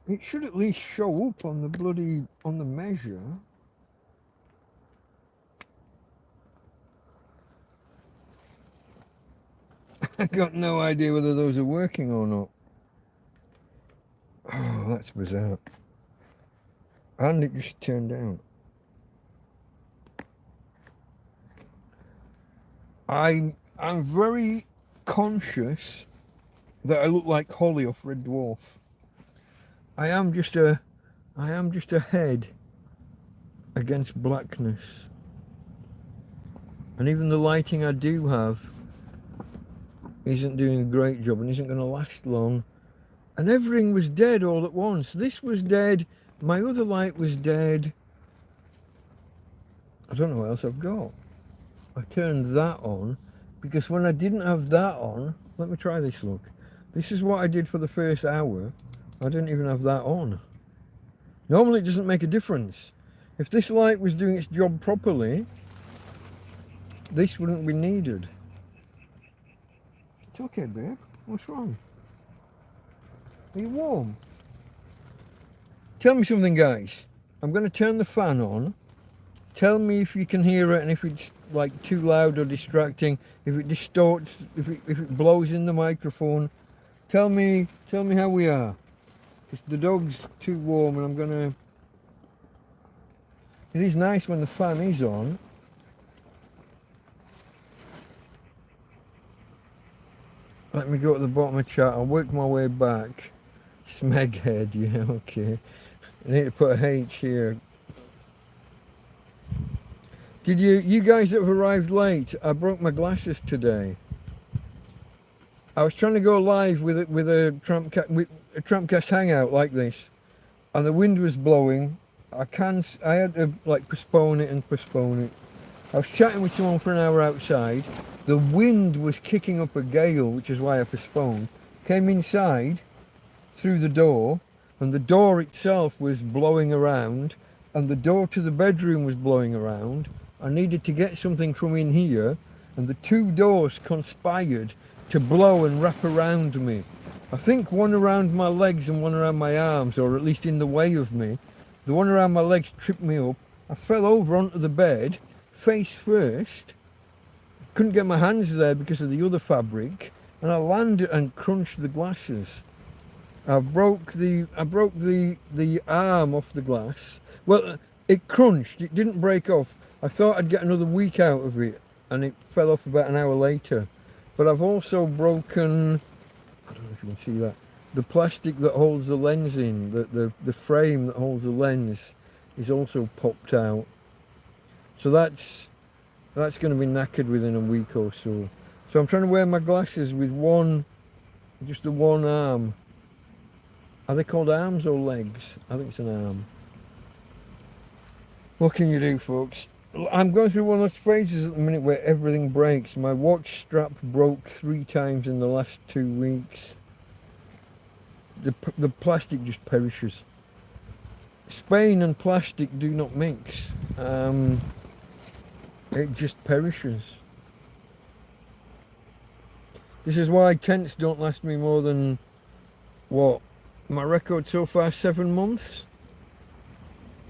It should at least show up on the measure. I got no idea whether those are working or not. Oh, that's bizarre. And it just turned down. I'm very conscious that I look like Holly off Red Dwarf. I am just a head against blackness. And even the lighting I do have isn't doing a great job and isn't going to last long. And everything was dead all at once. This was dead. My other light was dead. I don't know what else I've got. I turned that on because when I didn't have that on, let me try this, look. This is what I did for the first hour. I didn't even have that on. Normally it doesn't make a difference. If this light was doing its job properly, this wouldn't be needed. It's okay, babe. What's wrong? Are you warm? Tell me something, guys. I'm going to turn the fan on. Tell me if you can hear it and if it's like too loud or distracting, if it distorts, if it blows in the microphone. Tell me how we are. Because the dog's too warm and I'm going to... It is nice when the fan is on. Let me go to the bottom of the chat. I'll work my way back. Smeghead, yeah, okay. I need to put a H here. Did you guys that have arrived late? I broke my glasses today. I was trying to go live with a TrampCast Hangout like this, and the wind was blowing. I had to like postpone it. I was chatting with someone for an hour outside. The wind was kicking up a gale, which is why I postponed. Came inside through the door, and the door itself was blowing around, and the door to the bedroom was blowing around. I needed to get something from in here, and the two doors conspired to blow and wrap around me. I think one around my legs and one around my arms, or at least in the way of me. The one around my legs tripped me up, I fell over onto the bed, face first. Couldn't get my hands there because of the other fabric, and I landed and crunched the glasses. I broke the arm off the glass. Well, it crunched. It didn't break off. I thought I'd get another week out of it, and it fell off about an hour later. But I've also broken, I don't know if you can see that, the plastic that holds the lens in, the frame that holds the lens is also popped out. So that's going to be knackered within a week or so. So I'm trying to wear my glasses with just the one arm. Are they called arms or legs? I think it's an arm. What can you do, folks? I'm going through one of those phases at the minute where everything breaks. My watch strap broke 3 times in the last 2 weeks. The plastic just perishes. Spain and plastic do not mix. It just perishes. This is why tents don't last me more than, what, my record so far, 7 months?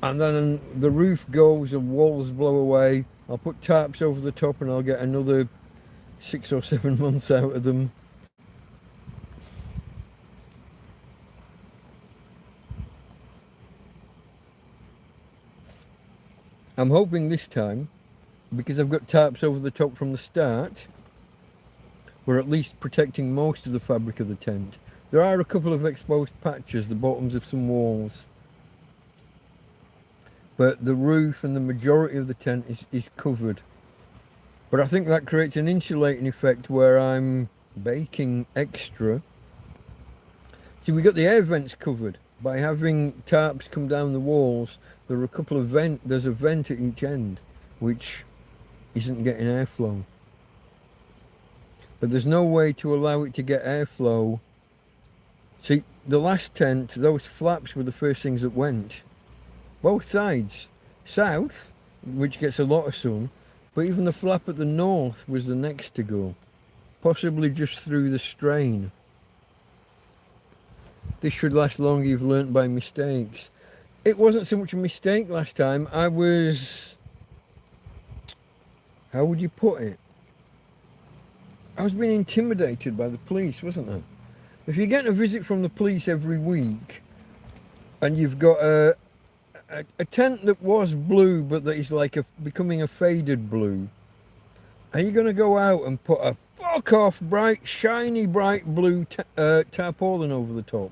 And then the roof goes and walls blow away. I'll put tarps over the top and I'll get another 6 or 7 months out of them. I'm hoping this time, because I've got tarps over the top from the start, we're at least protecting most of the fabric of the tent. There are a couple of exposed patches, the bottoms of some walls. But the roof and the majority of the tent is covered. But I think that creates an insulating effect where I'm baking extra. See, we got the air vents covered. By having tarps come down the walls, there are a couple of there's a vent at each end, which isn't getting airflow. But there's no way to allow it to get airflow. See, the last tent, those flaps were the first things that went. Both sides. South, which gets a lot of sun, but even the flap at the north was the next to go. Possibly just through the strain. This should last longer, you've learnt by mistakes. It wasn't so much a mistake last time, I was... How would you put it? I was being intimidated by the police, wasn't I? If you're getting a visit from the police every week, and you've got a tent that was blue, but that is like becoming a faded blue, are you going to go out and put a fuck off bright, shiny, bright blue tarpaulin over the top?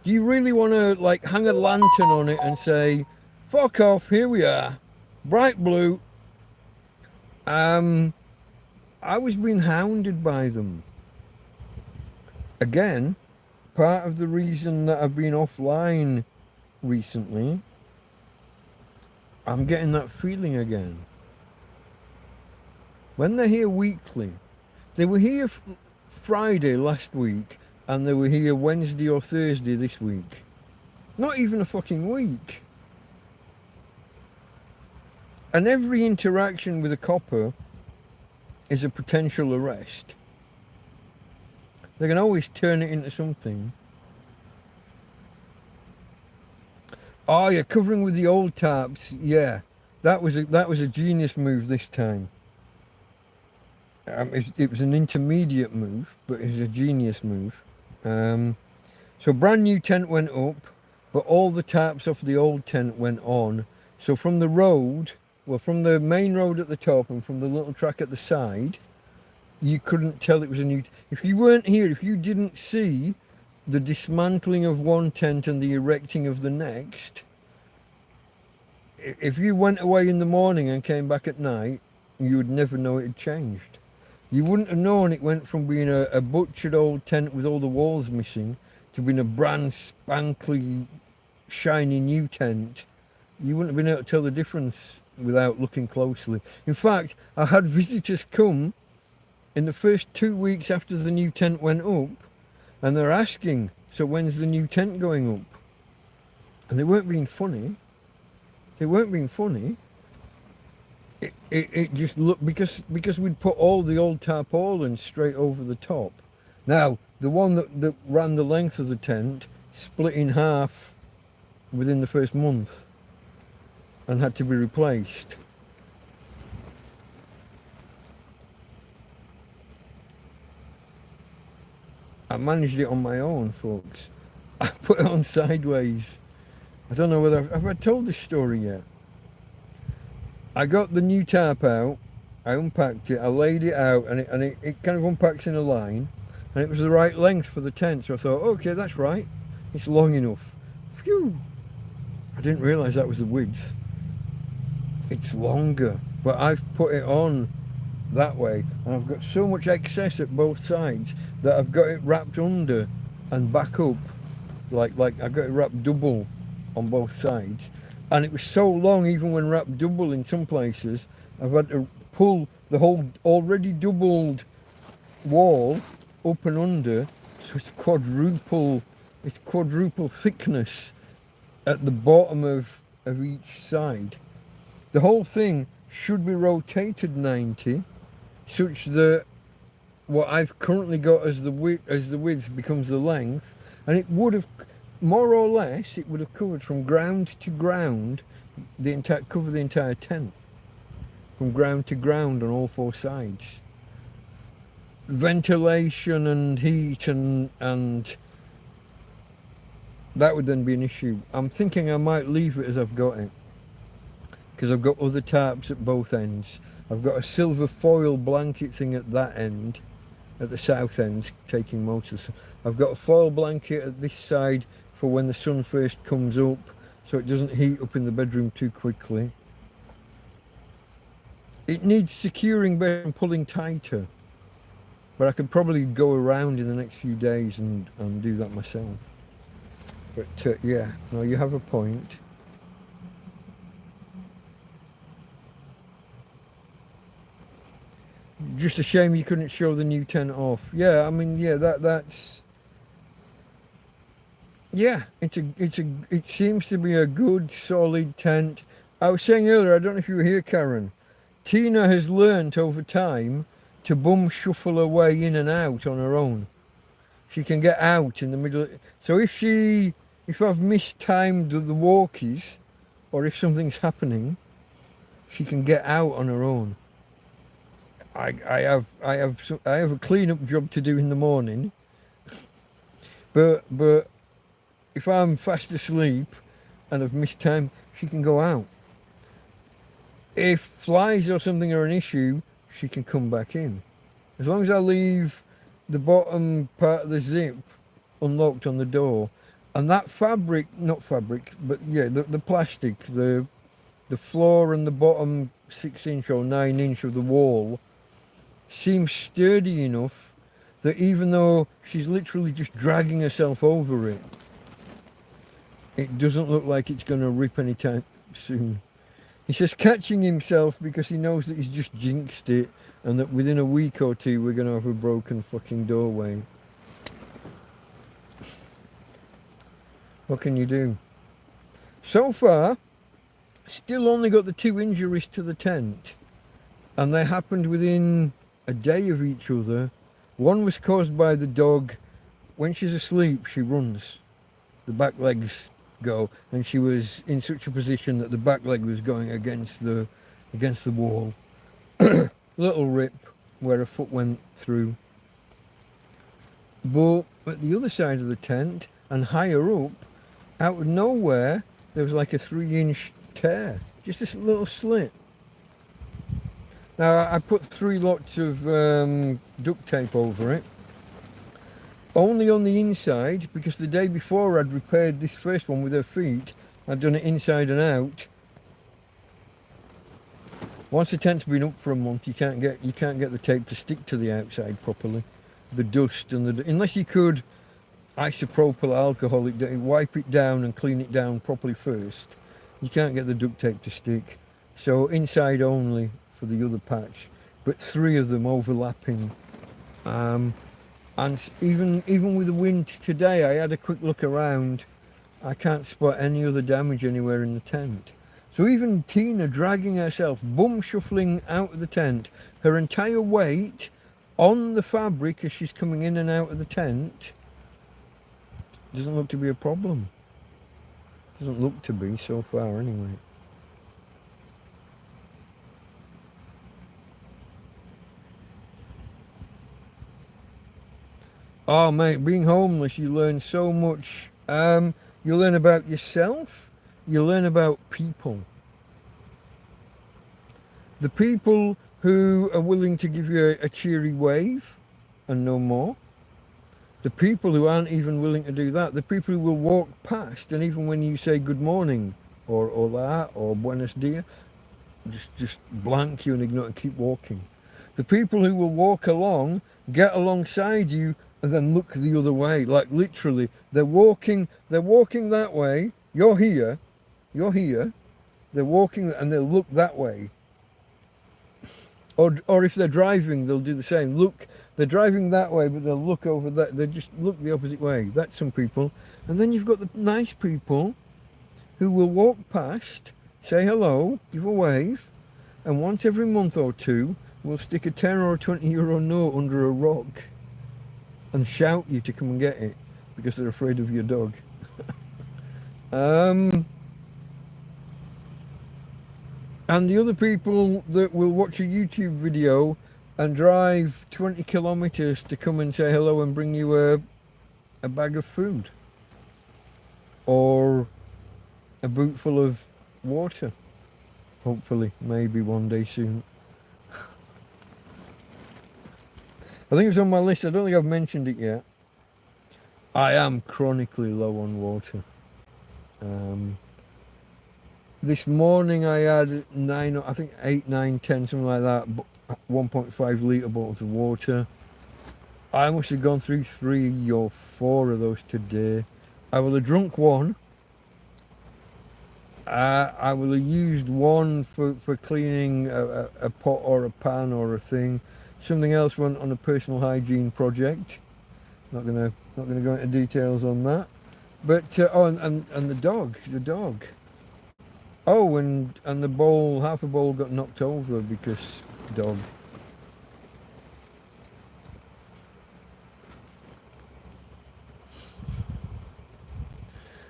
Do you really want to like hang a lantern on it and say, fuck off, here we are, bright blue? I was being hounded by them. Again, part of the reason that I've been offline recently, I'm getting that feeling again. When they're here weekly, they were here Friday last week, and they were here Wednesday or Thursday this week. Not even a fucking week. And every interaction with a copper is a potential arrest. They can always turn it into something. Oh, you're covering with the old tarps. Yeah, that was a genius move this time. It was an intermediate move, but it was a genius move. So brand new tent went up, but all the tarps off the old tent went on. So from the road, well, from the main road at the top and from the little track at the side, you couldn't tell it was a new... If you weren't here, if you didn't see the dismantling of one tent and the erecting of the next, if you went away in the morning and came back at night, you would never know it had changed. You wouldn't have known it went from being a butchered old tent with all the walls missing to being a brand spankly, shiny new tent. You wouldn't have been able to tell the difference without looking closely. In fact, I had visitors come in the first 2 weeks after the new tent went up, and they're asking, so when's the new tent going up? And they weren't being funny. They weren't being funny. It just looked, because we'd put all the old tarpaulins straight over the top. Now, the one that ran the length of the tent split in half within the first month. and had to be replaced. I managed it on my own, folks. I put it on sideways. I don't know whether have I told this story yet. I got the new tarp out, I unpacked it, I laid it out, and it kind of unpacks in a line, and it was the right length for the tent, so I thought, okay, that's right, it's long enough. Phew! I didn't realise that was the width. It's longer, but I've put it on that way, and I've got so much excess at both sides that I've got it wrapped under and back up, like I've got it wrapped double on both sides, and it was so long, even when wrapped double in some places, I've had to pull the whole already doubled wall up and under, so it's quadruple thickness at the bottom of each side. The whole thing should be rotated 90, such that what I've currently got as the width becomes the length, and it would have, more or less, it would have covered from ground to ground, cover the entire tent, from ground to ground on all four sides. Ventilation and heat and that would then be an issue. I'm thinking I might leave it as I've got it, because I've got other tarps at both ends. I've got a silver foil blanket thing at that end, at the south end, taking most of the sun. I've got a foil blanket at this side for when the sun first comes up, so it doesn't heat up in the bedroom too quickly. It needs securing better and pulling tighter, but I could probably go around in the next few days and do that myself. But yeah, no, you have a point. Just a shame you couldn't show the new tent off. Yeah, I mean, yeah, that's yeah, it seems to be a good solid tent. I was saying earlier, I don't know if you were here, Karen, Tina has learnt over time to bum shuffle her way in and out on her own. She can get out in the middle. So if I've mistimed the walkies, or if something's happening, she can get out on her own. I have a clean-up job to do in the morning, but if I'm fast asleep and I've missed time, she can go out. If flies or something are an issue, she can come back in. As long as I leave the bottom part of the zip unlocked on the door, and that fabric, not fabric, but yeah, the plastic, the floor and the bottom 6-inch or 9-inch of the wall seems sturdy enough that even though she's literally just dragging herself over it, it doesn't look like it's going to rip anytime soon. He says catching himself because he knows that he's just jinxed it, and that within a week or two we're going to have a broken fucking doorway. What can you do? So far, still only got the 2 injuries to the tent, and they happened within a day of each other. One was caused by the dog. When she's asleep, she runs. The back legs go, and she was in such a position that the back leg was going against the wall. Little rip where her foot went through. But at the other side of the tent and higher up, out of nowhere, there was like a 3-inch tear, just this little slit. Now I put 3 lots of duct tape over it, only on the inside, because the day before I'd repaired this first one with her feet. I'd done it inside and out. Once the tent's been up for a month, you can't get the tape to stick to the outside properly. The dust and unless you could isopropyl alcohol it, wipe it down and clean it down properly first, you can't get the duct tape to stick. So inside only for the other patch, but 3 of them overlapping. And even with the wind today, I had a quick look around. I can't spot any other damage anywhere in the tent. So even Tina dragging herself, bum shuffling out of the tent, her entire weight on the fabric as she's coming in and out of the tent, doesn't look to be a problem. Doesn't look to be so far anyway. Oh mate, being homeless, you learn so much. You learn about yourself, you learn about people. The people who are willing to give you a cheery wave and no more. The people who aren't even willing to do that. The people who will walk past, and even when you say good morning or hola or buenos dias, just blank you and ignore and keep walking. The people who will walk along, get alongside you, and then look the other way. Like literally, they're walking that way. You're here. They're walking and they'll look that way. Or if they're driving, they'll do the same. Look, they're driving that way, but they'll look over that. They just look the opposite way. That's some people. And then you've got the nice people who will walk past, say hello, give a wave, and once every month or two, will stick a 10 or a 20 euro note under a rock and shout you to come and get it because they're afraid of your dog. And the other people that will watch a YouTube video and drive 20 kilometers to come and say hello and bring you a bag of food or a boot full of water. Hopefully, maybe one day soon. I think it's on my list. I don't think I've mentioned it yet. I am chronically low on water. This morning I had 8, 9, 10, something like that, 1.5 litre bottles of water. I must have gone through 3 or 4 of those today. I will have drunk one. I will have used one for cleaning a pot or a pan or a thing. Something else went on a personal hygiene project. Not gonna go into details on that. But and the dog. Oh, and the bowl, half a bowl got knocked over because dog.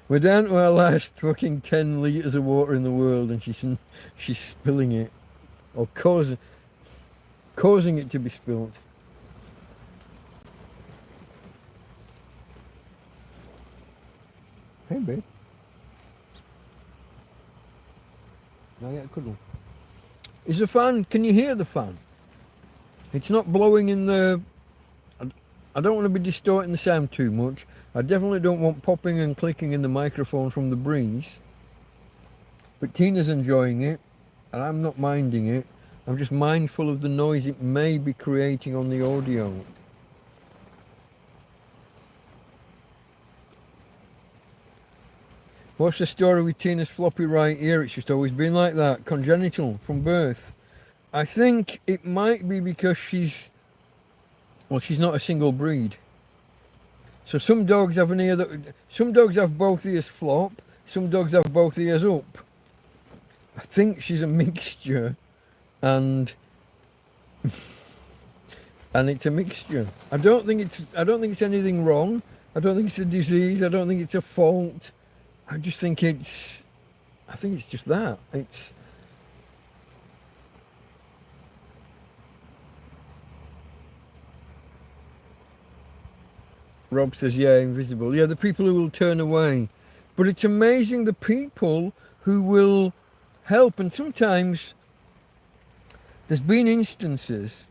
We're down to our last fucking 10 litres of water in the world, and she's spilling it, or causing it to be spilled. Hey, babe. Now get a cuddle. Is the fan? Can you hear the fan? It's not blowing in the. I don't want to be distorting the sound too much. I definitely don't want popping and clicking in the microphone from the breeze. But Tina's enjoying it, and I'm not minding it. I'm just mindful of the noise it may be creating on the audio. What's the story with Tina's floppy right ear? It's just always been like that, congenital from birth. I think it might be because she's not a single breed. So some dogs have an ear some dogs have both ears flop, some dogs have both ears up. I think she's a mixture, and it's a mixture. I don't think it's anything wrong. I don't think it's a disease. I don't think it's a fault. I just think it's just that. Rob says, yeah, invisible. Yeah, the people who will turn away. But it's amazing the people who will help. And sometimes there's been instances.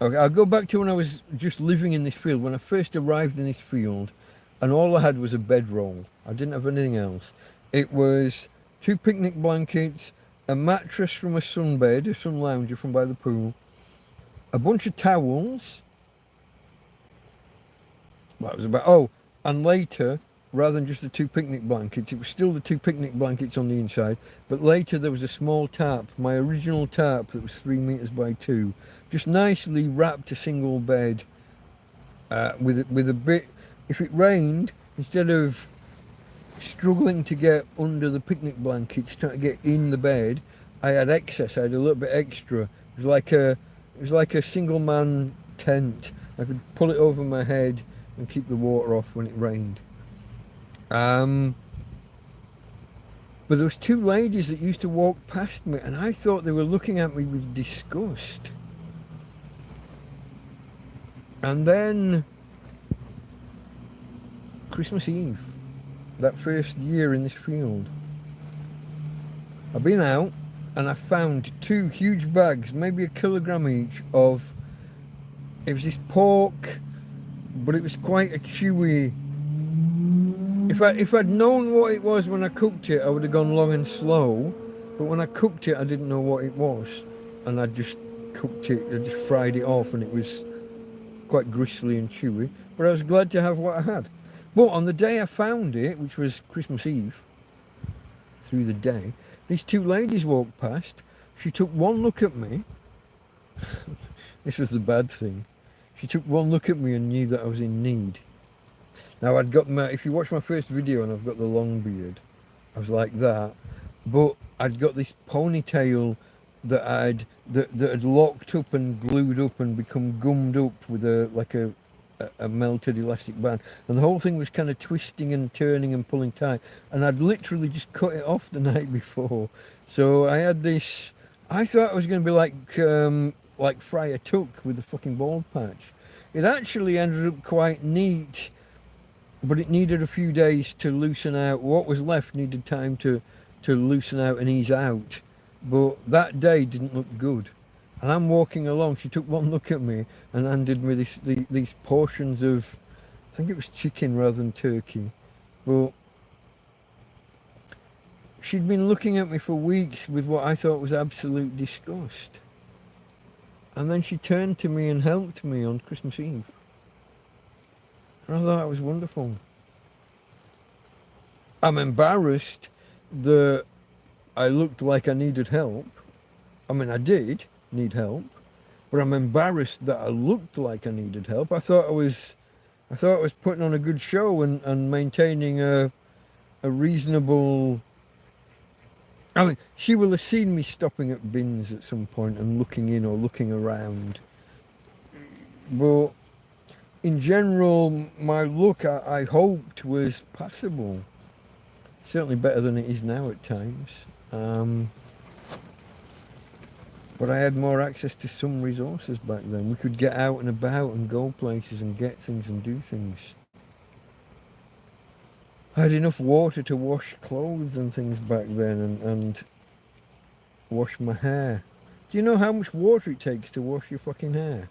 Okay, I'll go back to when I was just living in this field, when I first arrived in this field, and all I had was a bedroll. I didn't have anything else. It was 2 picnic blankets, a mattress from a sunbed, a sun lounger from by the pool, a bunch of towels. That was about, and later, rather than just the 2 picnic blankets, it was still the 2 picnic blankets on the inside, but later there was a small tarp, my original tarp that was 3 meters by 2, just nicely wrapped a single bed, with a bit, if it rained, instead of struggling to get under the picnic blankets, trying to get in the bed, I had excess. I had a little bit extra. It was like a single man tent. I could pull it over my head and keep the water off when it rained. But there was 2 ladies that used to walk past me, and I thought they were looking at me with disgust. And then Christmas Eve, that first year in this field. I've been out and I found 2 huge bags, maybe a kilogram each, of, it was this pork, but it was quite a chewy. If I'd known what it was when I cooked it, I would have gone long and slow. But when I cooked it, I didn't know what it was, and I just cooked it. I just fried it off, and it was quite gristly and chewy. But I was glad to have what I had. But on the day I found it, which was Christmas Eve, through the day, these 2 ladies walked past. She took one look at me. This was the bad thing. She took one look at me and knew that I was in need. Now I'd got if you watch my first video and I've got the long beard, I was like that, but I'd got this ponytail that had locked up and glued up and become gummed up with a melted elastic band, and the whole thing was kind of twisting and turning and pulling tight, and I'd literally just cut it off the night before. So I had this, I thought it was going to be like Friar Tuck with the fucking bald patch. It actually ended up quite neat, but it needed a few days to loosen out. What was left needed time to loosen out and ease out. But that day didn't look good. And I'm walking along, she took one look at me and handed me these portions of, I think it was chicken rather than turkey. But she'd been looking at me for weeks with what I thought was absolute disgust. And then she turned to me and helped me on Christmas Eve. And I thought that was wonderful. I'm embarrassed that I looked like I needed help. I mean, I did need help, but I'm embarrassed that I looked like I needed help. I thought I was putting on a good show and maintaining a reasonable. I mean, she will have seen me stopping at bins at some point and looking in or looking around. But in general, my look, I hoped, was passable. Certainly better than it is now at times. But I had more access to some resources back then. We could get out and about and go places and get things and do things. I had enough water to wash clothes and things back then and wash my hair. Do you know how much water it takes to wash your fucking hair?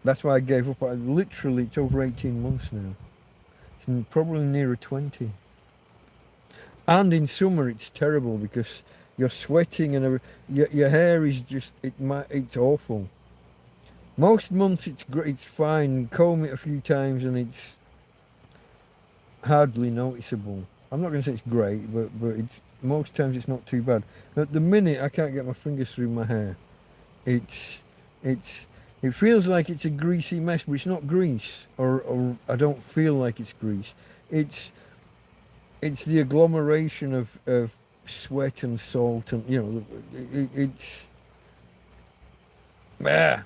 That's why I gave up. Literally, it's over 18 months now. It's probably nearer 20. And in summer, it's terrible because you're sweating and your hair is just, it's awful. Most months it's fine. Comb it a few times and it's hardly noticeable. I'm not going to say it's great, but it's most times it's not too bad. At the minute, I can't get my fingers through my hair. It feels like it's a greasy mess, but it's not grease, or I don't feel like it's grease. It's the agglomeration of sweat and salt, and it's. I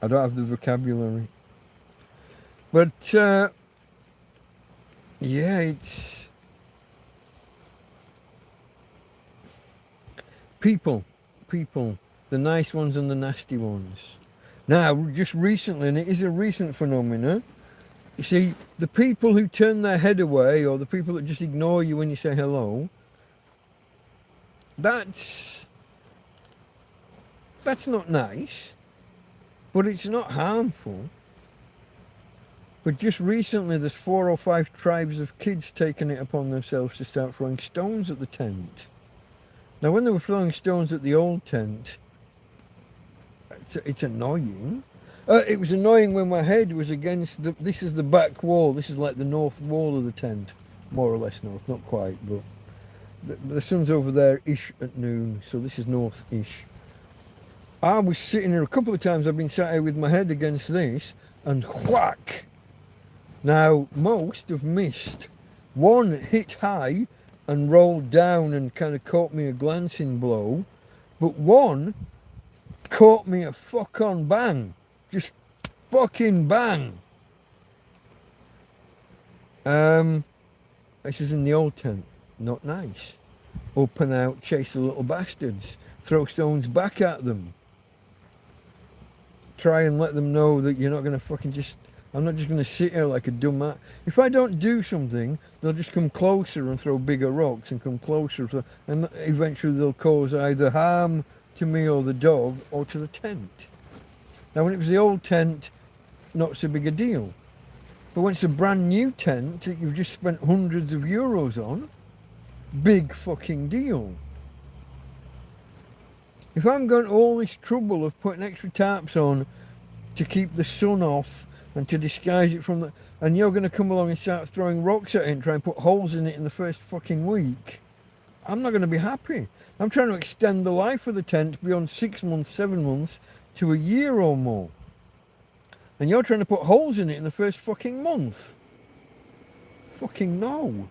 don't have the vocabulary, but yeah, it's people, the nice ones and the nasty ones. Now, just recently, and it is a recent phenomenon, you see, the people who turn their head away, or the people that just ignore you when you say hello, that's not nice, but it's not harmful. But just recently, there's 4 or 5 tribes of kids taking it upon themselves to start throwing stones at the tent. Now, when they were throwing stones at the old tent, it's annoying. It was annoying when my head was against this is the back wall. This is like the north wall of the tent, more or less north, not quite, but the sun's over there-ish at noon, so this is north-ish. I was sitting here a couple of times. I've been sat here with my head against this, and whack! Now, most have missed. One hit high and rolled down and kind of caught me a glancing blow, but one caught me a fuck-on bang. Just fucking bang. This is in the old tent. Not nice. Up and out, chase the little bastards. Throw stones back at them. Try and let them know that you're not going to fucking just I'm not just going to sit here like a dumbass. If I don't do something, they'll just come closer and throw bigger rocks and come closer. And eventually they'll cause either harm to me or the dog or to the tent. Now, when it was the old tent, not so big a deal. But when it's a brand new tent that you've just spent hundreds of euros on, big fucking deal. If I'm going to all this trouble of putting extra tarps on to keep the sun off and to disguise it from the... And you're going to come along and start throwing rocks at it and try and put holes in it in the first fucking week, I'm not going to be happy. I'm trying to extend the life of the tent beyond 6 months, 7 months to a year or more. And you're trying to put holes in it in the first fucking month. Fucking no.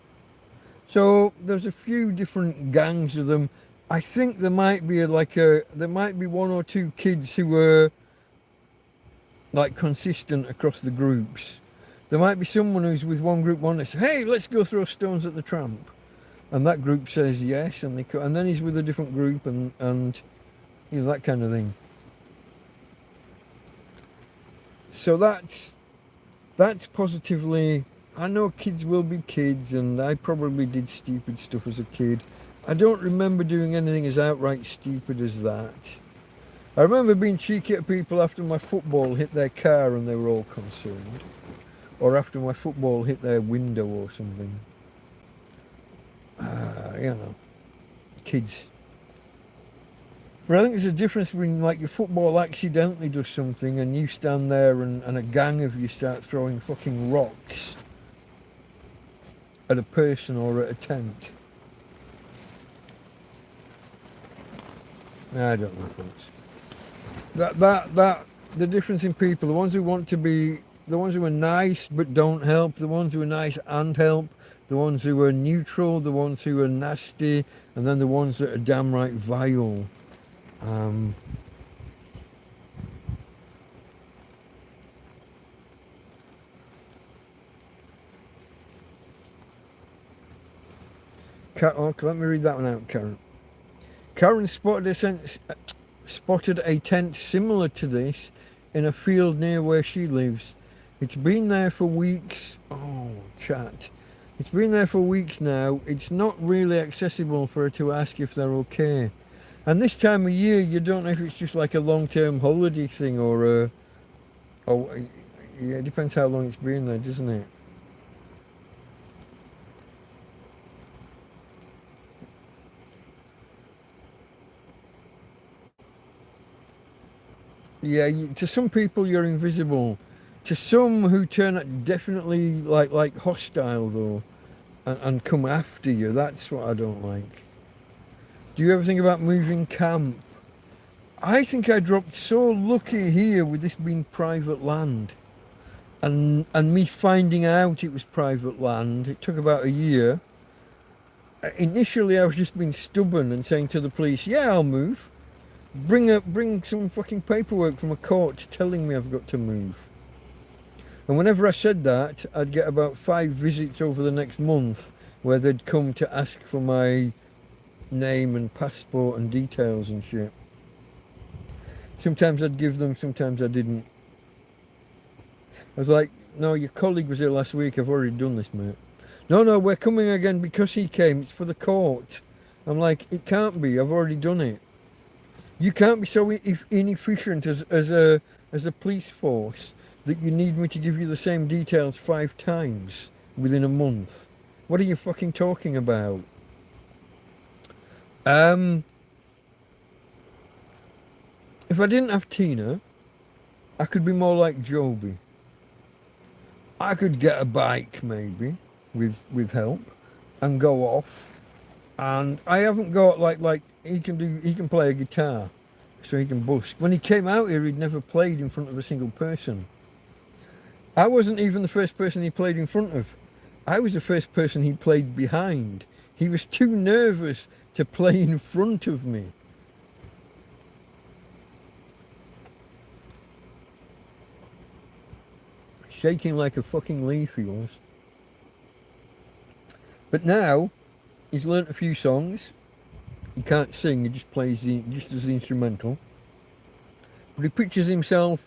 So there's a few different gangs of them. I think there might be there might be 1 or 2 kids who were like consistent across the groups. There might be someone who's with one group one that says, hey, let's go throw stones at the tramp. And that group says yes, and then he's with a different group and you know, that kind of thing. So that's positively, I know kids will be kids, and I probably did stupid stuff as a kid. I don't remember doing anything as outright stupid as that. I remember being cheeky at people after my football hit their car and they were all concerned. Or after my football hit their window or something. You know, kids. But I think there's a difference between like your football accidentally does something and you stand there and a gang of you start throwing fucking rocks at a person or at a tent. I don't know, folks. The difference in people, the ones who want to be, the ones who are nice but don't help, the ones who are nice and help, the ones who are neutral, the ones who are nasty, and then the ones that are damn right vile. Let me read that one out, Karen. Karen spotted a tent similar to this in a field near where she lives. It's been there for weeks. Oh, chat. It's been there for weeks now. It's not really accessible for her to ask if they're okay. And this time of year, you don't know if it's just like a long-term holiday thing or yeah, it depends how long it's been there, doesn't it? Yeah, to some people you're invisible. To some who turn out definitely like hostile though, and come after you. That's what I don't like. Do you ever think about moving camp? I think I dropped so lucky here with this being private land, and me finding out it was private land. It took about a year. Initially, I was just being stubborn and saying to the police, "Yeah, I'll move. Bring some fucking paperwork from a court telling me I've got to move." And whenever I said that, I'd get about 5 visits over the next month where they'd come to ask for my name and passport and details and shit. Sometimes I'd give them, sometimes I didn't. I was like, no, your colleague was here last week, I've already done this, mate. No, we're coming again because he came, it's for the court. I'm like, it can't be, I've already done it. You can't be so inefficient as a police force that you need me to give you the same details 5 times within a month. What are you fucking talking about? If I didn't have Tina, I could be more like Joby. I could get a bike maybe with help and go off. And I haven't got like he can play a guitar, so he can busk. When he came out here, he'd never played in front of a single person. I wasn't even the first person he played in front of. I was the first person he played behind. He was too nervous to play in front of me. Shaking like a fucking leaf he was. But now, he's learnt a few songs. He can't sing, he just plays just as the instrumental. But he pictures himself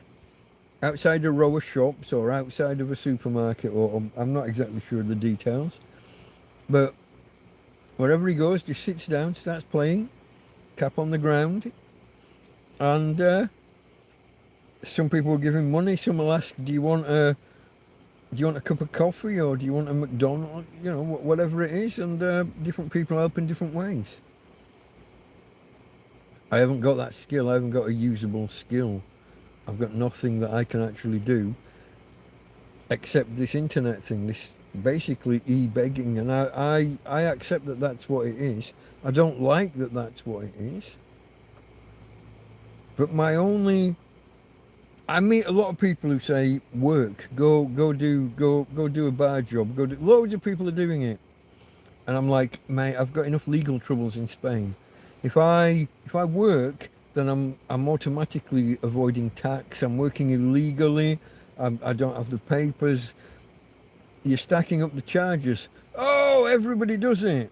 outside a row of shops or outside of a supermarket, or I'm not exactly sure of the details, but wherever he goes, just sits down, starts playing, cap on the ground, and some people will give him money. Some will ask, "Do you want a cup of coffee, or do you want a McDonald's?" You know, whatever it is, and different people help in different ways. I haven't got that skill. I haven't got a usable skill. I've got nothing that I can actually do except this internet thing, this basically e-begging, and I accept that that's what it is. I don't like that that's what it is. But I meet a lot of people who say, work, go do a bar job, loads of people are doing it. And I'm like, mate, I've got enough legal troubles in Spain. If I work, then I'm automatically avoiding tax. I'm working illegally. I don't have the papers. You're stacking up the charges. Oh, everybody does it.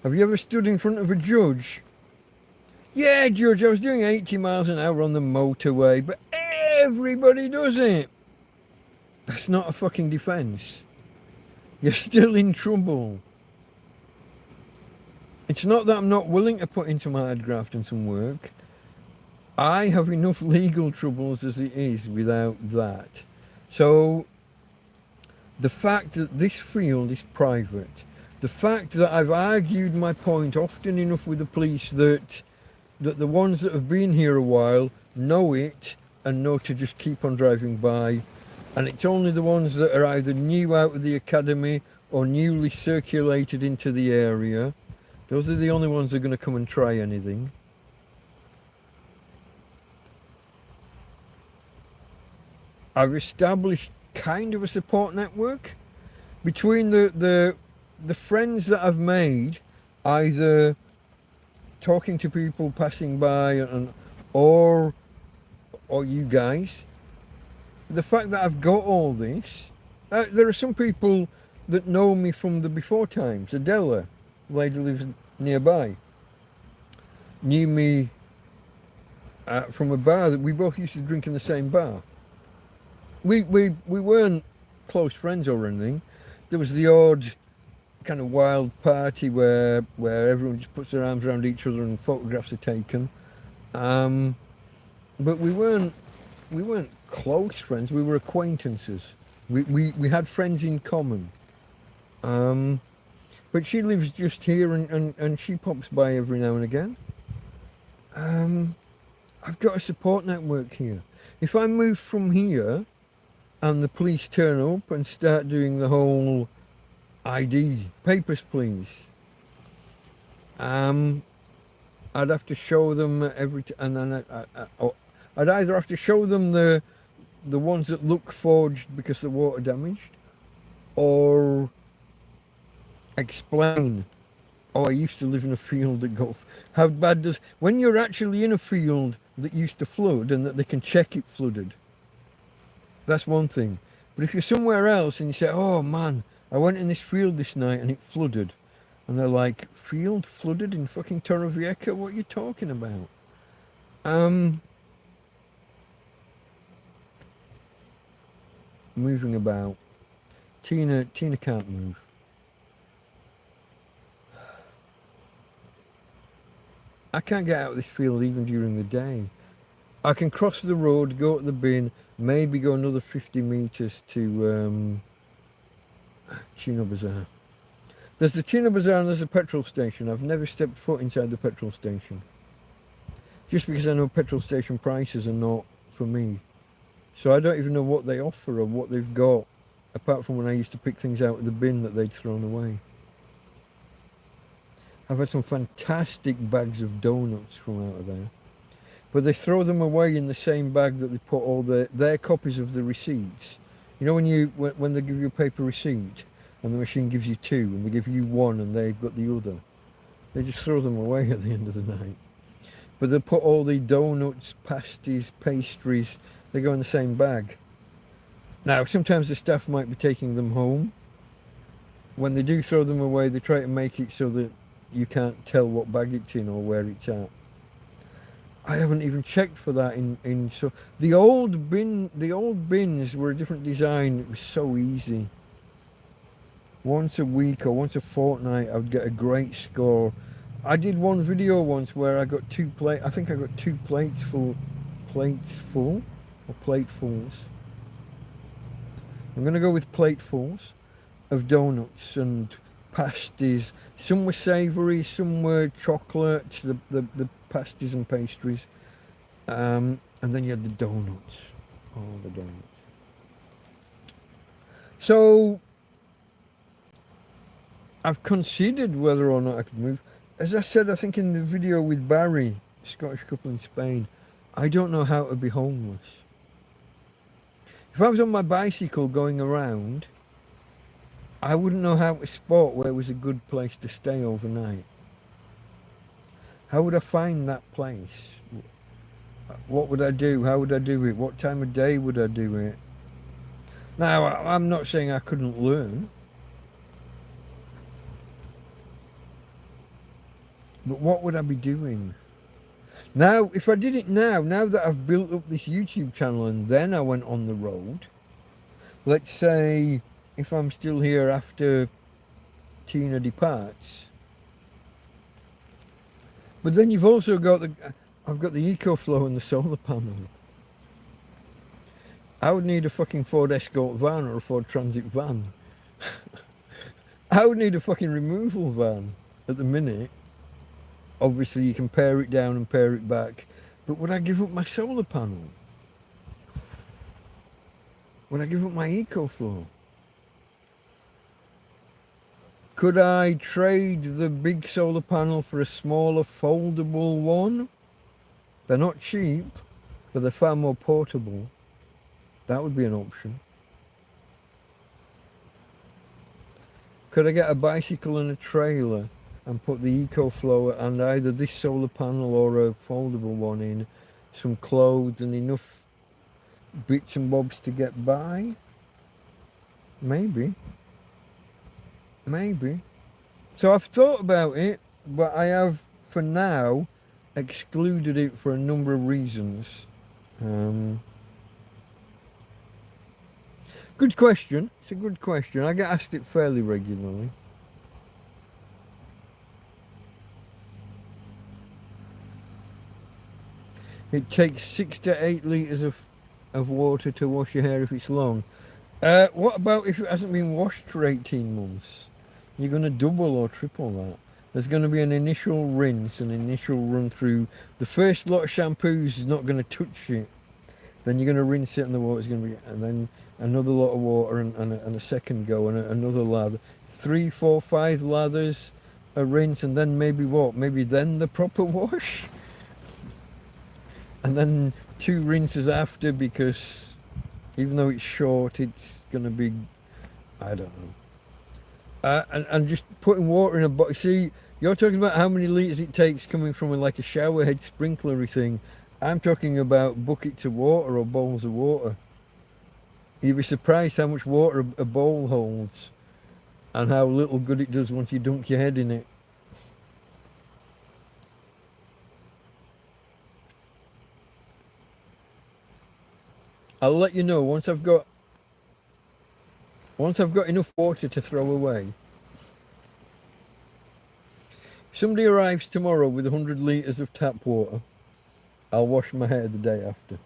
Have you ever stood in front of a judge? Yeah, Judge, I was doing 80 miles an hour on the motorway, but everybody does it. That's not a fucking defence. You're still in trouble. It's not that I'm not willing to put into my hard graft and some work. I have enough legal troubles as it is without that. So the fact that this field is private, the fact that I've argued my point often enough with the police that the ones that have been here a while know it and know to just keep on driving by, and it's only the ones that are either new out of the academy or newly circulated into the area, those are the only ones that are going to come and try anything. I've established kind of a support network between the friends that I've made, either talking to people passing by or you guys. The fact that I've got all this, there are some people that know me from the before times. Adela, the lady who lives nearby, knew me from a bar that we both used to drink in the same bar. We weren't close friends or anything. There was the odd kind of wild party where everyone just puts their arms around each other and photographs are taken. But we weren't close friends. We were acquaintances. We had friends in common. But she lives just here and she pops by every now and again. I've got a support network here. If I move from here and the police turn up and start doing the whole ID, papers please, I'd have to show them and then I'd either have to show them the ones that look forged because they're water damaged, or explain, oh, I used to live in a field that got, how bad does, when you're actually in a field that used to flood and that they can check it flooded, that's one thing. But if you're somewhere else and you say, oh man, I went in this field this night and it flooded, and they're like, field flooded in fucking Torrevieja? What are you talking about? Moving about. Tina can't move. I can't get out of this field even during the day. I can cross the road, go to the bin, maybe go another 50 metres to Chino Bazaar. There's the Chino Bazaar and there's a petrol station. I've never stepped foot inside the petrol station. Just because I know petrol station prices are not for me. So I don't even know what they offer or what they've got, apart from when I used to pick things out of the bin that they'd thrown away. I've had some fantastic bags of donuts from out of there. But they throw them away in the same bag that they put all their copies of the receipts. You know when they give you a paper receipt and the machine gives you two and they give you one and they've got the other. They just throw them away at the end of the night. But they put all the donuts, pasties, pastries, they go in the same bag. Now, sometimes the staff might be taking them home. When they do throw them away, they try to make it so that you can't tell what bag it's in or where it's at. I haven't even checked for that in so the old bins were a different design. It was so easy. Once a week or once a fortnight, I would get a great score. I did one video once where I got I think I got two plates full, or platefuls. I'm gonna go with platefuls of donuts and pasties. Some were savoury, some were chocolate. The pasties and pastries, and then you had the donuts. Oh, the donuts. So I've considered whether or not I could move. As I said, I think in the video with Barry, Scottish couple in Spain, I don't know how to be homeless. If I was on my bicycle going around, I wouldn't know how to spot where was a good place to stay overnight. How would I find that place? What would I do? How would I do it? What time of day would I do it? Now, I'm not saying I couldn't learn. But what would I be doing? Now, if I did it now that I've built up this YouTube channel and then I went on the road, let's say if I'm still here after Tina departs, but then you've also got I've got the EcoFlow and the solar panel. I would need a fucking Ford Escort van or a Ford Transit van. I would need a fucking removal van at the minute. Obviously, you can pare it down and pare it back. But would I give up my solar panel? Would I give up my EcoFlow? Could I trade the big solar panel for a smaller foldable one? They're not cheap, but they're far more portable. That would be an option. Could I get a bicycle and a trailer and put the EcoFlow and either this solar panel or a foldable one in, some clothes and enough bits and bobs to get by? Maybe. So I've thought about it, but I have, for now, excluded it for a number of reasons. Good question. It's a good question. I get asked it fairly regularly. It takes 6 to 8 litres of water to wash your hair if it's long. What about if it hasn't been washed for 18 months? You're going to double or triple that. There's going to be an initial rinse, an initial run through. The first lot of shampoos is not going to touch it. Then you're going to rinse it and the water's going to be... And then another lot of water and a second go and another lather. 3, 4, 5 lathers, a rinse, and then maybe what? Maybe then the proper wash? And then 2 rinses after, because even though it's short, it's going to be, I don't know. And just putting water in a bucket. See, you're talking about how many litres it takes coming from like a shower head sprinklery thing. I'm talking about buckets of water or bowls of water. You'd be surprised how much water a bowl holds and how little good it does once you dunk your head in it. I'll let you know once I've got enough water to throw away. If somebody arrives tomorrow with 100 litres of tap water, I'll wash my hair the day after.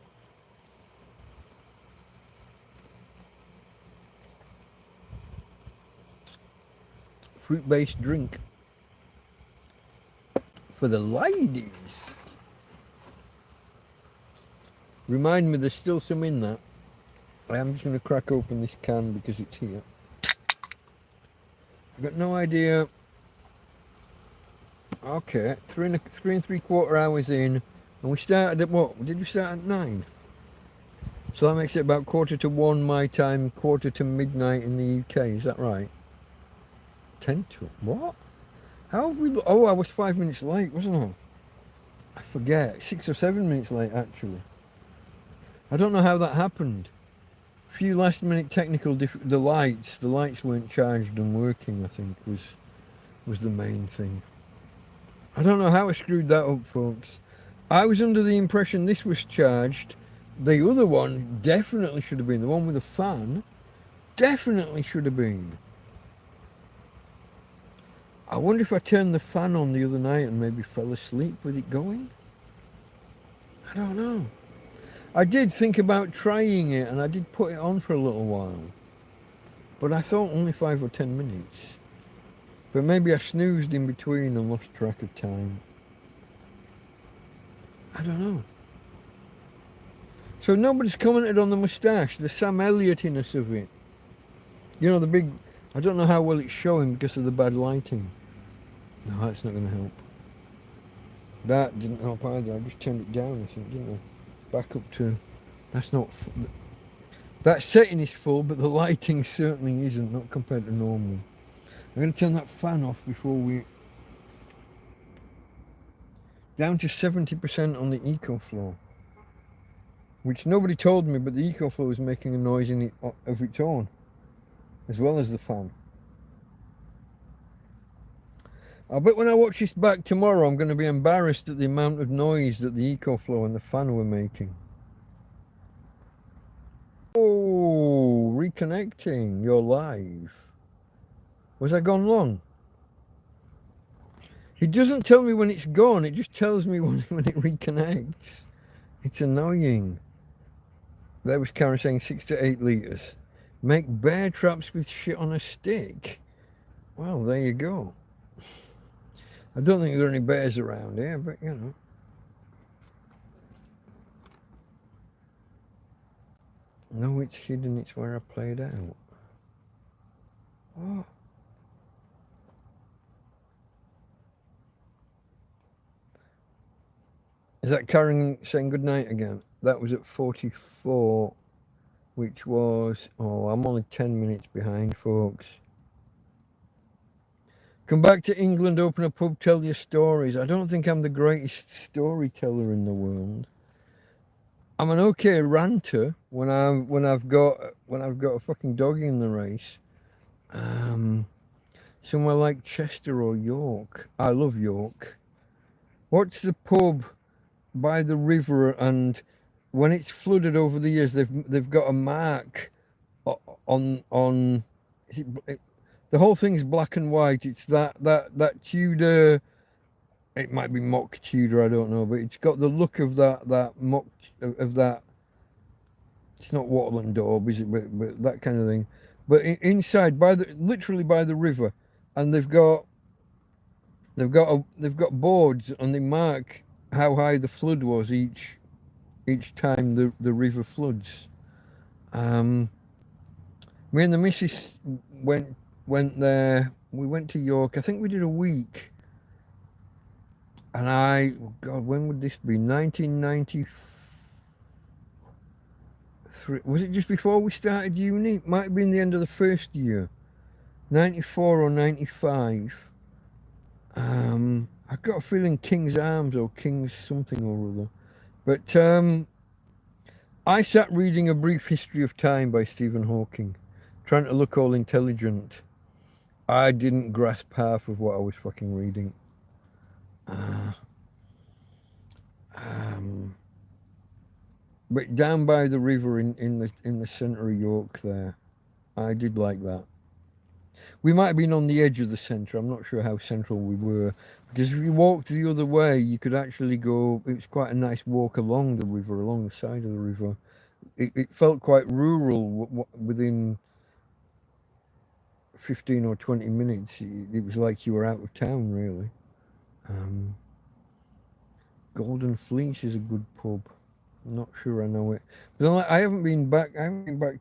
Fruit-based drink for the ladies. Remind me, there's still some in that. I am just going to crack open this can because it's here. I've got no idea. Okay, 3 and 3/4 hours in, and we started at what? Did we start at 9? So that makes it about 1:45 my time, 1:45 to midnight in the UK. Is that right? 10 to what? How have we? Oh, I was 5 minutes late, wasn't I? I forget. 6 or 7 minutes late, actually. I don't know how that happened. A few last minute technical the lights weren't charged and working, I think was the main thing. I don't know how I screwed that up, folks. I was under the impression this was charged. The other one definitely should have been. The one with the fan definitely should have been. I wonder if I turned the fan on the other night and maybe fell asleep with it going. I don't know. I did think about trying it and I did put it on for a little while. But I thought only 5 or 10 minutes. But maybe I snoozed in between and lost track of time. I don't know. So nobody's commented on the moustache, the Sam Elliott-iness of it. You know, the big... I don't know how well it's showing because of the bad lighting. No, that's not going to help. That didn't help either. I just turned it down, I think, didn't I? Back up to... That's not... That setting is full, but the lighting certainly isn't, not compared to normal. I'm going to turn that fan off before we... Down to 70% on the EcoFlow. Which nobody told me, but the EcoFlow is making a noise in it of its own. As well as the fan. I bet when I watch this back tomorrow, I'm going to be embarrassed at the amount of noise that the EcoFlow and the fan were making. Oh, reconnecting. You're live. Was I gone long? It doesn't tell me when it's gone. It just tells me when it reconnects. It's annoying. There was Karen saying 6 to 8 litres. Make bear traps with shit on a stick. Well, there you go. I don't think there are any bears around here, but you know. No, it's hidden. It's where I played out. Oh. Is that Karen saying good night again? That was at 44, which was... Oh, I'm only 10 minutes behind, folks. Come back to England, open a pub, tell your stories. I don't think I'm the greatest storyteller in the world. I'm an okay ranter when I've got a fucking dog in the race. Somewhere like Chester or York. I love York. What's the pub by the river, and when it's flooded over the years, they've got a mark on the whole thing's black and white. It's that Tudor. It might be mock Tudor, I don't know, but it's got the look of that mock of that. It's not wattle and daub, is it? But that kind of thing. But inside, literally by the river, and they've got boards, and they mark how high the flood was each time the river floods. Me and the missus went there. We went to York. I think we did a week. And God, when would this be? 1993. Was it just before we started uni? Might have been the end of the first year. 94 or 95. I've got a feeling King's Arms or King's something or other. But I sat reading A Brief History of Time by Stephen Hawking, trying to look all intelligent. I didn't grasp half of what I was fucking reading. But down by the river in the centre of York there, I did like that. We might have been on the edge of the centre. I'm not sure how central we were, because if you walked the other way, you could actually go. It was quite a nice walk along the river, along the side of the river. It felt quite rural within 15 or 20 minutes. It was like you were out of town, really. Golden Fleece is a good pub. I'm not sure I know it. But I haven't been back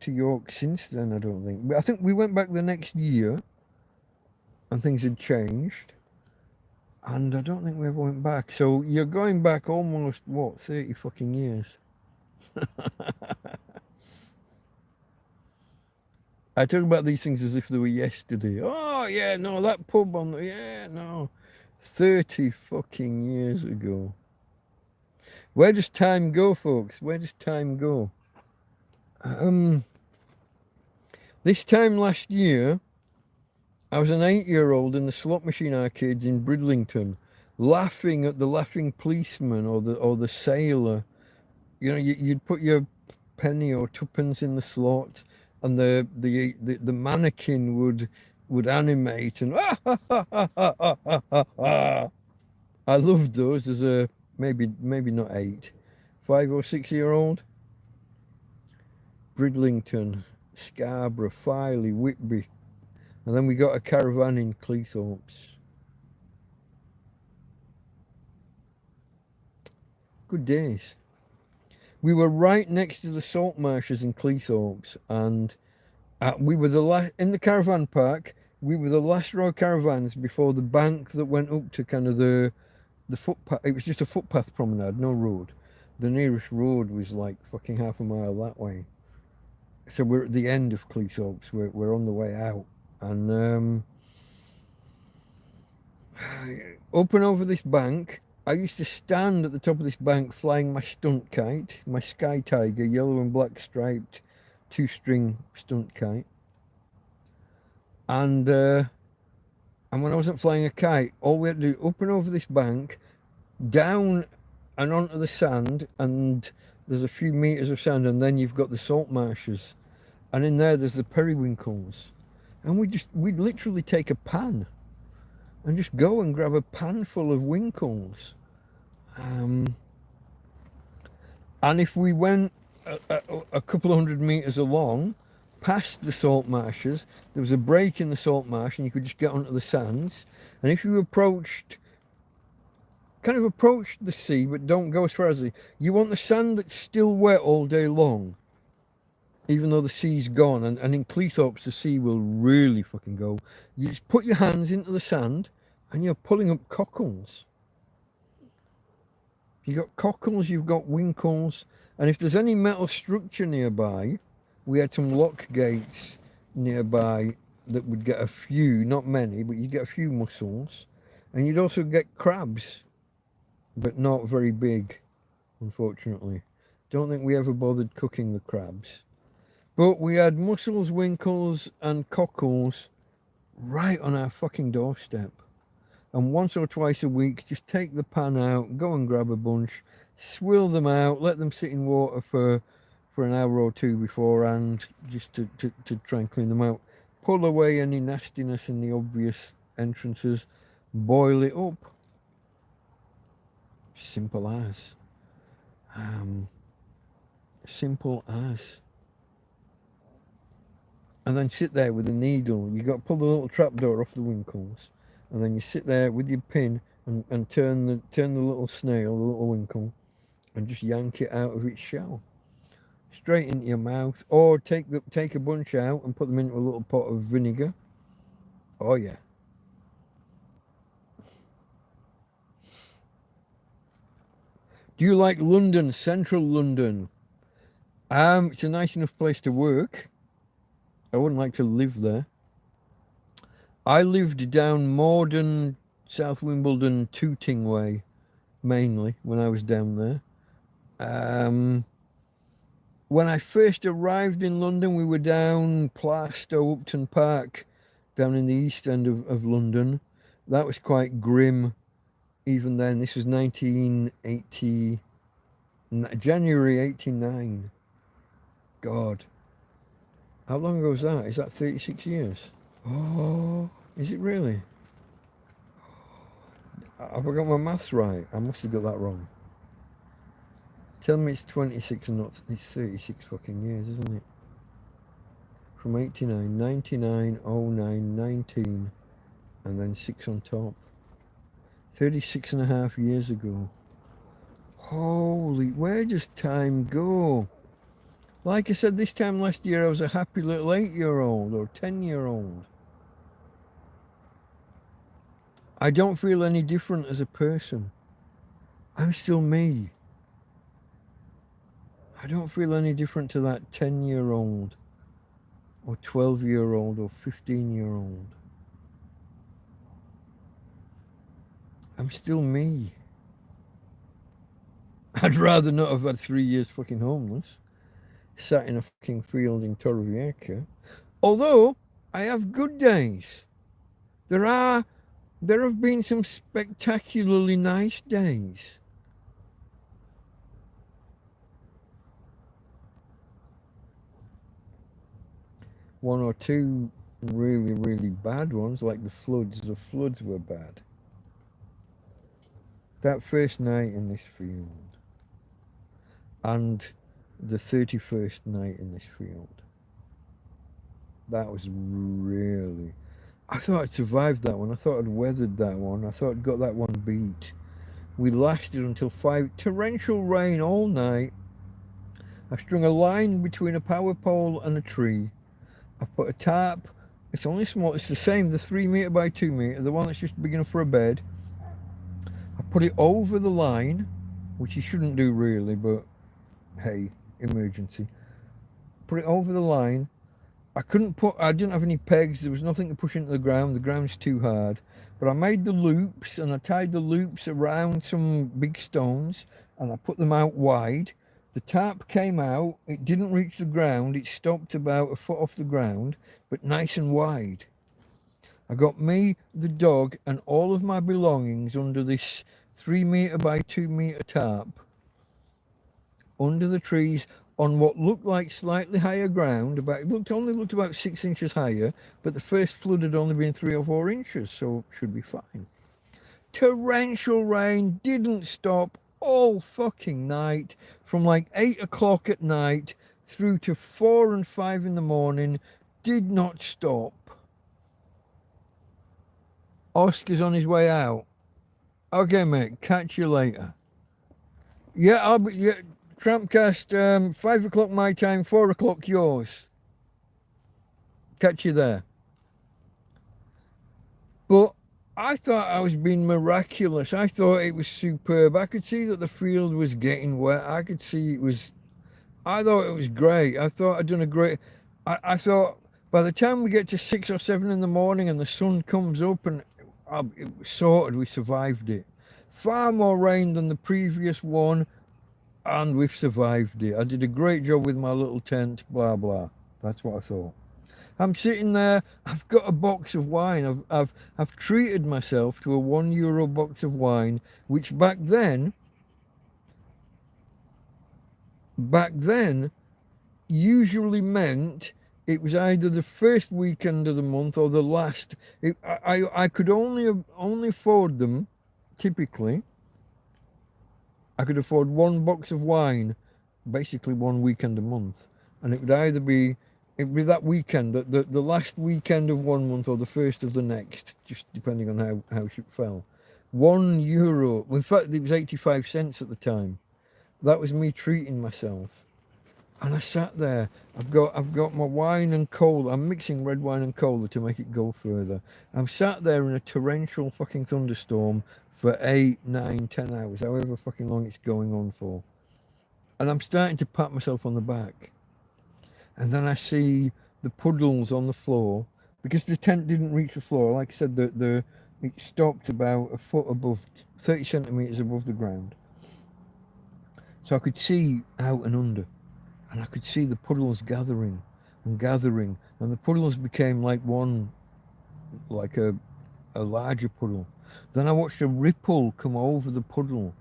to York since then, I don't think. I think we went back the next year and things had changed. And I don't think we ever went back. So you're going back almost, 30 fucking years. I talk about these things as if they were yesterday. Oh, yeah, no, that pub on the... Yeah, no. 30 fucking years ago. Where does time go, folks? Where does time go? This time last year, I was an 8-year-old in the slot machine arcades in Bridlington. laughing at the laughing policeman or the sailor. You know, you'd put your penny or tuppence in the slot, and the mannequin would animate and I loved those as a maybe not 8, 5 or 6 year old. Bridlington, Scarborough, Filey, Whitby, and then we got a caravan in Cleethorpes. Good days. We were right next to the salt marshes in Cleethorpes, and we were the last in the caravan park. We were the last row of caravans before the bank that went up to kind of the footpath. It was just a footpath promenade, no road. The nearest road was like fucking half a mile that way. So we're at the end of Cleethorpes. We're on the way out, and up and over this bank. I used to stand at the top of this bank flying my stunt kite, my Sky Tiger, yellow and black striped 2-string stunt kite. And when I wasn't flying a kite, all we had to do, up and over this bank, down and onto the sand, and there's a few meters of sand, and then you've got the salt marshes. And in there's the periwinkles. And we'd literally take a pan and just go and grab a pan full of winkles. And if we went a couple of 100 meters along, past the salt marshes, there was a break in the salt marsh and you could just get onto the sands. And if you kind of approach the sea, but don't go as far as you want the sand that's still wet all day long, even though the sea's gone. And in Cleethorpes, the sea will really fucking go. You just put your hands into the sand and you're pulling up cockles. You've got cockles, you've got winkles, and if there's any metal structure nearby, we had some lock gates nearby that would get a few, not many, but you'd get a few mussels, and you'd also get crabs, but not very big, unfortunately. Don't think we ever bothered cooking the crabs. But we had mussels, winkles, and cockles right on our fucking doorstep. And once or twice a week, just take the pan out, go and grab a bunch, swill them out, let them sit in water for an hour or two beforehand, just to try and clean them out. Pull away any nastiness in the obvious entrances, boil it up. Simple as. Simple as. And then sit there with a needle. You got to pull the little trapdoor off the winkles. And then you sit there with your pin and turn the little snail, the little winkle, and just yank it out of its shell, straight into your mouth. Or take a bunch out and put them into a little pot of vinegar. Oh yeah. Do you like London, central London? It's a nice enough place to work. I wouldn't like to live there. I lived down Morden, South Wimbledon, Tooting way, mainly, when I was down there. When I first arrived in London, we were down Plaistow, Upton Park, down in the east end of London. That was quite grim, even then. This was 1980, January 89. God. How long ago was that? Is that 36 years? Oh, is it really? Have I got my maths right? I must have got that wrong. Tell me it's 26 and not, it's 36 fucking years, isn't it? From 89, 99, 09, 19, and then 6 on top. 36 and a half years ago. Holy, where does time go? Like I said, this time last year I was a happy little 8-year-old or 10-year-old. I don't feel any different as a person. I'm still me. I don't feel any different to that 10-year-old or 12-year-old or 15-year-old. I'm still me. I'd rather not have had 3 years fucking homeless, sat in a fucking field in Torrevieja. Although I have good days. There are There have been some spectacularly nice days. One or two really, really bad ones, like the floods. The floods were bad. That first night in this field and the 31st night in this field, that was really... I thought I'd survived that one. I thought I'd weathered that one. I thought I'd got that one beat. We lasted until 5. Torrential rain all night. I strung a line between a power pole and a tree. I put a tarp. It's only small. It's the same, the 3 metre by 2 metre, the one that's just big enough for a bed. I put it over the line, which you shouldn't do really, but hey, emergency. Put it over the line. I didn't have any pegs. There was nothing to push into the ground. The ground's too hard. But I made the loops, and I tied the loops around some big stones, and I put them out wide. The tarp came out. It didn't reach the ground. It stopped about a foot off the ground, but nice and wide. I got me, the dog, and all of my belongings under this 3 metre by 2 metre tarp, under the trees, on what looked like slightly higher ground. Only looked about 6 inches higher, but the first flood had only been 3 or 4 inches, so it should be fine. Torrential rain didn't stop all fucking night, from like 8 o'clock at night through to 4 and 5 in the morning. Did not stop. Oscar's on his way out. Okay, mate, catch you later. Yeah, I'll be... Yeah, TrampCast, 5 o'clock my time, 4 o'clock yours. Catch you there. But I thought I was being miraculous. I thought it was superb. I could see that the field was getting wet. I thought it was great. I thought I'd done a great... I thought by the time we get to 6 or 7 in the morning and the sun comes up and it was sorted, we survived it. Far more rain than the previous one, and we've survived it. I did a great job with my little tent, blah, blah. That's what I thought. I'm sitting there, I've got a box of wine. I've treated myself to a €1 box of wine, which back then usually meant it was either the first weekend of the month or the last. I could only afford them, typically. I could afford 1 box of wine, basically 1 weekend a month. And it would either be that weekend, the last weekend of 1 month or the first of the next, just depending on how it fell. €1. In fact, it was 85 cents at the time. That was me treating myself. And I sat there. I've got my wine and cola. I'm mixing red wine and cola to make it go further. I'm sat there in a torrential fucking thunderstorm for 8, 9, 10 hours, however fucking long it's going on for. And I'm starting to pat myself on the back. And then I see the puddles on the floor, because the tent didn't reach the floor. Like I said, it stopped about a foot above, 30 centimetres above the ground. So I could see out and under. And I could see the puddles gathering and gathering. And the puddles became like a larger puddle. Then I watched a ripple come over the puddle,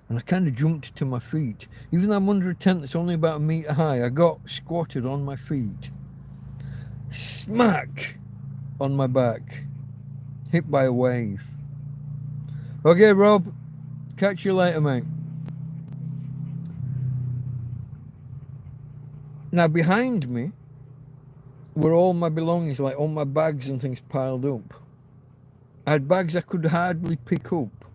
and I kind of jumped to my feet. Even though I'm under a tent that's only about 1 metre high, I got squatted on my feet. Smack on my back. Hit by a wave. Okay, Rob. Catch you later, mate. Now, behind me were all my belongings, like all my bags and things piled up. I had bags I could hardly pick up.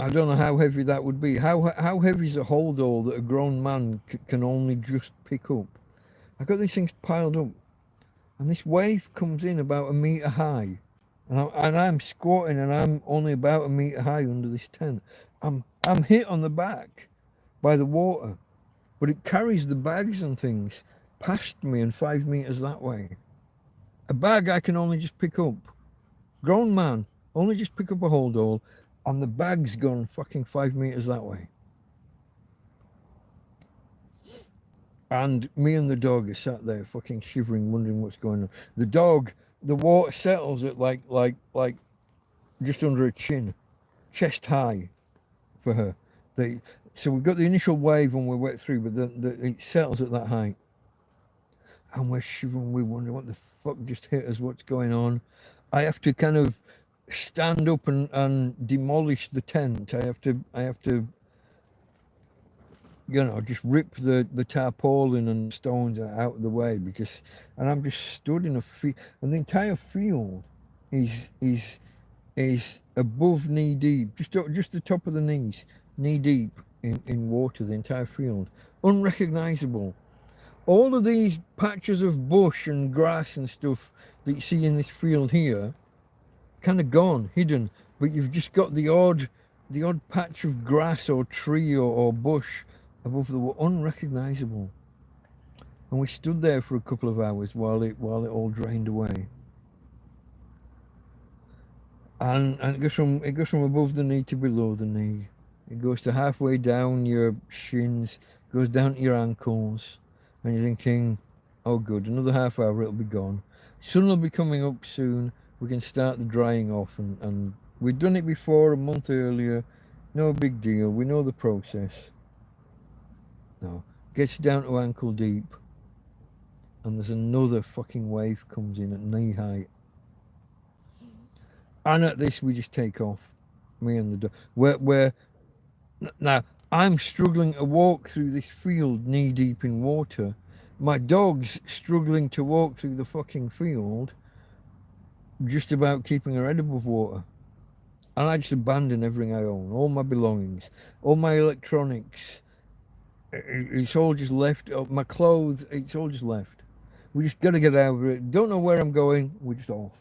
I don't know how heavy that would be. How heavy is a holdall that a grown man can only just pick up? I got these things piled up, and this wave comes in about 1 metre high, and I'm squatting, and I'm only about 1 metre high under this tent. I'm hit on the back by the water, but it carries the bags and things past me and 5 metres that way. A bag I can only just pick up. Grown man, only just pick up a holdall, and the bag's gone fucking 5 metres that way. And me and the dog are sat there fucking shivering, wondering what's going on. The dog the water settles at like just under her chin, chest high for her. So we've got the initial wave when we're wet through, but it settles at that height. And we're shivering, we wonder what the fuck just hit us, what's going on. I have to kind of stand up and demolish the tent. I have to just rip the tarpaulin and stones out of the way and I'm just stood in a field, and the entire field is above knee deep, just the top of the knees, knee deep in water, the entire field, unrecognizable. All of these patches of bush and grass and stuff that you see in this field here, kind of gone, hidden, but you've just got the odd patch of grass or tree or bush above the water, unrecognizable. And we stood there for a couple of hours while it all drained away. And it goes from above the knee to below the knee. It goes to halfway down your shins, goes down to your ankles, and you're thinking, oh good, another half hour it'll be gone. Sun will be coming up soon. We can start the drying off, and we'd done it before a month earlier. No big deal. We know the process. No, gets down to ankle deep, and there's another fucking wave comes in at knee height. And at this, we just take off, me and the dog. Now I'm struggling to walk through this field knee deep in water. My dog's struggling to walk through the fucking field, just about keeping her head above water. And I just abandon everything I own, all my belongings, all my electronics. It's all just left. My clothes, it's all just left. We just got to get out of it. Don't know where I'm going. We're just off.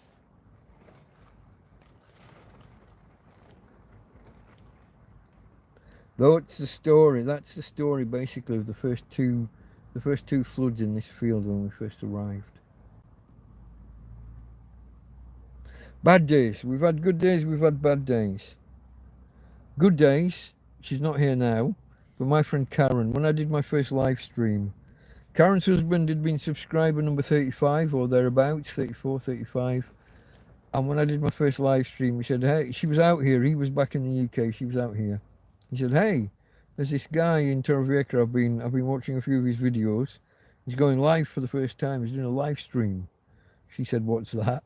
That's the story basically of the first two floods in this field when we first arrived. Bad days. We've had good days, we've had bad days. Good days, she's not here now, but my friend Karen, when I did my first live stream, Karen's husband had been subscriber number 35 or thereabouts, 34, 35. And when I did my first live stream, he said, hey, she was out here. He was back in the UK. She was out here. He said, hey, there's this guy in Torrevieja. I've been watching a few of his videos. He's going live for the first time. He's doing a live stream. She said, what's that?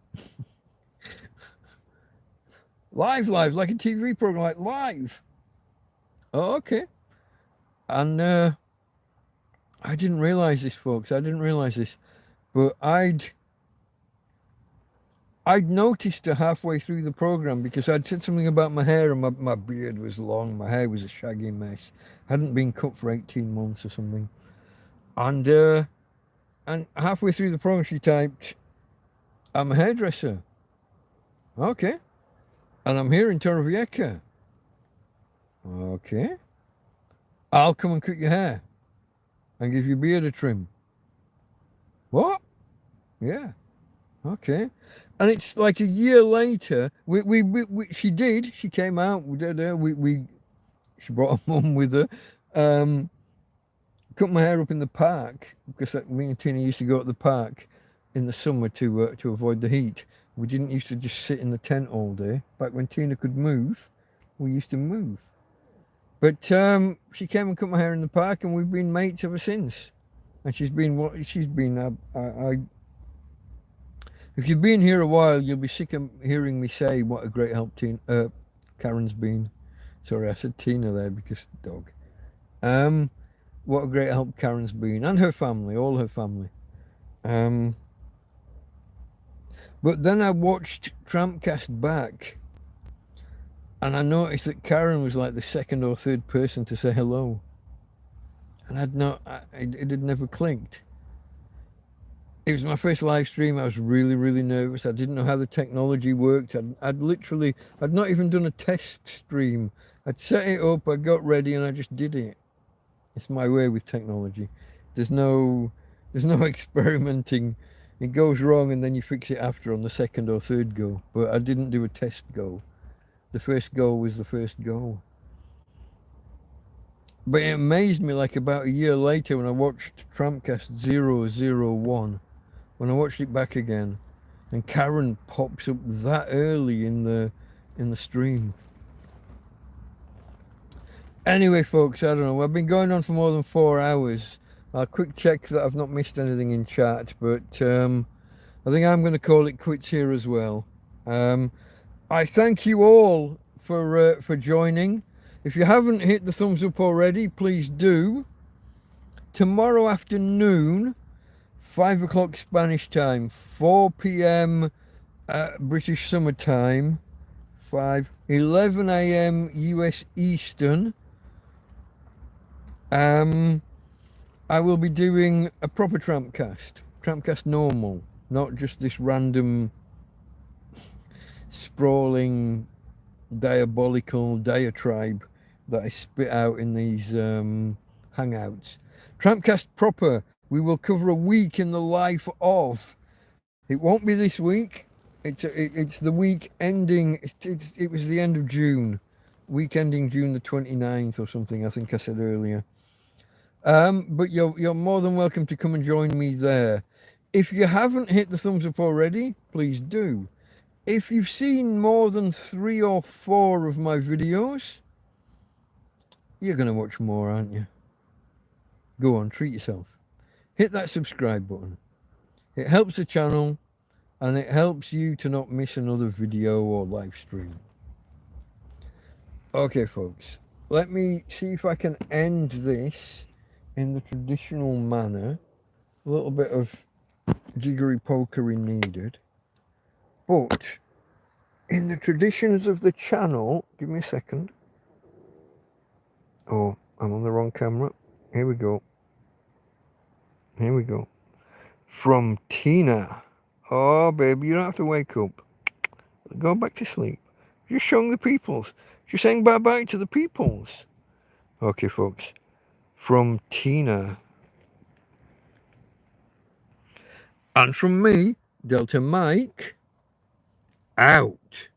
Live, like a TV program, like live. Oh, okay. And I didn't realize this, folks. I didn't realize this, but I'd noticed her halfway through the program because I'd said something about my hair, and my beard was long. My hair was a shaggy mess. Hadn't been cut for 18 months or something. And halfway through the program, she typed, I'm a hairdresser. Okay. And I'm here in Torrevieja. Okay. I'll come and cut your hair and give your beard a trim. What? Yeah. Okay. And it's like a year later, she came out, we did her, she brought her mum with her, cut my hair up in the park, because me and Tina used to go at the park in the summer to avoid the heat. We didn't used to just sit in the tent all day. Back when Tina could move, we used to move. But she came and cut my hair in the park, and we've been mates ever since. And she's been if you've been here a while, you'll be sick of hearing me say what a great help Karen's been. Sorry, I said Tina there because dog. What a great help Karen's been, and her family, all her family. But then I watched TrampCast back, and I noticed that Karen was like the second or third person to say hello. And it had never clicked. It was my first live stream. I was really, really nervous. I didn't know how the technology worked. I'd not even done a test stream. I'd set it up, I got ready, and I just did it. It's my way with technology. There's no experimenting. It goes wrong and then you fix it after on the second or third go. But I didn't do a test go. The first go was the first go. But it amazed me, like about a year later when I watched TrampCast 001, when I watched it back again, And Karen pops up that early in the stream. Anyway, folks, I don't know. I've been going on for more than 4 hours. I'll quick check that I've not missed anything in chat, but I think I'm going to call it quits here as well. I thank you all for joining. If you haven't hit the thumbs up already, please do. Tomorrow afternoon, 5 o'clock Spanish time, 4 p.m. British summer time, 11 a.m. US Eastern. I will be doing a proper TrampCast normal, not just this random sprawling diabolical diatribe that I spit out in these hangouts. TrampCast proper, we will cover a week in the life of. It won't be this week. It's the week ending. It was the end of June, week ending June the 29th or something. I think I said earlier. But you're more than welcome to come and join me there. If you haven't hit the thumbs up already, please do. If you've seen more than 3 or 4 of my videos, you're going to watch more, aren't you? Go on, treat yourself. Hit that subscribe button. It helps the channel and it helps you to not miss another video or live stream. Okay, folks, let me see if I can end this in the traditional manner. A little bit of jiggery pokery needed. But in the traditions of the channel, give me a second. Oh, I'm on the wrong camera. Here we go. Here we go. From Tina. Oh, baby, you don't have to wake up. Go back to sleep. Just showing the peoples. Just saying bye-bye to the peoples. Okay, folks. From Tina. And from me, Delta Mike, out.